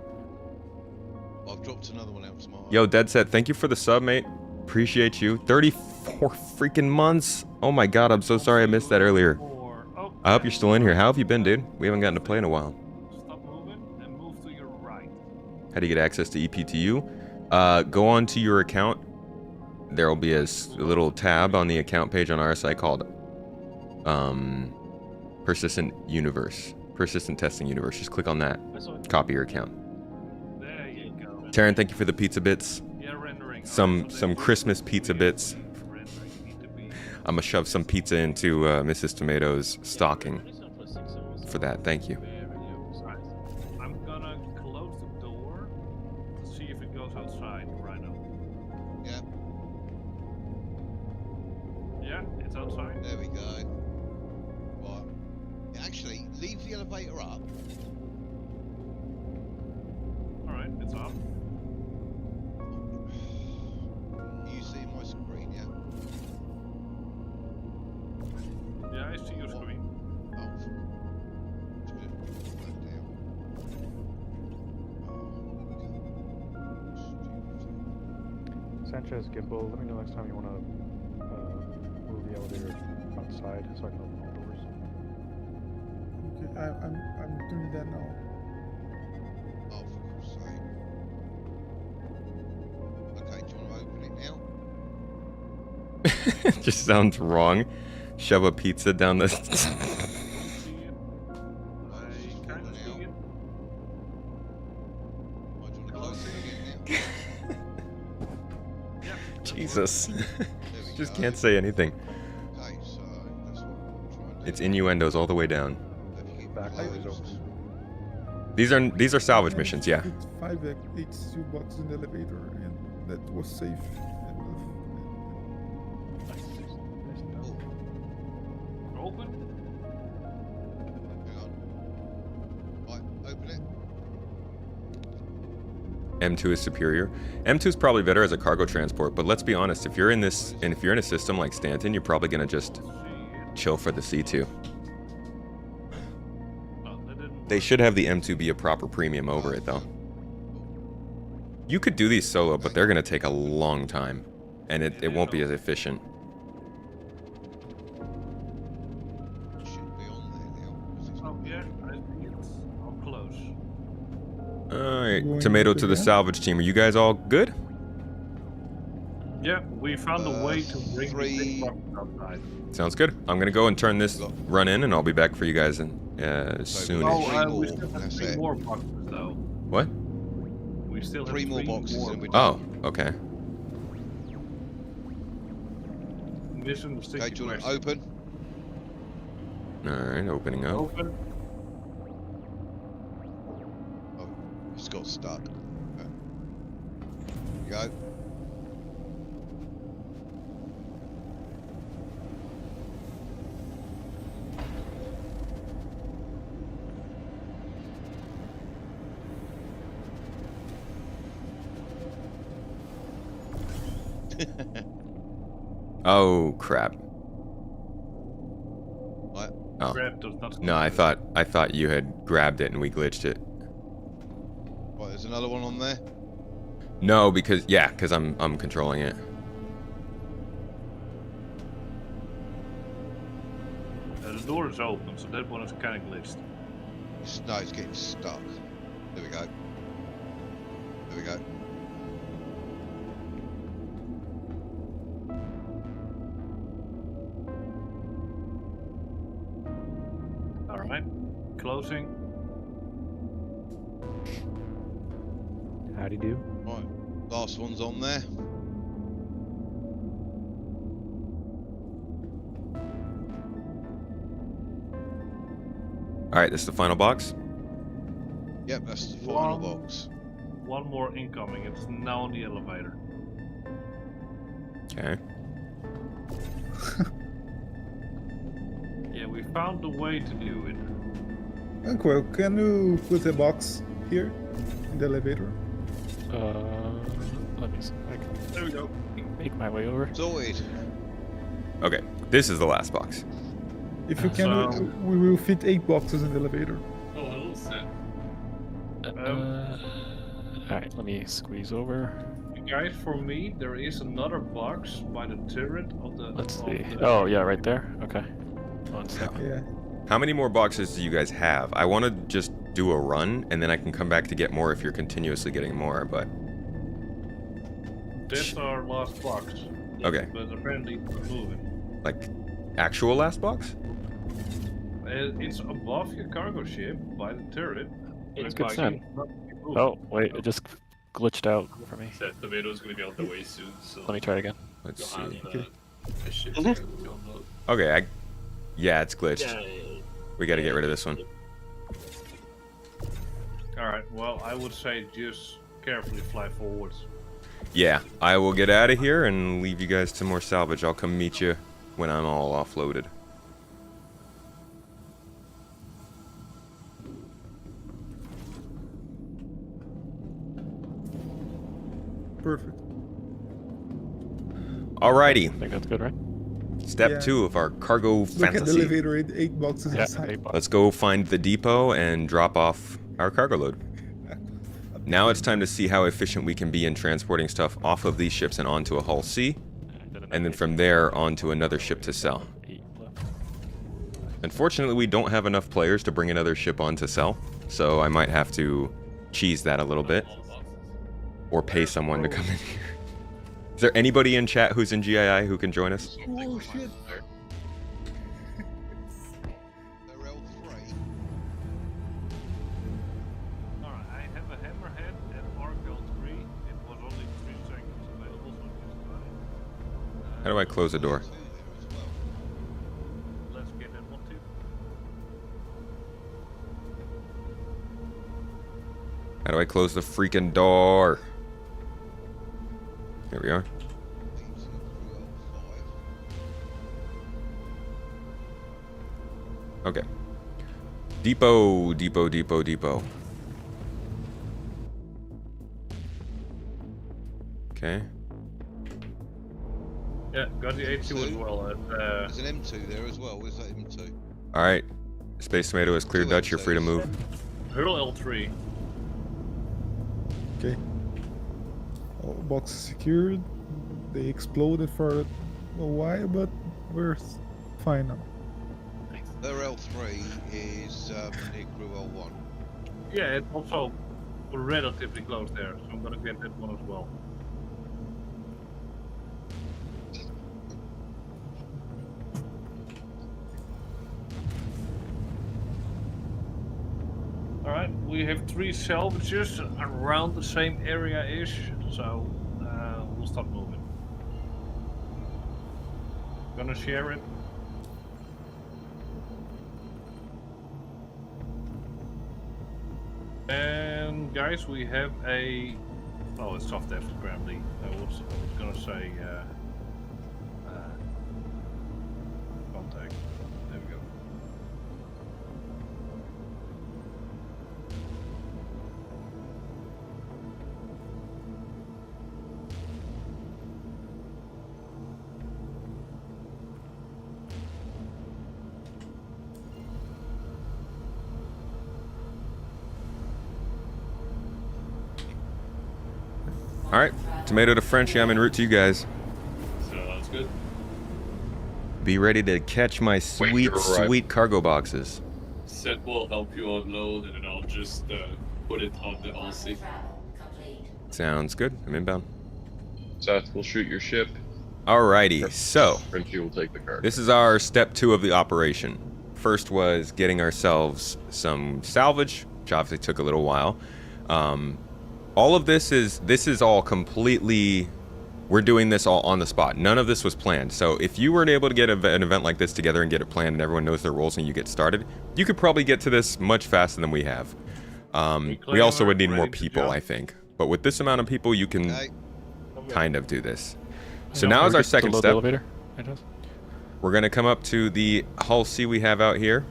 I've dropped another one out tomorrow. Yo, Dead Set, thank you for the sub, mate. Appreciate you. 34 freaking months. Oh my god, I'm so sorry I missed that earlier. I hope you're still in here. How have you been, dude? We haven't gotten to play in a while. Stop moving and move to your right. How do you get access to EPTU? Go on to your account. There will be a little tab on the account page on our site called Persistent Universe. Persistent Testing Universe. Just click on that. I saw it. Copy your account. There you go. Taryn, thank you for the pizza bits. Yeah, rendering. Some Alright, so they Christmas will pizza be bits. rendering need to be- I'm gonna shove some pizza into Mrs. Tomato's stocking for that. Thank you. Right. I'm gonna close the door to see if it goes outside right now. Yeah, Yeah, it's outside. there we go. Right. Actually, leave the elevator up. Alright, it's up. Sanchez, Gimbal, let me know next time you want to move the elevator outside so I can open all doors. Okay, I'm doing that now. Oh, for God's sake. Okay, do you want to open it now? Just sounds wrong. Shove a pizza down the. See it. I kind of see it. Why do you want to close it again now? Yeah. Jesus. There we Just go. can't say anything. Okay, so that's what I'm trying to do. It's innuendos all the way down. If you keep Back closed. doors open. These are salvage missions, yeah. Put 5 H2 boxes in the elevator, and that was safe enough. Open. Hang on. Right, open it. M2 is superior. M2 is probably better as a cargo transport, but let's be honest, if you're in this and if you're in a system like Stanton, you're probably gonna just See it. chill for the C2. Oh, that didn't They should have the M2 be a proper premium over it though. You could do these solo, but they're gonna take a long time. And it won't be as efficient. Should be on there now. 'cause it's Oh not yeah, I think it's all close. Alright, Going tomato to to the that? salvage team. Are you guys all good? Yeah, we found a way to bring the three- big box outside. Sounds good. I'm gonna go and turn this run in and I'll be back for you guys in soon. Oh, Three we more, still have that's 3 it. more boxes though. What? We still have 3 more boxes and we're Oh, okay. Mission the Okay, sticky do you want to question. open? Alright, opening up. Open. Oh, it's got stuck. Okay. Go. Oh crap. Right. Oh. Grab does not. No, I thought you had grabbed it and we glitched it. Right, there's another one on there. No, because I'm controlling it. The door is open, so that one is kind of glitched. No, it's getting stuck. There we go. There we go. All right, closing. Howdy do. Right, last one's on there. Alright, this is the final box. Yep, that's the final One. box. One more incoming. It's now on the elevator. Okay. Yeah, we found a way to do it. Uncle, can you put a box here in the elevator? Let me see. I can There we go. make my way over. Sorted. Okay, this is the last box. If you can, So- we will fit 8 boxes in the elevator. Oh, hello, Seth. Alright, let me squeeze over. Guys, for me, there is another box by the turret of the. Let's of see. the- Oh, yeah, right there. Okay. 1 second. Yeah. How many more boxes do you guys have? I want to just do a run and then I can come back to get more if you're continuously getting more, but That's our last box. Okay. But apparently it's moving. like actual last box? It's above your cargo ship by the turret. It's Looks good like sign. it's not moving. Oh, wait, it just glitched out for me. Seth, tomato's gonna be on the way soon, so Let me try it again. Let's you'll see. have a ship Mhm. to download. Okay, yeah, it's glitched. We got to get rid of this one. Alright, well, I would say just carefully fly forwards. Yeah, I will get out of here and leave you guys to more salvage. I'll come meet you when I'm all offloaded. Perfect. Alrighty, I think that's good, right? step Yeah. 2 of our cargo Look at the fantasy. elevator, 8 boxes Yeah, inside. 8 bucks. Let's go find the depot and drop off our cargo load. Now it's time to see how efficient we can be in transporting stuff off of these ships and onto a Hull C, and then from there onto another ship to sell. Unfortunately, we don't have enough players to bring another ship on to sell, so I might have to cheese that a little bit, or pay someone to come in here. Is there anybody in chat who's in GII who can join us? Oh shit! They're L3. Alright, I have a hammerhead and Oracle 3. It was only 3 seconds available, so just got it. How do I close the door? Let's get that one too. How do I close the freaking door? Here we are. Okay. Depot. Okay. Yeah, got the A2 as well. There's an M2 there as well. Where's that M2? Alright. Space Tomato is clear, Dutch. You're free to move. Hurl L3. Okay. All boxes secured. They exploded for a while, but we're fine now. Their L3 is near crew L1. Yeah, it's also relatively close there, so I'm gonna get that one as well. Alright, we have 3 salvages around the same area-ish, so we'll start moving. Gonna share it. And guys, we have a... Oh, it's soft F apparently. I was gonna say contact. There we go. Alright. Tomato to Frenchie, I'm en route to you guys. So that's good. Be ready to catch my sweet, your arrival. sweet cargo boxes. Set will help you unload, and then I'll just put it on the LC. Sounds good. I'm inbound. Seth will shoot your ship. Alrighty, so Frenchie will take the car. this is our step 2 of the operation. First was getting ourselves some salvage, which obviously took a little while. All of this is all completely, we're doing this all on the spot. None of this was planned. So if you weren't able to get an event like this together and get it planned and everyone knows their roles and you get started, you could probably get to this much faster than we have. We also would need more people, I think. But with this amount of people, you can kind of do this. So now is our second step. Elevator, I guess. We're going to come up to the Hull C we have out here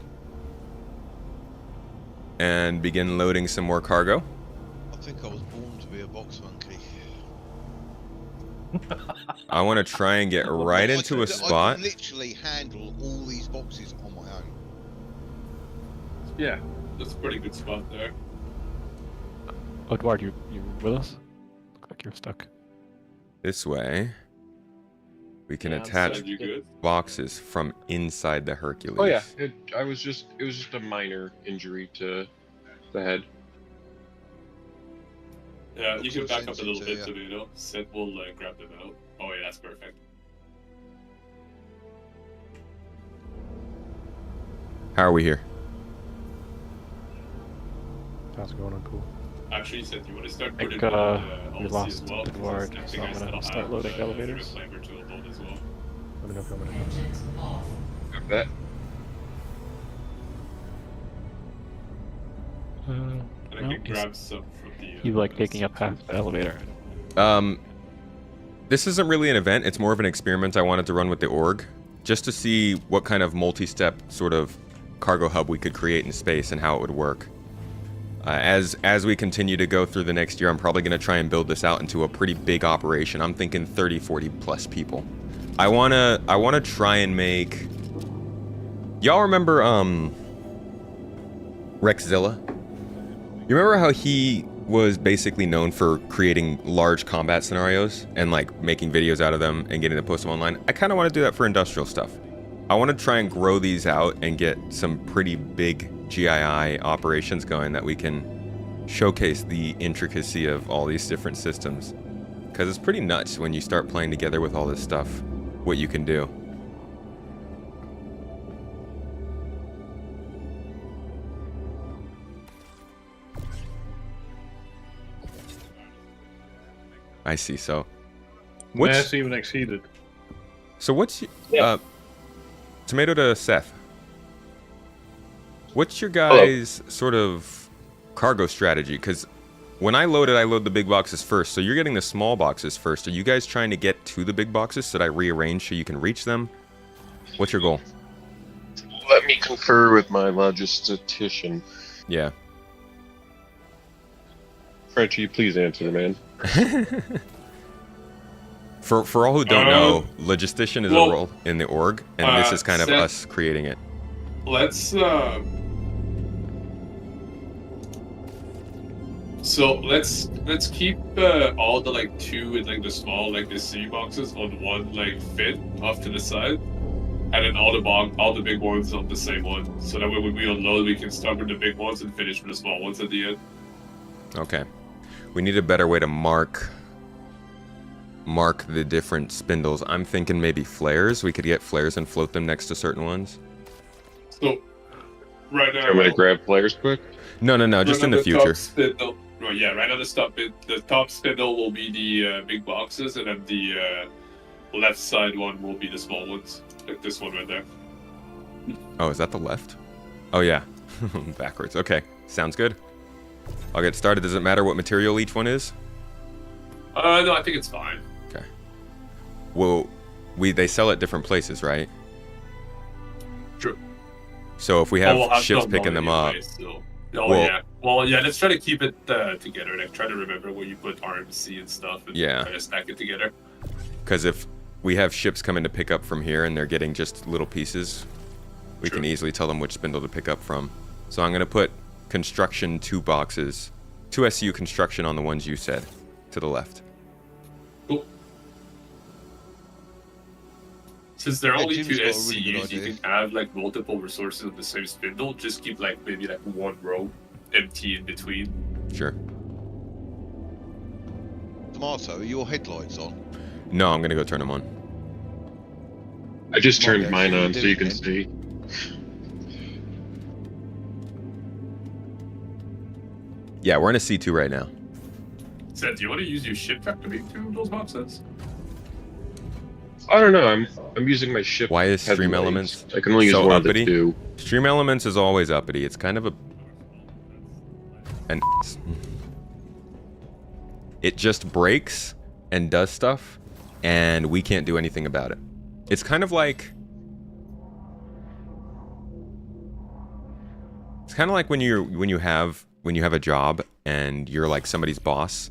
and begin loading some more cargo. I think I was born to be a box monkey. I want to try and get right into a I spot. can literally handle all these boxes on my own. Yeah, that's a pretty good spot there. Oh, Edward, you with us? Look like you're stuck. This way, we can Yeah, attach Sound you good? boxes from inside the Hercules. Oh yeah, it was just a minor injury to the head. Yeah, you can back up a little Sensitive, bit, yeah. Tomato. Set will grab them out. Oh yeah, that's perfect. How are we here? How's it going on? Cool. Actually, Set, you want to start I think putting on we LC lost as well? Edward, I so think I'm I still gonna start have loading the elevators. Reclaimer to load as well. Let me know if you want me to. Got that. And I no, can grab some from the. he's like taking up half the elevator. This isn't really an event. It's more of an experiment I wanted to run with the org, just to see what kind of multi-step sort of cargo hub we could create in space and how it would work. As we continue to go through the next year, I'm probably going to try and build this out into a pretty big operation. I'm thinking 30, 40 plus people. I wanna try and make. Y'all remember Rexzilla? You remember how he was basically known for creating large combat scenarios and like making videos out of them and getting to post them online. I kind of want to do that for industrial stuff. I want to try and grow these out and get some pretty big GII operations going that we can showcase the intricacy of all these different systems. Because it's pretty nuts when you start playing together with all this stuff, what you can do. I see, so... Mass even exceeded. So what's... Yeah. Tomato to Seth. What's your guys' sort of cargo strategy? Because when I load the big boxes first. So you're getting the small boxes first. Are you guys trying to get to the big boxes so that I rearrange so you can reach them? What's your goal? Let me confer with my logistician. Yeah. Frenchie, please answer, man. For all who don't know, logistician is a role in the org, and this is kind of us creating it. Let's keep all the like 2 and like the small like the C boxes on one like fin off to the side, and then all the big ones on the same one. So that way when we unload, we can start with the big ones and finish with the small ones at the end. Okay. We need a better way to mark the different spindles. I'm thinking maybe flares. We could get flares and float them next to certain ones. So, right now... I'm going to grab flares quick? No, just in the future. Right now the top spindle will be the big boxes, and then the left side one will be the small ones. Like this one right there. Oh, is that the left? Oh, yeah. Backwards. Okay, sounds good. I'll get started. Does it matter what material each one is? No, I think it's fine. Okay. Well, they sell at different places, right? True. So if we have ships picking them up... yeah. Well, yeah, let's try to keep it together. Like, try to remember where you put RMC and stuff, and try to stack it together. Because if we have ships coming to pick up from here and they're getting just little pieces, we can easily tell them which spindle to pick up from. So I'm going to put construction 2 boxes, 2 SCU construction on the ones you said, to the left. Cool. Since there are only 2 SCUs, you can have like multiple resources on the same spindle. Just keep like maybe like 1 row empty in between. Sure. Tomato, are your headlights on? No, I'm gonna go turn them on. I just turned mine on so you can see. Yeah, we're in a C2 right now. Seth, do you want to use your ship track to make 2 of those boxes? I don't know. I'm using my ship. Why is Stream headlights. Elements I can only use so one uppity? of the 2. Stream Elements is always uppity. It's kind of it just breaks and does stuff, and we can't do anything about it. It's kind of like when you have a job and you're like somebody's boss,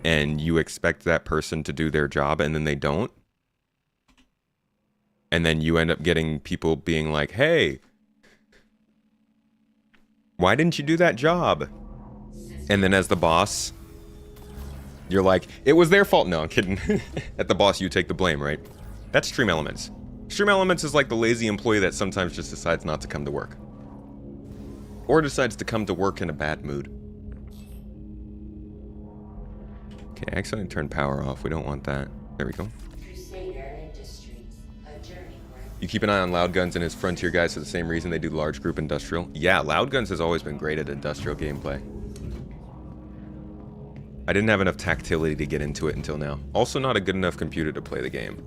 and you expect that person to do their job and then they don't. And then you end up getting people being like, hey, why didn't you do that job? And then as the boss, you're like, it was their fault. No, I'm kidding. At the boss, you take the blame, right? That's Stream Elements. Stream Elements is like the lazy employee that sometimes just decides not to come to work. Or decides to come to work in a bad mood. Okay, I accidentally turned power off. We don't want that. There we go. You keep an eye on Loud Guns and his Frontier guys for the same reason they do large group industrial. Yeah, Loud Guns has always been great at industrial gameplay. I didn't have enough tactility to get into it until now. Also not a good enough computer to play the game.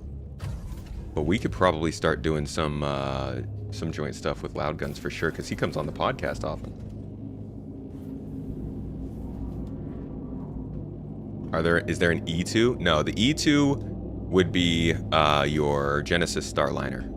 But we could probably start doing some joint stuff with Loud Guns for sure, because he comes on the podcast often. Is there an E2? No, the E2 would be your Genesis Starliner.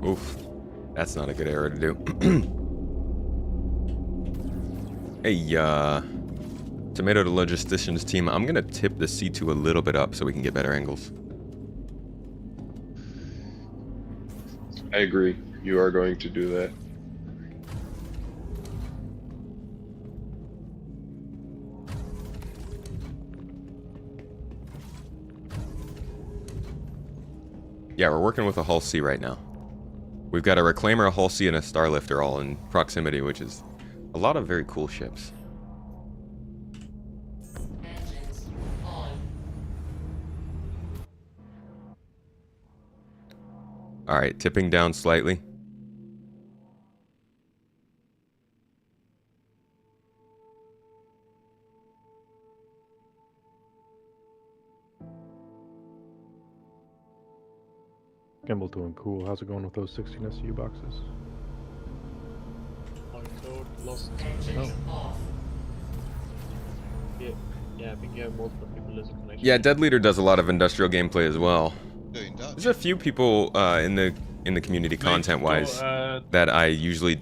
Oof. That's not a good error to do. Hey, Tomato to Logisticians team, I'm gonna tip the C2 a little bit up so we can get better angles. I agree. You are going to do that. Yeah, we're working with a hull C right now. We've got a Reclaimer, a hull C, and a Starlifter all in proximity, which is a lot of very cool ships. Alright, tipping down slightly. Gimbal doing cool. How's it going with those 16 SU boxes? Lost. Oh. Yeah, I think you have multiple people losing connection. Yeah, Dead Leader does a lot of industrial gameplay as well. Doing Dutch. There's a few people in the community content-wise that I usually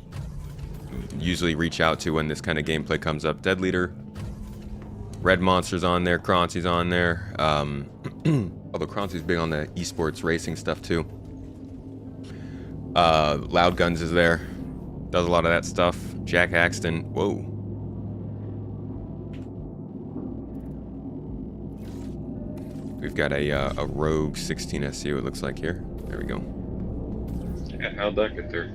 reach out to when this kind of gameplay comes up. Dead Leader, Red Monster's on there, Croncy's on there. Although Croncy's big on the esports racing stuff too. Loud Guns is there, does a lot of that stuff. Jack Axton, whoa. We've got a Rogue 16 SU, it looks like here. There we go. Yeah, how'd that get there?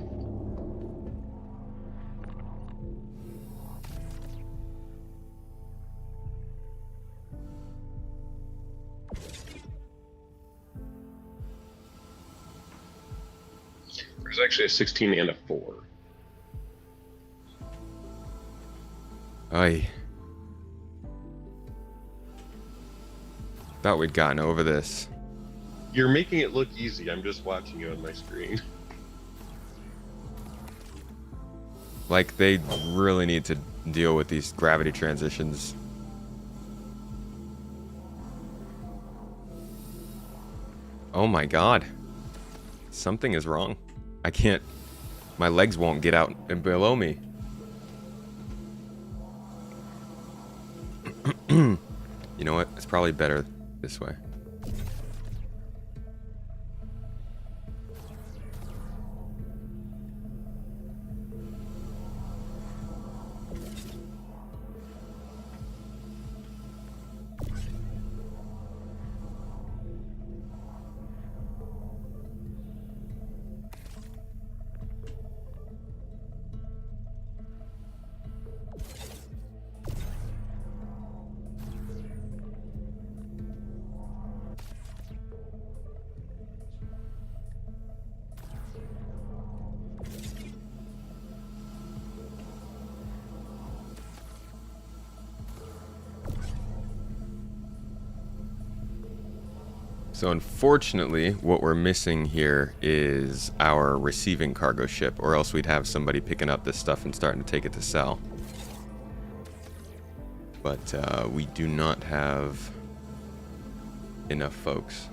There's actually a 16 and a 4. Aye. Thought we'd gotten over this. You're making it look easy. I'm just watching you on my screen. Like, they really need to deal with these gravity transitions. Oh my god. Something is wrong. I can't... My legs won't get out and below me. You know what? It's probably better this way. So unfortunately, what we're missing here is our receiving cargo ship, or else we'd have somebody picking up this stuff and starting to take it to sell. But we do not have enough folks.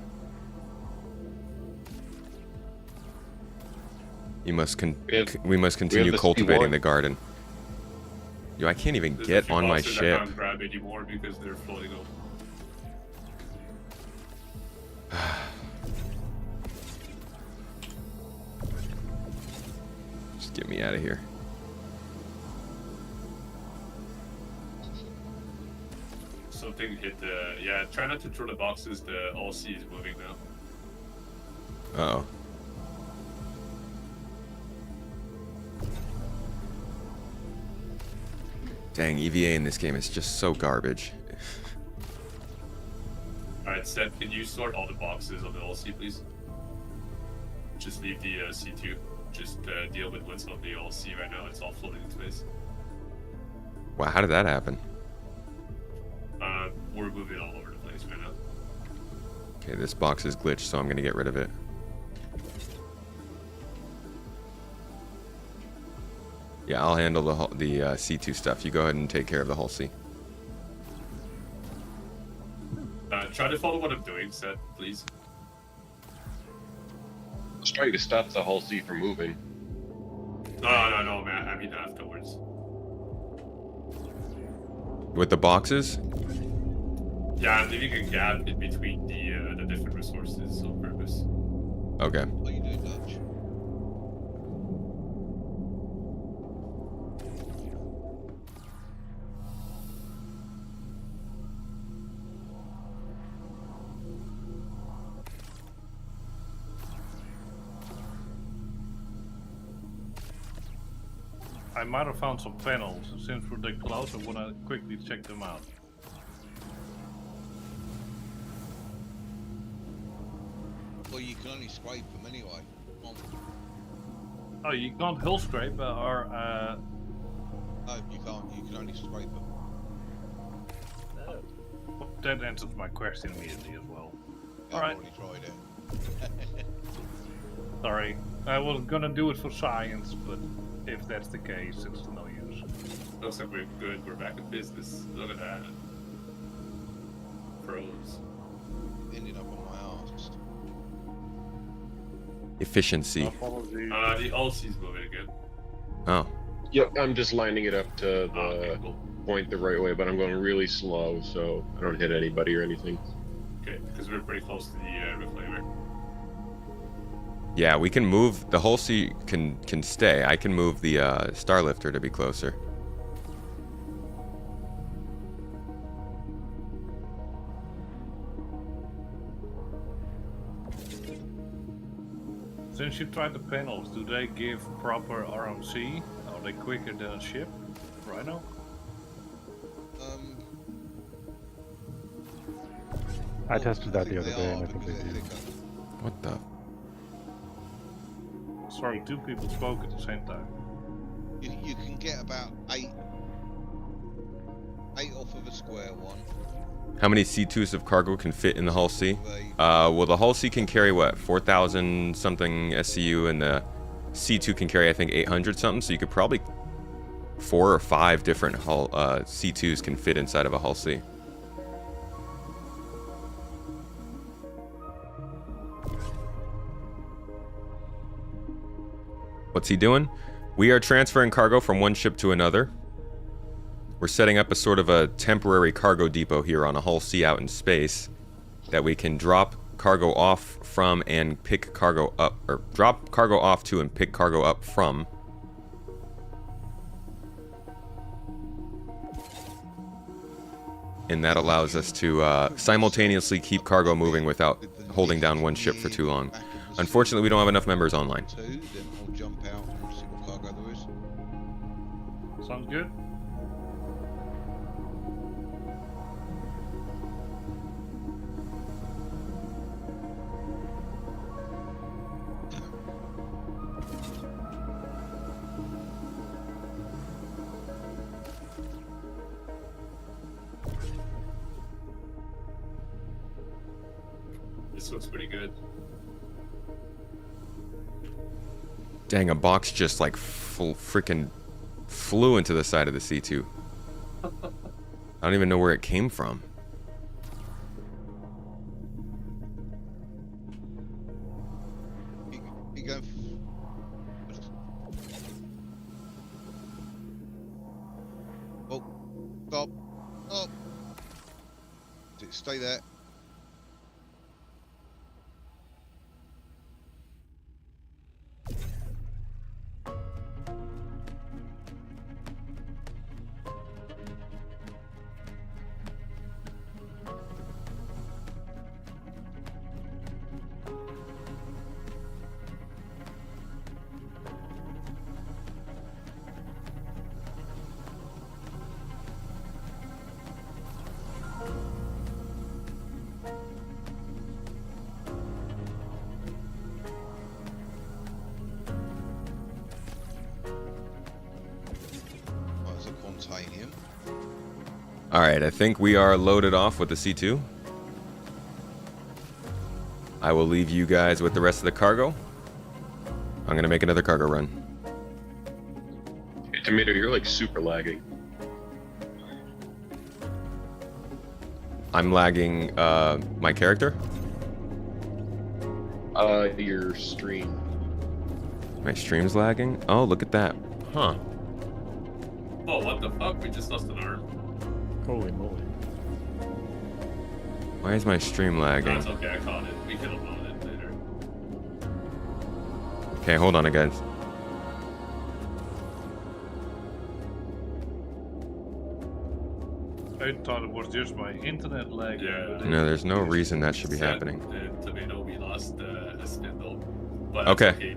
We must continue cultivating the garden. Yo, I can't even get on my ship. I can't grab anymore because they're floating up. Just get me out of here. Something hit the... Yeah, try not to throw the boxes. The all-C is moving now. Uh-oh. Dang, EVA in this game is just so garbage. Alright, Seth, can you sort all the boxes on the all-C, please? Just leave the C2. Just deal with what's on the all-C right now. It's all floating in space. Wow, how did that happen? We're moving all over the place right now. Okay, this box is glitched, so I'm gonna get rid of it. Yeah, I'll handle the C2 stuff. You go ahead and take care of the whole C. Try to follow what I'm doing, Seth, please. was trying to stop the Hull C from moving. No, man. I mean afterwards. With the boxes? Yeah, I'm leaving a gap in between the different resources on purpose. Okay. What are you doing, Dutch? I might have found some panels. Since we're that close, I want to quickly check them out. Well, you can only scrape them anyway. Come on. Oh, you can't hull scrape or No, you can't. You can only scrape them. No. that answers my question immediately as well. I've Alright. already tried it. Sorry, I was gonna do it for science, but if that's the case, it's no use. Looks like we're good. We're back in business. Look at that. Pros. Ending up on my ass. Efficiency. Apologies. The Ulci's moving again. Oh. Yep, I'm just lining it up to the Okay, cool. point the right way, but I'm going really slow so I don't hit anybody or anything. Okay, because we're pretty close to the reclaimer. Yeah, we can move. The Hull C can stay. I can move the Starlifter to be closer. Since you tried the panels, do they give proper RMC? Are they quicker than a ship? Rhino? I tested that the other They day are, and I think because they do. What the? Sorry, two people spoke at the same time. You can get about eight off of a square one. How many C2s of cargo can fit in the Hull C? Well, the Hull C can carry what, 4,000 something SCU, and the C2 can carry, I think, 800 something. So you could probably 4 or 5 different Hull C2s can fit inside of a Hull C. What's he doing? We are transferring cargo from one ship to another. We're setting up a sort of a temporary cargo depot here on a Hull C out in space that we can drop cargo off from and pick cargo up, or drop cargo off to and pick cargo up from. And that allows us to simultaneously keep cargo moving without holding down one ship for too long. Unfortunately, we don't have enough members online. Then I'll jump out and see what cargo there is. Sounds good? This looks pretty good. Dang, a box just like freaking flew into the side of the C2. I don't even know where it came from. You go. Oh, stop. Stop. Stay there. Containium. Alright, I think we are loaded off with the C2. I will leave you guys with the rest of the cargo. I'm gonna make another cargo run. Hey, Tomato, you're like super lagging. I'm lagging my character. Your stream. My stream's lagging? Oh, look at that. Huh. Oh, what the fuck? We just lost an arm. Holy moly. Why is my stream lagging? That's okay, I caught it. We can upload it later. Okay, hold on, guys. I thought it was just my internet lag. Yeah. No, there's no reason that should be happening. Tomato, we lost a spindle. But Okay. it's okay.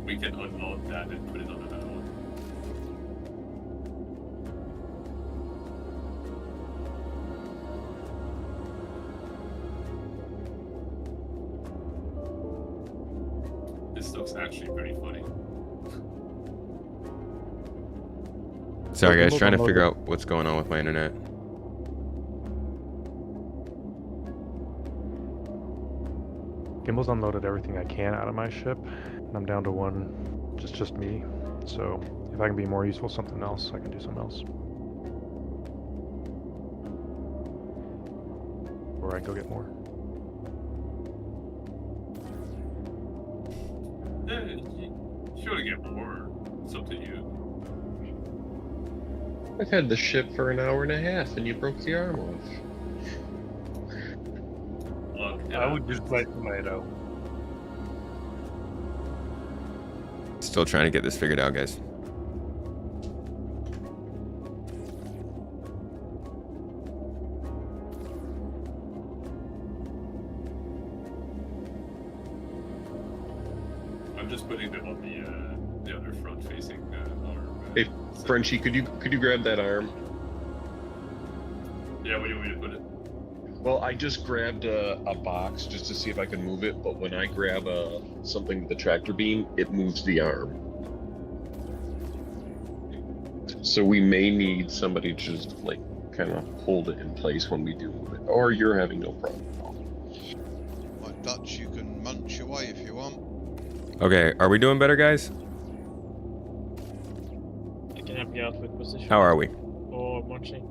We can unload that and put it on another one. This looks actually pretty funny. Sorry, guys, Hold trying on, to figure hold out what's going on with my internet. Gimbal's unloaded everything I can out of my ship, and I'm down to one, just me. So if I can be more useful something else, I can do something else. Or I can go get more. Sure to get more. It's up to you. I've had the ship for an hour and a half, and you broke the arm off. Look, I would just play tomato. Still trying to get this figured out, guys. I'm just putting them on the other front-facing arm. Hey, Frenchie, could you grab that arm? Yeah, where do you want me to put it? Well, I just grabbed a box just to see if I can move it, but when I grab something with the tractor beam, it moves the arm. So we may need somebody to just like kind of hold it in place when we do move it, or you're having no problem at all. Like Dutch, you can munch away if you want. Okay, are we doing better, guys? I can help you out with position. How are we? Or munching.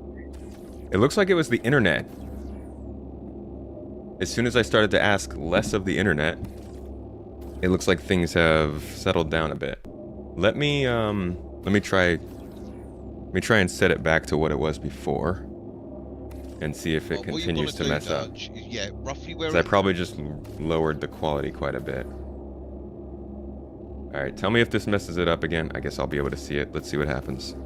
It looks like it was the internet. As soon as I started to ask less of the internet, it looks like things have settled down a bit. Let me try and set it back to what it was before, and see if it Well, what you continues wanna to do, mess up. Dutch, is, yeah, roughly where 'Cause I it- probably just lowered the quality quite a bit. Alright, tell me if this messes it up again. I guess I'll be able to see it. Let's see what happens.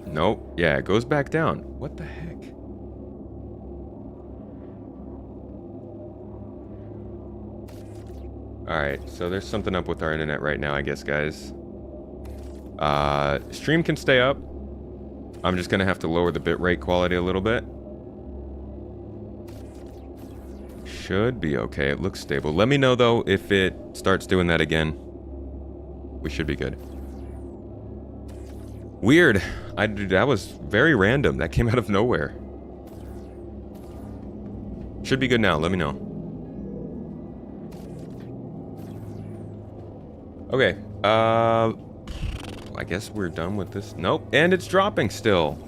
Nope. Yeah, it goes back down. What the heck? Alright, so there's something up with our internet right now, I guess, guys. Stream can stay up. I'm just gonna have to lower the bitrate quality a little bit. Should be okay. It looks stable. Let me know, though, if it starts doing that again. We should be good. Weird. That was very random. That came out of nowhere. Should be good now. Let me know. Okay. I guess we're done with this. Nope. And it's dropping still.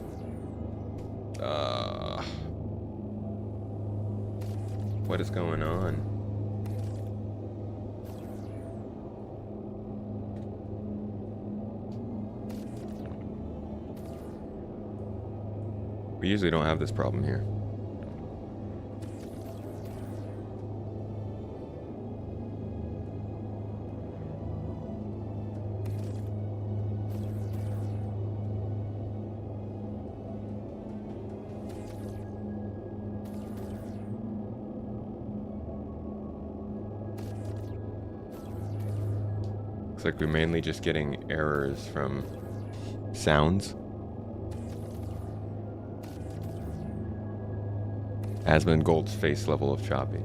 What is going on? We usually don't have this problem here. Looks like we're mainly just getting errors from sounds. Asmund Gold's face level of choppy.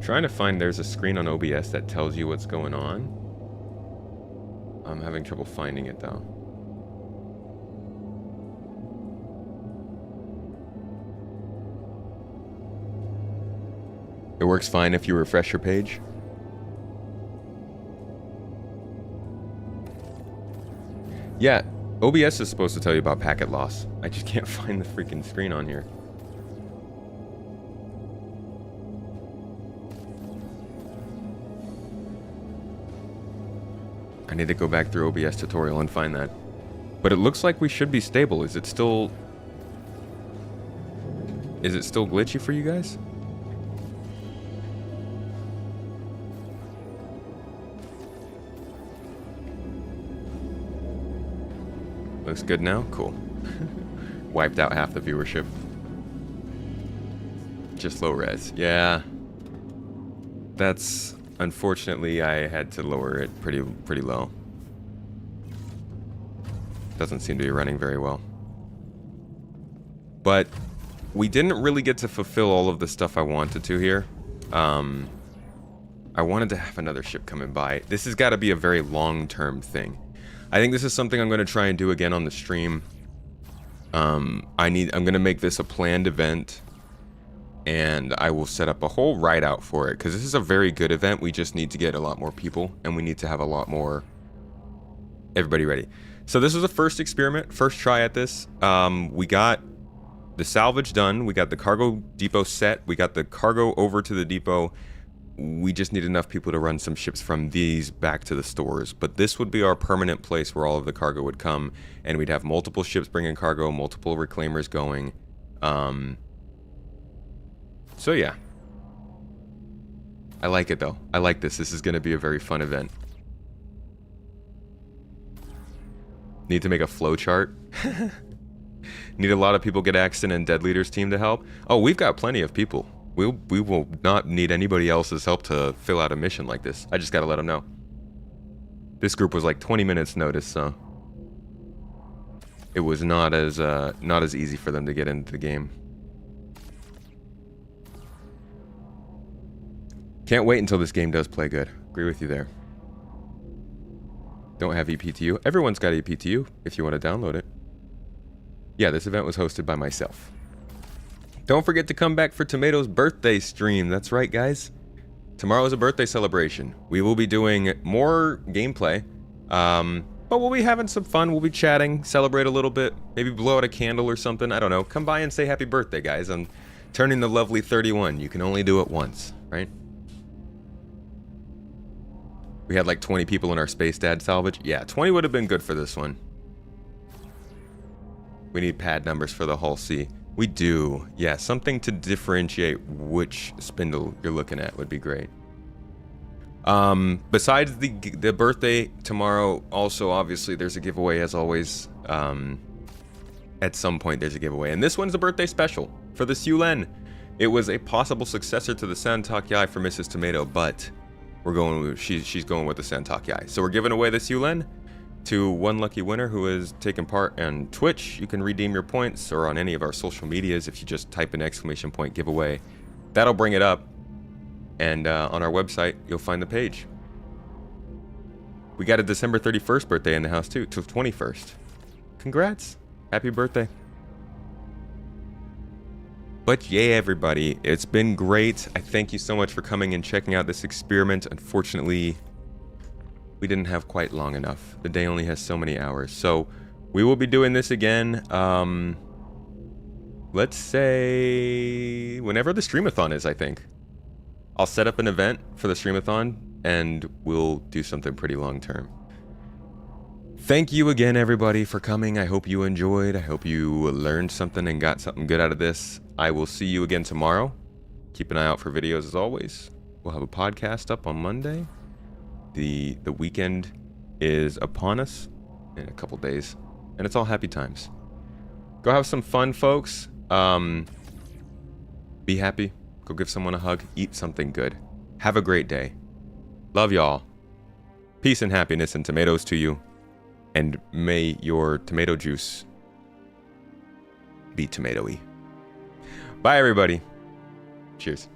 Trying to find, there's a screen on OBS that tells you what's going on. I'm having trouble finding it though. It works fine if you refresh your page. Yeah, OBS is supposed to tell you about packet loss. I just can't find the freaking screen on here. I need to go back through OBS tutorial and find that. But it looks like we should be stable. Is it still glitchy for you guys? Looks good now? Cool. Wiped out half the viewership. Just low res. Yeah. That's... Unfortunately, I had to lower it pretty low. Doesn't seem to be running very well. But we didn't really get to fulfill all of the stuff I wanted to here. I wanted to have another ship coming by. This has got to be a very long-term thing. I think this is something I'm going to try and do again on the stream. I'm going to make this a planned event. And I will set up a whole ride-out for it. Because this is a very good event. We just need to get a lot more people. And we need to have a lot more... Everybody ready. So this was the first experiment. First try at this. We got the salvage done. We got the cargo depot set. We got the cargo over to the depot. We just need enough people to run some ships from these back to the stores. But this would be our permanent place where all of the cargo would come. And we'd have multiple ships bringing cargo, multiple reclaimers going. So yeah. I like it though. I like this. This is going to be a very fun event. Need to make a flow chart. Need a lot of people get Axton and Dead Leader's team to help. Oh, we've got plenty of people. We will not need anybody else's help to fill out a mission like this. I just gotta let them know. This group was like 20 minutes notice, so it was not as easy for them to get into the game. Can't wait until this game does play good. Agree with you there. Don't have EPTU. Everyone's got EPTU if you want to download it. Yeah, this event was hosted by myself. Don't forget to come back for Tomato's birthday stream. That's right, guys. Tomorrow is a birthday celebration. We will be doing more gameplay, but we'll be having some fun. We'll be chatting, celebrate a little bit, maybe blow out a candle or something. I don't know. Come by and say happy birthday, guys. I'm turning the lovely 31. You can only do it once, right? We had like 20 people in our Space Dad salvage. Yeah, 20 would have been good for this one. We need pad numbers for the Hull C. We do. Yeah, something to differentiate which spindle you're looking at would be great. Besides the birthday tomorrow, also obviously there's a giveaway as always. At some point there's a giveaway. And this one's a birthday special for the Sulen. It was a possible successor to the Santok Yai for Mrs. Tomato, but we're going with, she's going with the Santok Yai. So we're giving away this Sulen to one lucky winner who has taken part on Twitch. You can redeem your points, or on any of our social medias if you just type an exclamation point giveaway. That'll bring it up, and on our website you'll find the page. We got a December 31st birthday in the house too, till 21st. Congrats, happy birthday. But yeah, everybody, it's been great. I thank you so much for coming and checking out this experiment. Unfortunately, we didn't have quite long enough. The day only has so many hours. So we will be doing this again. Let's say whenever the streamathon is, I think. I'll set up an event for the streamathon and we'll do something pretty long term. Thank you again, everybody, for coming. I hope you enjoyed. I hope you learned something and got something good out of this. I will see you again tomorrow. Keep an eye out for videos as always. We'll have a podcast up on Monday. The weekend is upon us in a couple days, and it's all happy times. Go have some fun, folks. Be happy. Go give someone a hug. Eat something good. Have a great day. Love y'all. Peace and happiness and tomatoes to you. And may your tomato juice be tomatoey. Bye, everybody. Cheers.